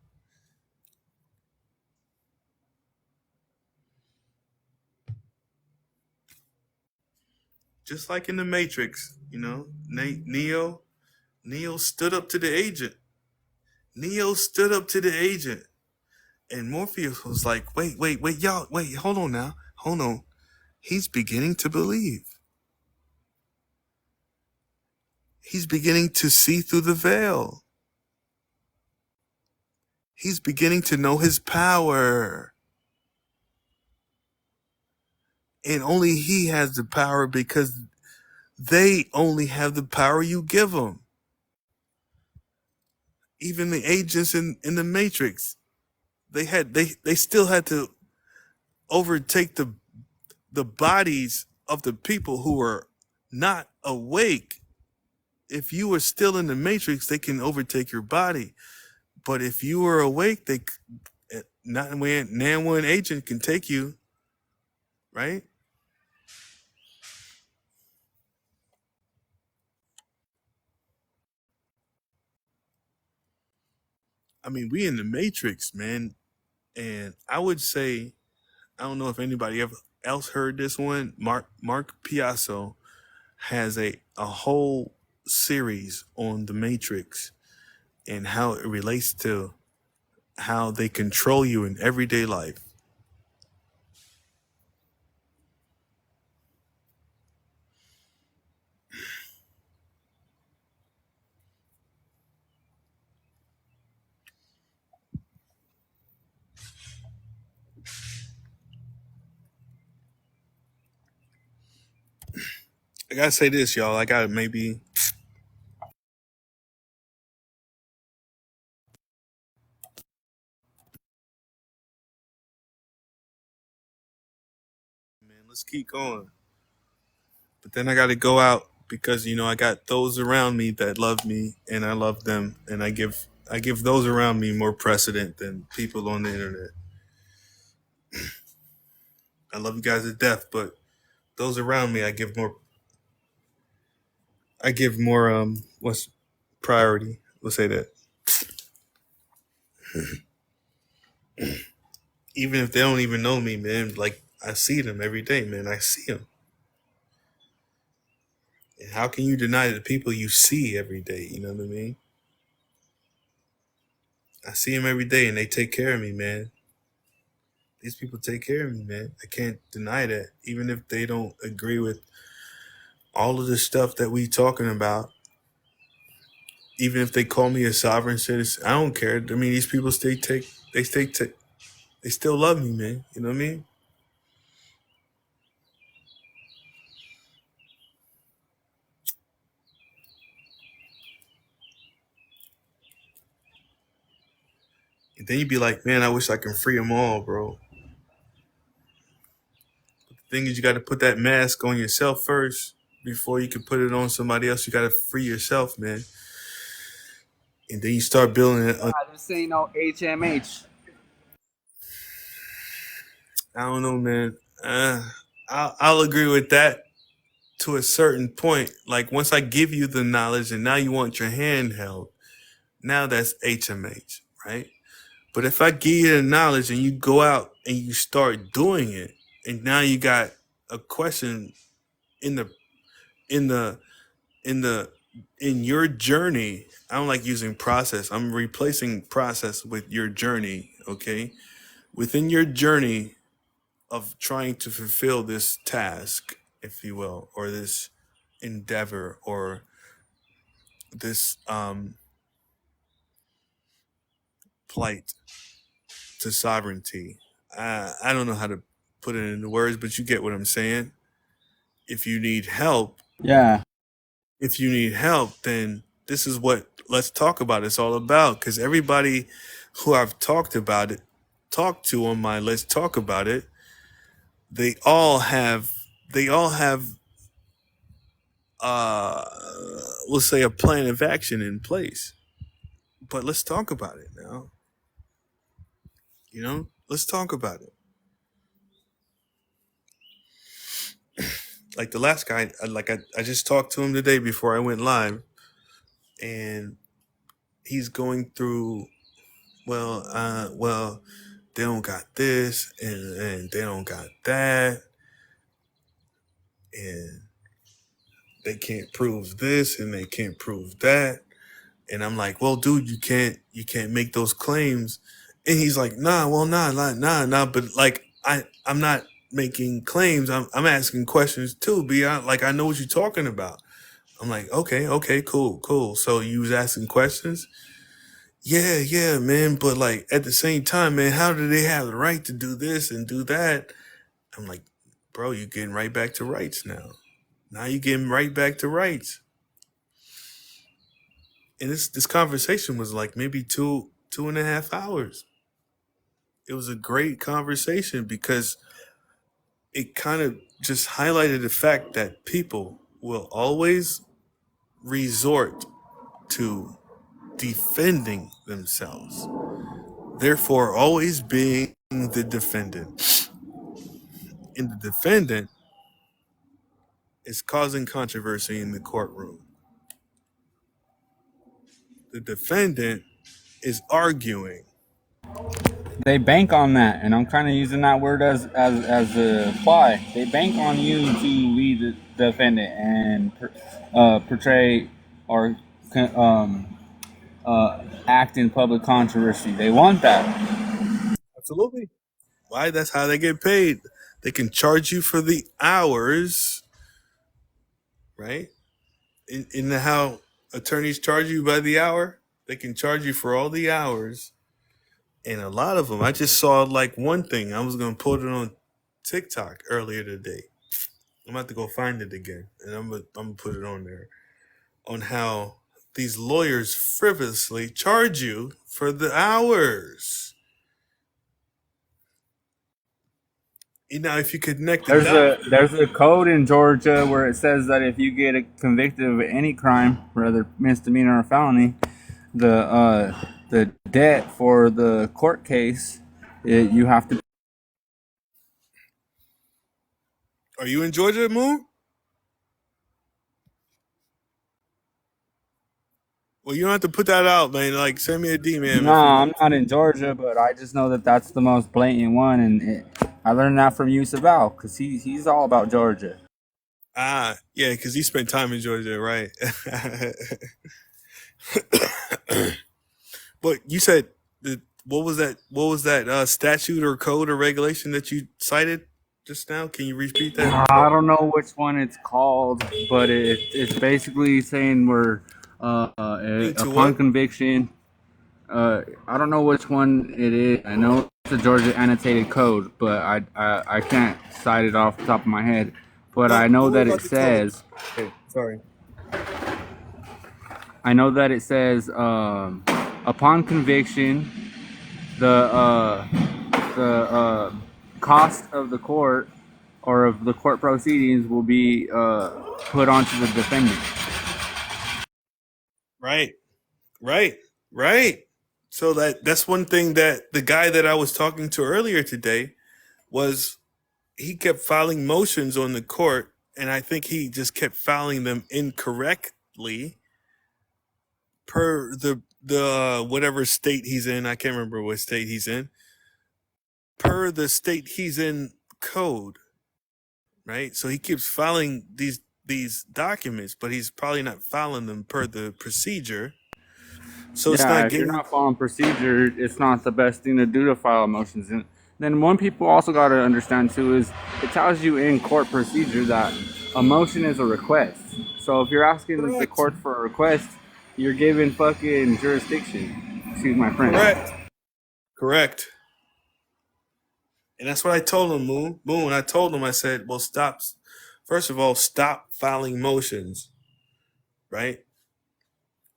Just like in the Matrix, Neo stood up to the agent. And Morpheus was like, wait, y'all, hold on now. Hold on. He's beginning to believe. He's beginning to see through the veil. He's beginning to know his power. And only he has the power because they only have the power you give them. Even the agents in the Matrix, they still had to overtake the bodies of the people who were not awake. If you were still in the Matrix, they can overtake your body. But if you were awake, not one agent can take you, right? I mean, we in the Matrix, man. And I would say, I don't know if anybody else heard this one. Mark Piasso has a whole series on the Matrix and how it relates to how they control you in everyday life. I gotta say this, y'all. I gotta maybe. Man, let's keep going. But then I gotta go out because I got those around me that love me and I love them, and I give those around me more precedent than people on the internet. I love you guys to death, but those around me I give more what's priority. We'll say that. Even if they don't even know me, man, like I see them every day, man. I see them. And how can you deny the people you see every day? You know what I mean? I see them every day and they take care of me, man. These people take care of me, man. I can't deny that. Even if they don't agree with all of the stuff that we talking about, even if they call me a sovereign citizen, I don't care. I mean, these people they still love me, man. You know what I mean? And then you'd be like, man, I wish I could free them all, bro. The thing is, you got to put that mask on yourself first before you can put it on somebody else. You got to free yourself, man. And then you start building it. This ain't no HMH. I don't know, man. I'll agree with that to a certain point. Like once I give you the knowledge and now you want your hand held, now that's HMH, right? But if I give you the knowledge and you go out and you start doing it, and now you got a question in the in the in the in your journey. I don't like using process. I'm replacing process with your journey, okay? Within your journey of trying to fulfill this task, if you will, or this endeavor, or this plight to sovereignty. I don't know how to put it into words, but you get what I'm saying. If you need help, Yeah. then this is what Let's Talk About it's all about. Because everybody who I've talked to on my Let's Talk About It, they all have we'll say a plan of action in place. But let's talk about it now. Let's talk about it. Like the last guy, I just talked to him today before I went live, and he's going through, well, they don't got this and they don't got that, and they can't prove this and they can't prove that. And I'm like, well, dude, you can't make those claims. And he's like, nah, but like I'm not making claims. I'm asking questions too. I know what you're talking about. I'm like, okay, cool. So you was asking questions? Yeah, man. But like at the same time, man, how do they have the right to do this and do that? I'm like, bro, you're getting right back to rights now. Now you're getting right back to rights. And this conversation was like maybe 2.5 hours. It was a great conversation because it kind of just highlighted the fact that people will always resort to defending themselves, therefore always being the defendant. And the defendant is causing controversy in the courtroom. The defendant is arguing. They bank on that, and I'm kind of using that word as a apply. They bank on you to be the defendant and portray or act in public controversy. They want that. Absolutely. Why? That's how they get paid. They can charge you for the hours, right? In how attorneys charge you by the hour, they can charge you for all the hours. And a lot of them, I just saw like one thing. I was going to put it on TikTok earlier today. I'm about to go find it again, and I'm gonna put it on there, on how these lawyers frivolously charge you for the hours. If you connect There's a code in Georgia where it says that if you get convicted of any crime, whether misdemeanor or felony, the debt for the court case, you have to. Are you in Georgia, Moon? Well, you don't have to put that out, man. Like, send me a D, man. No, I'm not in Georgia, but I just know that that's the most blatant one, and I learned that from Yusuf Al because he's all about Georgia. Yeah, because he spent time in Georgia, right? But you said what was that? What was that statute or code or regulation that you cited just now? Can you repeat that? I don't know which one it's called, but it's basically saying we're upon what? conviction. I don't know which one it is. I know it's a Georgia annotated code, but I can't cite it off the top of my head. But I know that it says. Okay, sorry. I know that it says upon conviction, the cost of the court or of the court proceedings will be put onto the defendant. Right. So that's one thing that the guy that I was talking to earlier today was, he kept filing motions on the court, and I think he just kept filing them incorrectly per the whatever state he's in. I can't remember what state he's in. Per the state he's in code, right? So he keeps filing these documents, but he's probably not filing them per the procedure. So it's not if getting. you're not following procedure, it's not the best thing to do to file motions. And then one people also got to understand too is it tells you in court procedure that a motion is a request. So if you're asking the court for a request, you're given fucking jurisdiction. Excuse my French. Correct. And that's what I told him, Moon. Moon, I told him, I said, well, stop. First of all, stop filing motions, right?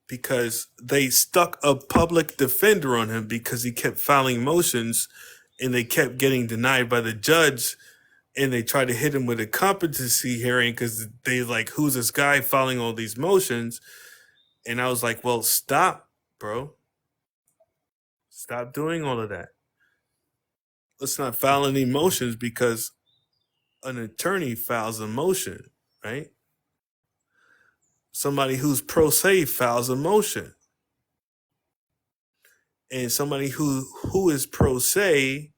Because they stuck a public defender on him because he kept filing motions and they kept getting denied by the judge, and they tried to hit him with a competency hearing because they like, who's this guy filing all these motions? And I was like, well, stop, bro. Stop doing all of that. Let's not file any motions because an attorney files a motion, right? Somebody who's pro se files a motion. And somebody who is pro se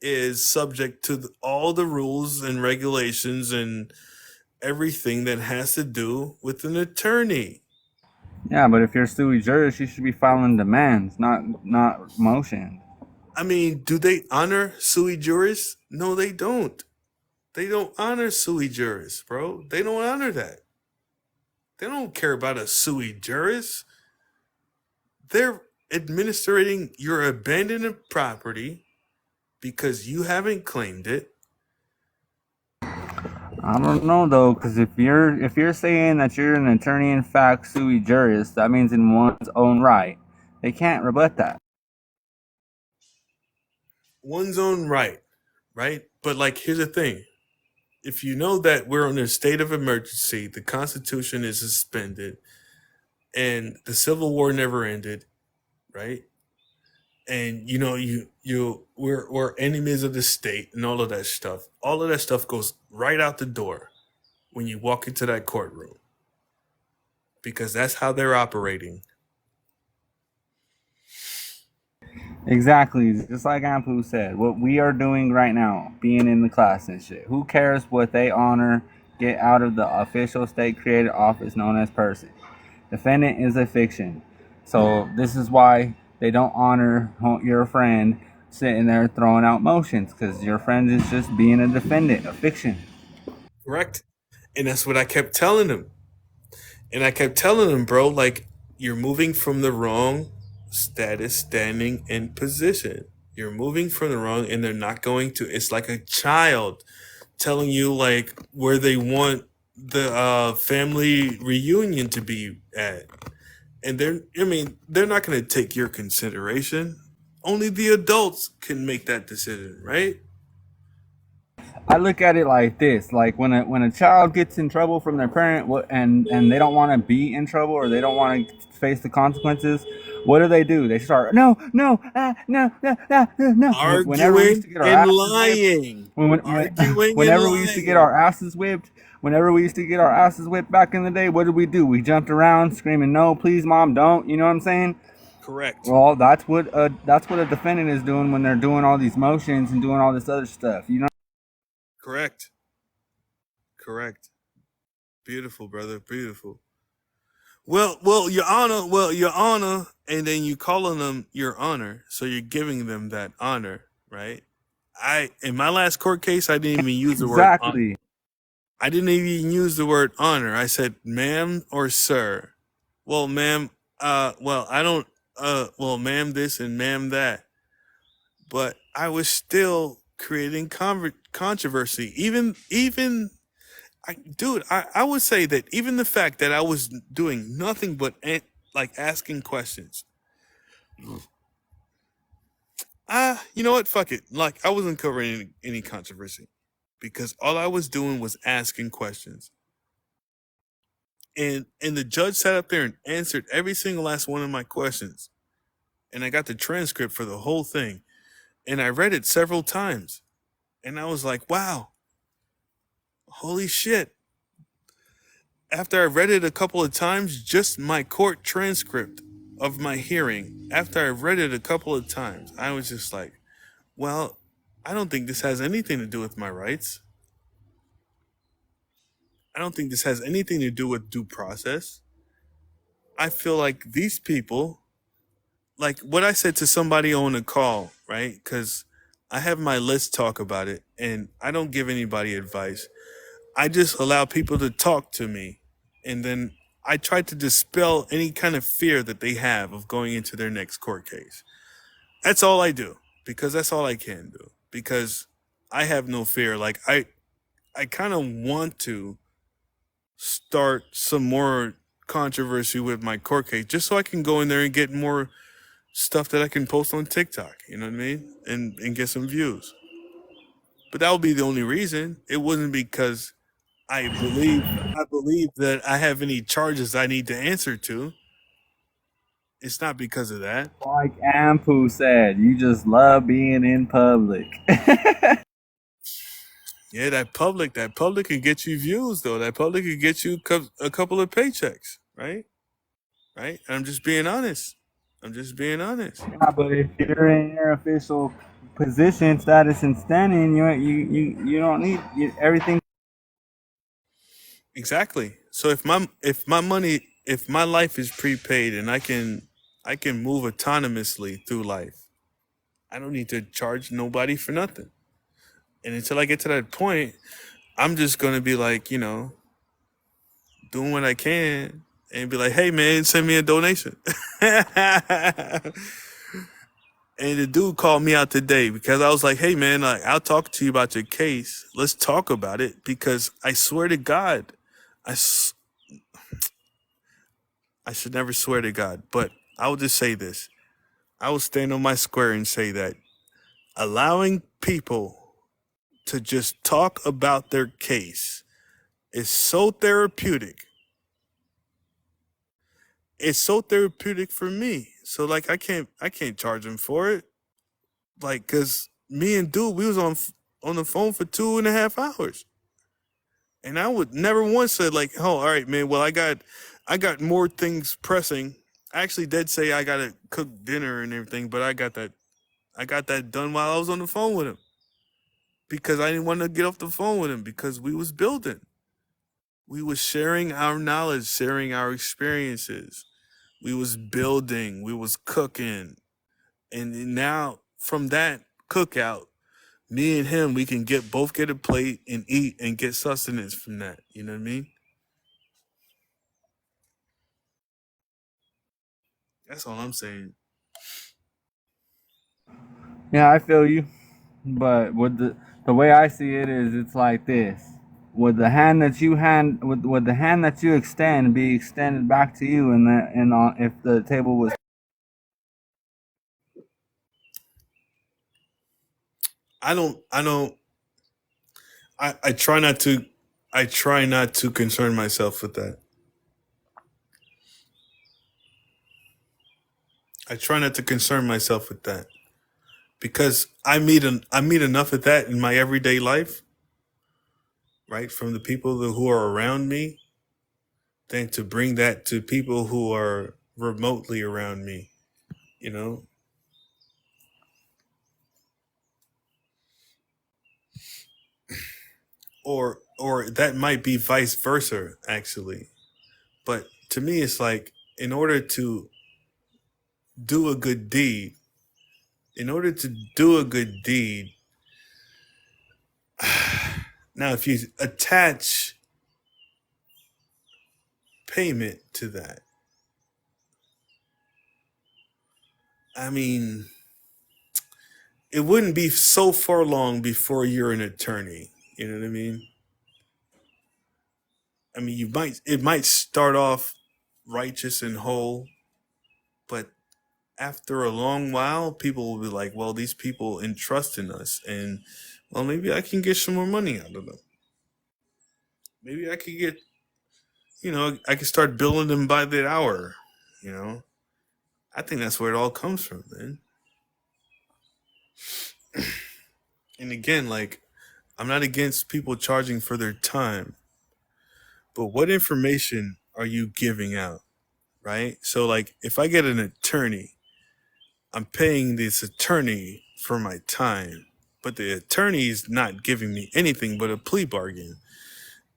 is subject to all the rules and regulations and everything that has to do with an attorney. Yeah, but if you're sui juris, you should be filing demands, not motions. I mean, do they honor sui juris? No, they don't. They don't honor sui juris, bro. They don't honor that. They don't care about a sui juris. They're administrating your abandoned property because you haven't claimed it. I don't know though, because if you're saying that you're an attorney in fact sui juris, that means in one's own right. They can't rebut that. One's own right? But like, here's the thing. If you know that we're in a state of emergency, the Constitution is suspended, and the Civil War never ended, right? And you know, we're enemies of the state and all of that stuff. All of that stuff goes right out the door when you walk into that courtroom, because that's how they're operating. Exactly, just like Ampu said, what we are doing right now, being in the class and shit. Who cares what they honor, get out of the official state-created office known as person? Defendant is a fiction. So this is why they don't honor your friend sitting there throwing out motions, because your friend is just being a defendant, a fiction. Correct. And that's what I kept telling him. And I kept telling him, bro, like, you're moving from the wrong status, standing, and position. You're moving from the wrong, and they're not going to. It's like a child telling you, like, where they want the family reunion to be at. And they're not going to take your consideration. Only the adults can make that decision, right? I look at it like this: like when a child gets in trouble from their parent, and they don't want to be in trouble or they don't want to face the consequences, what do? They start no. Arguing and lying. Whenever we used to get our asses whipped, Whenever we used to get our asses whipped back in the day, what did we do? We jumped around screaming, "No, please, mom, don't." You know what I'm saying? Correct. Well, that's what a defendant is doing when they're doing all these motions and doing all this other stuff. You know? Correct. Correct. Beautiful, brother. Beautiful. Well, Your Honor, and then you calling them Your Honor, so you're giving them that honor, right? In my last court case, I didn't even use the word honor. Exactly. I didn't even use the word honor. I said ma'am or sir. Well, ma'am, I don't, well, ma'am this and ma'am that. But I was still creating controversy. I would say that even the fact that I was doing nothing but asking questions. You know what? Fuck it. Like, I wasn't covering any controversy because all I was doing was asking questions. And the judge sat up there and answered every single last one of my questions. And I got the transcript for the whole thing. And I read it several times. And I was like, wow, holy shit. After I read it a couple of times, just my court transcript of my hearing, after I read it a couple of times, I was just like, well, I don't think this has anything to do with my rights. I don't think this has anything to do with due process. I feel like these people, like what I said to somebody on a call, right? Because I have my Let's Talk about it, and I don't give anybody advice. I just allow people to talk to me, and then I try to dispel any kind of fear that they have of going into their next court case. That's all I do, because that's all I can do, because I have no fear. Like, I kind of want to start some more controversy with my court case just so I can go in there and get more stuff that I can post on TikTok, you know what I mean? And get some views. But that would be the only reason. It wasn't because I believe that I have any charges I need to answer to. It's not because of that. Like Ampu said, you just love being in public. Yeah, that public can get you views, though. That public can get you a couple of paychecks, right? Right? I'm just being honest. Yeah, but if you're in your official position, status, and standing, you don't need everything. Exactly. So if my life is prepaid and I can move autonomously through life, I don't need to charge nobody for nothing. And until I get to that point, I'm just gonna be like, doing what I can and be like, hey man, send me a donation. And the dude called me out today because I was like, hey man, I'll talk to you about your case. Let's talk about it, because I swear to God, I should never swear to God, but I will just say this. I will stand on my square and say that allowing people to just talk about their case is so therapeutic. It's so therapeutic for me. So like I can't charge him for it. Like, cause me and dude, we was on the phone for 2.5 hours. And I would never once said like, oh, all right, man, well I got more things pressing. I actually did say I gotta cook dinner and everything, but I got that done while I was on the phone with him. Because I didn't want to get off the phone with him, because we was building. We was sharing our knowledge, sharing our experiences. We was building, we was cooking. And now from that cookout, me and him, we can both get a plate and eat and get sustenance from that. You know what I mean? That's all I'm saying. Yeah, I feel you. But with the way I see it is, it's like this: with the hand that you extend be extended back to you, if the table was. I try not to concern myself with that. I try not to concern myself with that, because I meet enough of that in my everyday life right, from the people who are around me than to bring that to people who are remotely around me, you know? Or that might be vice versa, actually. But to me, it's like, in order to do a good deed, in order to do a good deed, now if you attach payment to that, I mean, it wouldn't be so far long before you're an attorney. You know what I mean? I mean, it might start off righteous and whole, but after a long while, people will be like, well, these people entrust in us, and well, maybe I can get some more money out of them. Maybe I could get, I can start billing them by the hour, you know? I think that's where it all comes from, man. And again, like, I'm not against people charging for their time, but what information are you giving out, right? So, like, if I get an attorney, I'm paying this attorney for my time, but the attorney's not giving me anything but a plea bargain.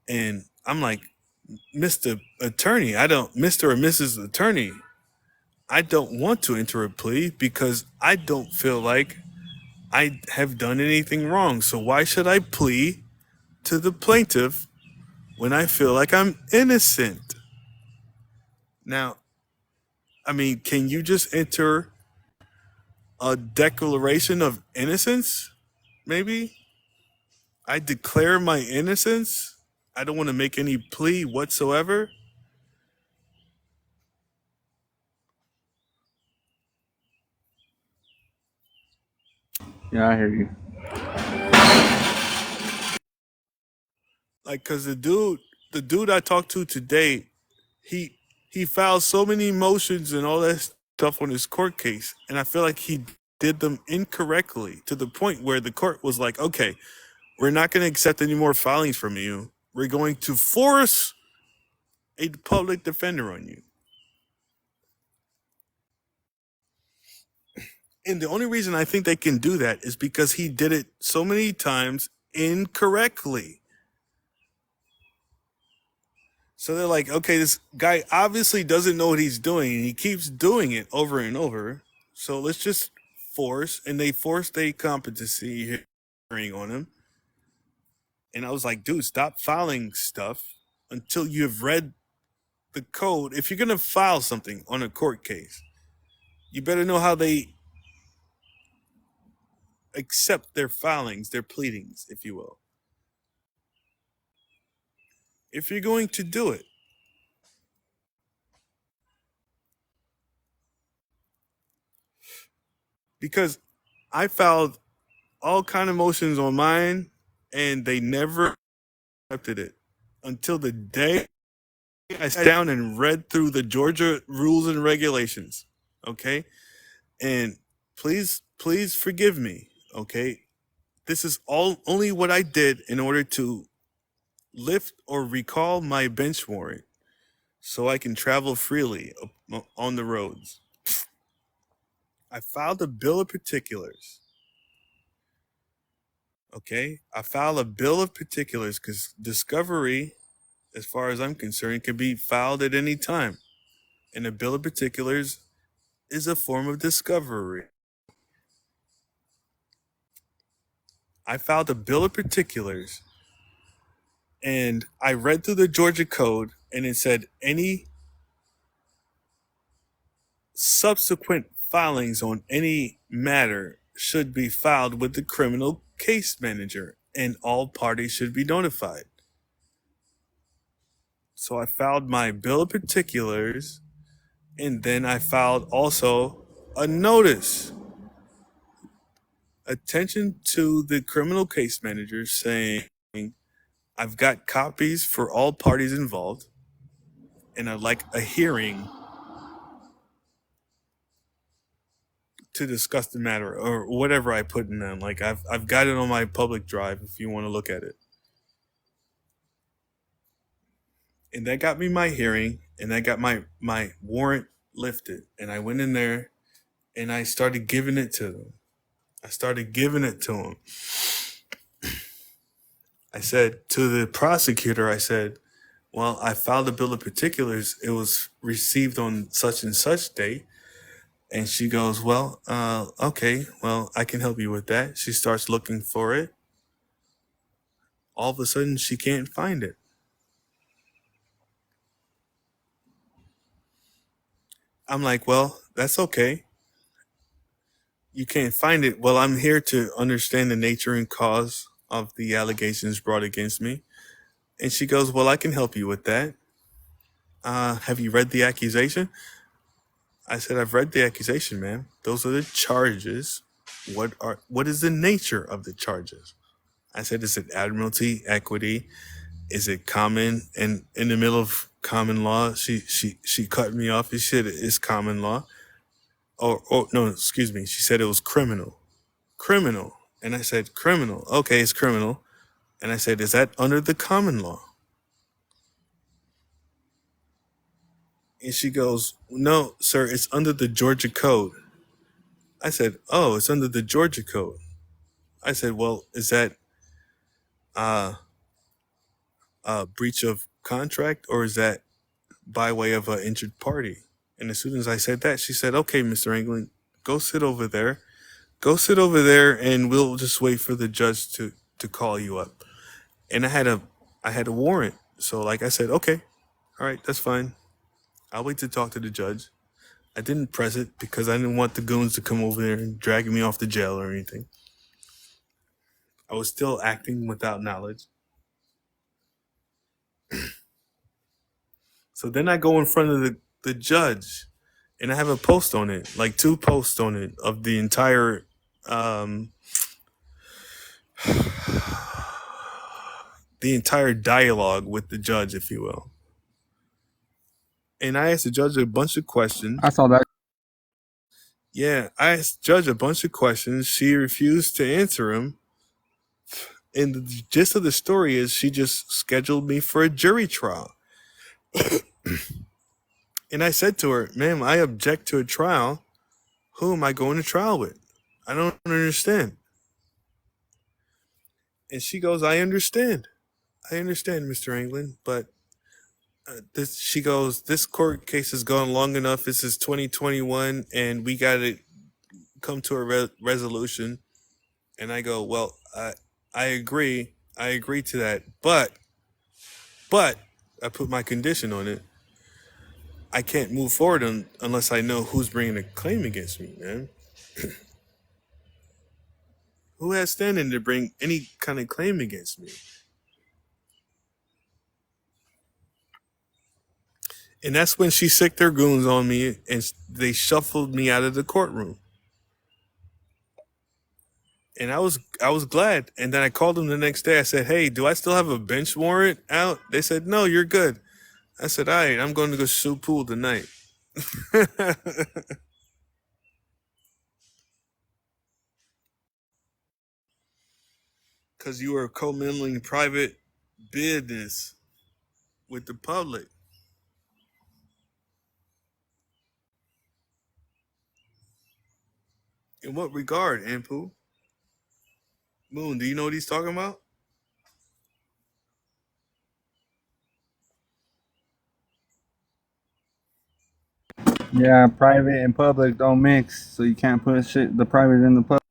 And I'm like, Mr. Attorney, Mr. or Mrs. Attorney, I don't want to enter a plea because I don't feel like I have done anything wrong. So why should I plea to the plaintiff when I feel like I'm innocent? Now, I mean, can you just enter a declaration of innocence? Maybe I declare my innocence. I don't want to make any plea whatsoever. Yeah, I hear you. Like, cause the dude I talked to today, he filed so many motions and all that stuff on his court case, and I feel like he did them incorrectly to the point where the court was like, okay, we're not going to accept any more filings from you. We're going to force a public defender on you. And the only reason I think they can do that is because he did it so many times incorrectly. So they're like, okay, this guy obviously doesn't know what he's doing, and he keeps doing it over and over. So let's just they forced a competency hearing on him. And I was like, dude, stop filing stuff until you've read the code. If you're going to file something on a court case, you better know how they accept their filings, their pleadings, if you will. If you're going to do it. Because I filed all kind of motions on mine, and they never accepted it until the day I sat down and read through the Georgia rules and regulations. Okay? And please forgive me. Okay? This is only what I did in order to lift or recall my bench warrant so I can travel freely on the roads. I filed a bill of particulars. Okay? I filed a bill of particulars because discovery, as far as I'm concerned, can be filed at any time. And a bill of particulars is a form of discovery. I filed a bill of particulars, and I read through the Georgia code, and it said any subsequent filings on any matter should be filed with the criminal case manager, and all parties should be notified. So I filed my bill of particulars, and then I filed also a notice. Attention to the criminal case manager saying, I've got copies for all parties involved, and I'd like a hearing to discuss the matter, or whatever I put in them. Like, I've got it on my public drive if you want to look at it. And that got me my hearing, and that got my warrant lifted. And I went in there and I started giving it to them. I started giving it to him. I said to the prosecutor, I said, well, I filed a bill of particulars. It was received on such and such date. And she goes, well, okay, well, I can help you with that. She starts looking for it. All of a sudden, she can't find it. I'm like, well, that's okay. You can't find it. Well, I'm here to understand the nature and cause of the allegations brought against me. And she goes, well, I can help you with that. Have you read the accusation? I said, I've read the accusation, ma'am. Those are the charges. What is the nature of the charges? I said, is it admiralty, equity? Is it common? And in the middle of common law, she cut me off. She said it's common law. Oh no, excuse me. She said it was criminal. Criminal. And I said, criminal. Okay, it's criminal. And I said, is that under the common law? And she goes, no, sir, it's under the Georgia Code. I said, oh, it's under the Georgia Code. I said, well, is that a breach of contract, or is that by way of an injured party? And as soon as I said that, she said, okay, Mr. England, go sit over there. Go sit over there, and we'll just wait for the judge to call you up. And I had a warrant. So like I said, okay, all right, that's fine. I'll wait to talk to the judge. I didn't press it because I didn't want the goons to come over there and drag me off to jail or anything. I was still acting without knowledge. So then I go in front of the judge, and I have a post on it, like 2 posts on it of the entire the entire dialogue with the judge, if you will. And I asked the judge a bunch of questions. I saw that. Yeah, I asked the judge a bunch of questions. She refused to answer them. And the gist of the story is she just scheduled me for a jury trial. And I said to her, ma'am, I object to a trial. Who am I going to trial with? I don't understand. And she goes, I understand. I understand, Mr. England, but she goes, this court case has gone long enough. This is 2021, and we got to come to a resolution. And I go, well, I agree. I agree to that. But I put my condition on it. I can't move forward unless I know who's bringing a claim against me, man. Who has standing to bring any kind of claim against me? And that's when she sicked their goons on me, and they shuffled me out of the courtroom. And I was glad. And then I called them the next day. I said, hey, do I still have a bench warrant out? They said, no, you're good. I said, all right, I'm going to go shoot pool tonight. Because you were commingling private business with the public. In what regard, Ampu? Moon, do you know what he's talking about? Yeah, private and public don't mix, so you can't put the private in the public.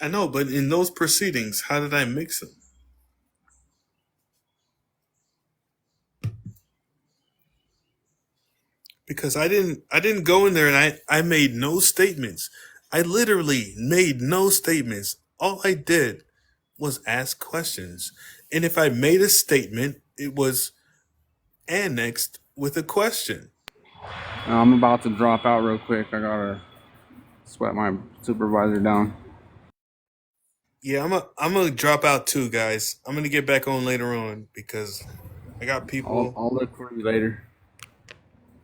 I know, but in those proceedings, how did I mix them? Because I didn't go in there and I made no statements. I literally made no statements. All I did was ask questions. And if I made a statement, it was annexed with a question. I'm about to drop out real quick. I gotta sweat my supervisor down. Yeah, I'm gonna drop out too, guys. I'm gonna get back on later on because I got people. I'll look for you later.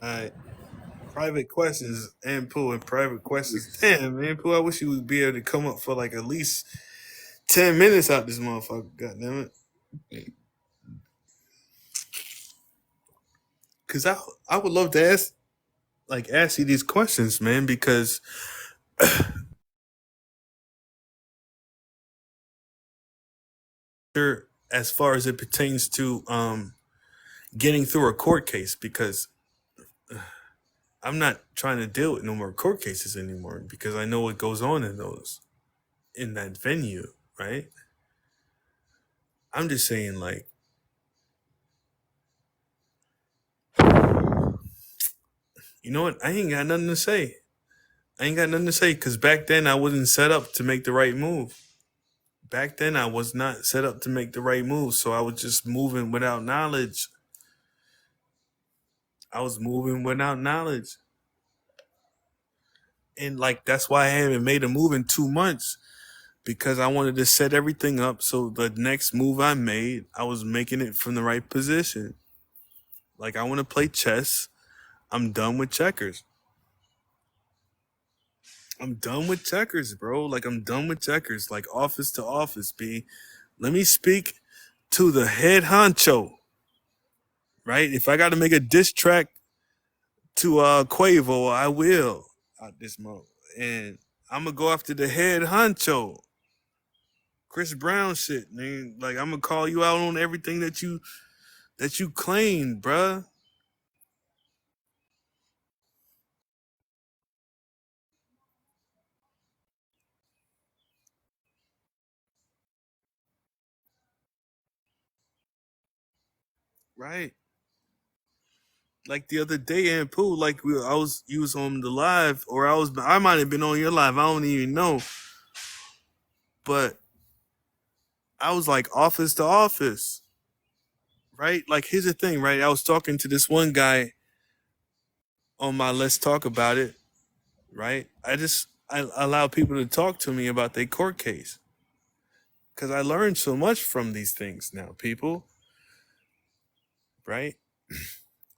All right. Private questions, Ampu, and private questions. Damn, Ampu, I wish you would be able to come up for like at least 10 minutes out this motherfucker. God damn it. because I would love to ask you these questions, man, because as far as it pertains to getting through a court case, because I'm not trying to deal with no more court cases anymore because I know what goes on in that venue, right? I'm just saying, like, you know what? I ain't got nothing to say. I ain't got nothing to say because back then I wasn't set up to make the right move. Back then I was not set up to make the right move, so I was just moving without knowledge. I was moving without knowledge. And like that's why I haven't made a move in 2 months, because I wanted to set everything up so the next move I made, I was making it from the right position. Like I want to play chess. I'm done with checkers. I'm done with checkers, bro. Like I'm done with checkers. Like office to office, B. Let me speak to the head honcho, right? If I got to make a diss track to Quavo, I will out this month. And I'm gonna go after the head honcho. Chris Brown shit, man. Like I'm gonna call you out on everything that you claimed, bruh. Right. Like the other day in Pooh, like you was on the live, or I might have been on your live. I don't even know. But I was like office to office, right? Like here's the thing, right? I was talking to this one guy on my Let's Talk About It, right? I allow people to talk to me about their court case because I learned so much from these things now, people, right?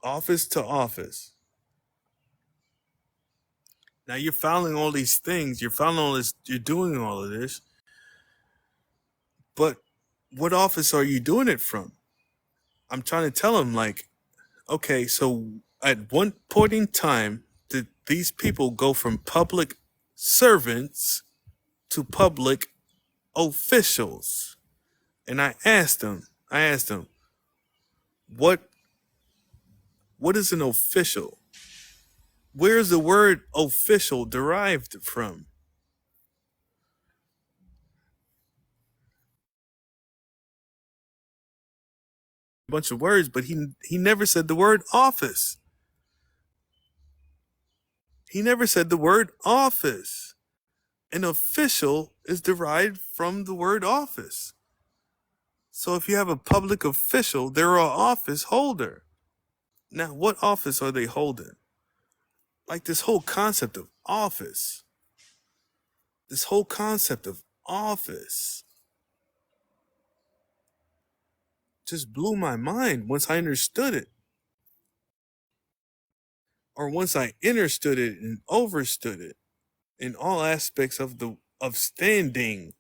Office to office. Now you're filing all these things, you're filing all this, you're doing all of this, but what office are you doing it from? I'm trying to tell him, like, okay, so at one point in time, did these people go from public servants to public officials? And I asked them, what is an official? Where's the word official derived from? A bunch of words, but he never said the word office. He never said the word office. An official is derived from the word office. So if you have a public official, they're an office holder. Now, what office are they holding? Like this whole concept of office. This whole concept of office just blew my mind once I understood it. Or once I understood it and overstood it in all aspects of standing.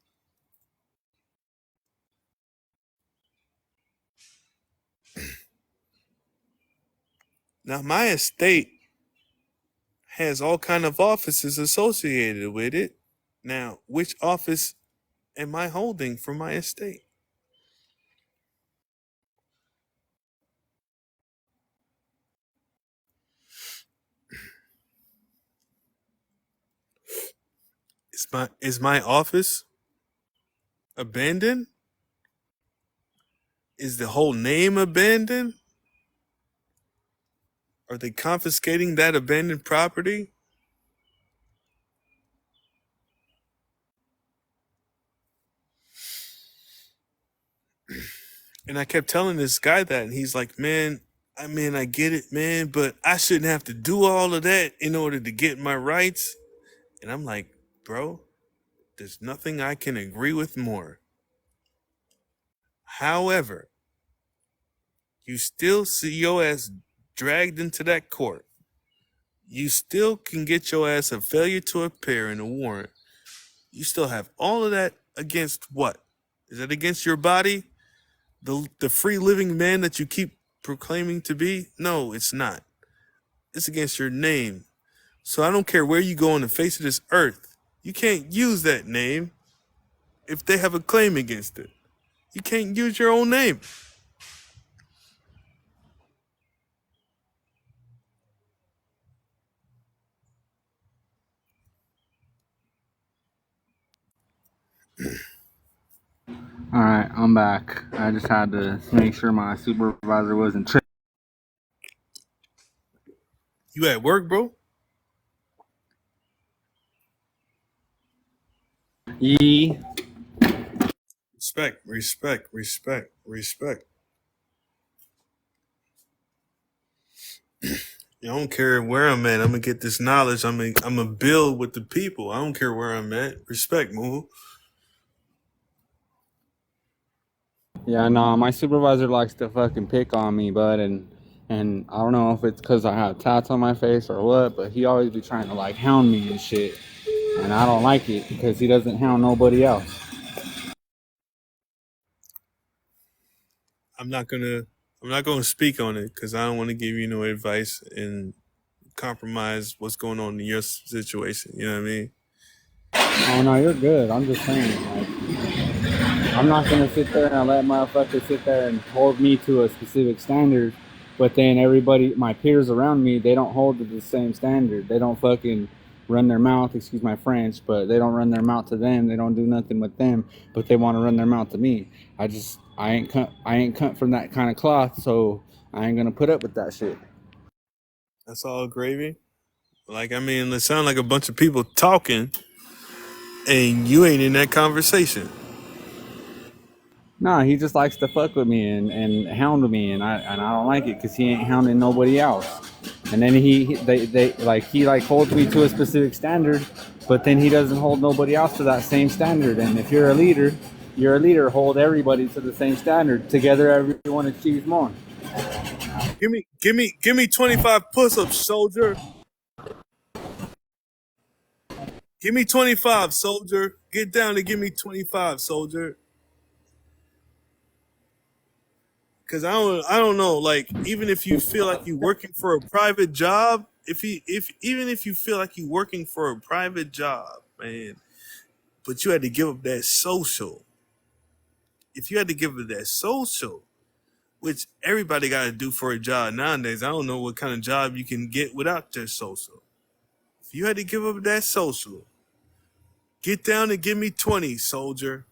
Now my estate has all kind of offices associated with it. Now, which office am I holding for my estate? Is my office abandoned? Is the whole name abandoned? Are they confiscating that abandoned property? And I kept telling this guy that, and he's like, man, I get it, man, but I shouldn't have to do all of that in order to get my rights. And I'm like, bro, there's nothing I can agree with more. However, you still see your ass dragged into that court. You still can get your ass a failure to appear in a warrant. You still have all of that against what? Is it against your body? The free living man that you keep proclaiming to be? No, it's not. It's against your name. So I don't care where you go on the face of this earth. You can't use that name if they have a claim against it. You can't use your own name. All right, I'm back. I just had to make sure my supervisor wasn't tripping. You at work, bro? E. Respect, respect, respect, respect. I don't care where I'm at. I'm gonna get this knowledge. I'm gonna build with the people. I don't care where I'm at. Respect, move. Yeah, no, my supervisor likes to fucking pick on me, bud, and I don't know if it's because I have tats on my face or what, but he always be trying to like hound me and shit, and I don't like it because he doesn't hound nobody else. I'm not gonna speak on it because I don't want to give you no advice and compromise what's going on in your situation. You know what I mean? Oh no, you're good. I'm just saying, like, I'm not gonna sit there and let motherfuckers sit there and hold me to a specific standard, but then everybody, my peers around me, they don't hold to the same standard. They don't fucking run their mouth, excuse my French, but they don't run their mouth to them. They don't do nothing with them, but they want to run their mouth to me. I ain't cut from that kind of cloth, so I ain't gonna put up with that shit. That's all gravy. Like, I mean, it sounds like a bunch of people talking, and you ain't in that conversation. Nah, he just likes to fuck with me and hound me, and I don't like it because he ain't hounding nobody else. And then he holds me to a specific standard, but then he doesn't hold nobody else to that same standard. And if you're a leader, hold everybody to the same standard. Together, everyone achieves more. Give me 25 push-ups, soldier. Give me 25, soldier. Get down and give me 25, soldier. Cause I don't know, like, even if you feel like you're working for a private job, even if you feel like you're working for a private job, man, but you had to give up that social. If you had to give up that social, which everybody got to do for a job nowadays, I don't know what kind of job you can get without your social. If you had to give up that social, get down and give me 20, soldier.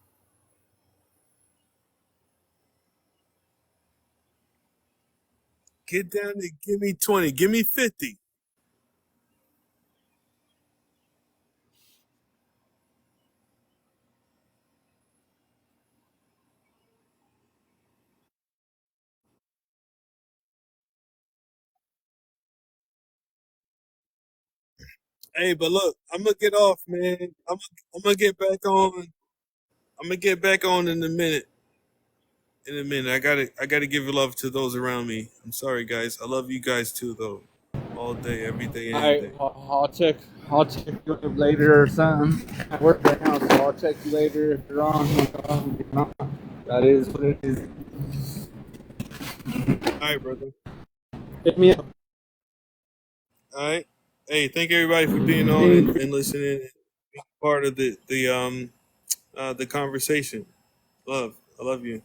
Get down and give me 20. Give me 50. Hey, but look, I'm gonna get off, man. I'm gonna get back on. I'm gonna get back on in a minute. In a minute, I gotta give love to those around me. I'm sorry, guys. I love you guys too, though. All day, every day, any day. I'll check you up later or something. I work right now, so I'll check you later if you're on. That is what it is. All right, brother. Hit me up. All right. Hey, thank everybody for being on and listening and being part of the conversation. Love. I love you.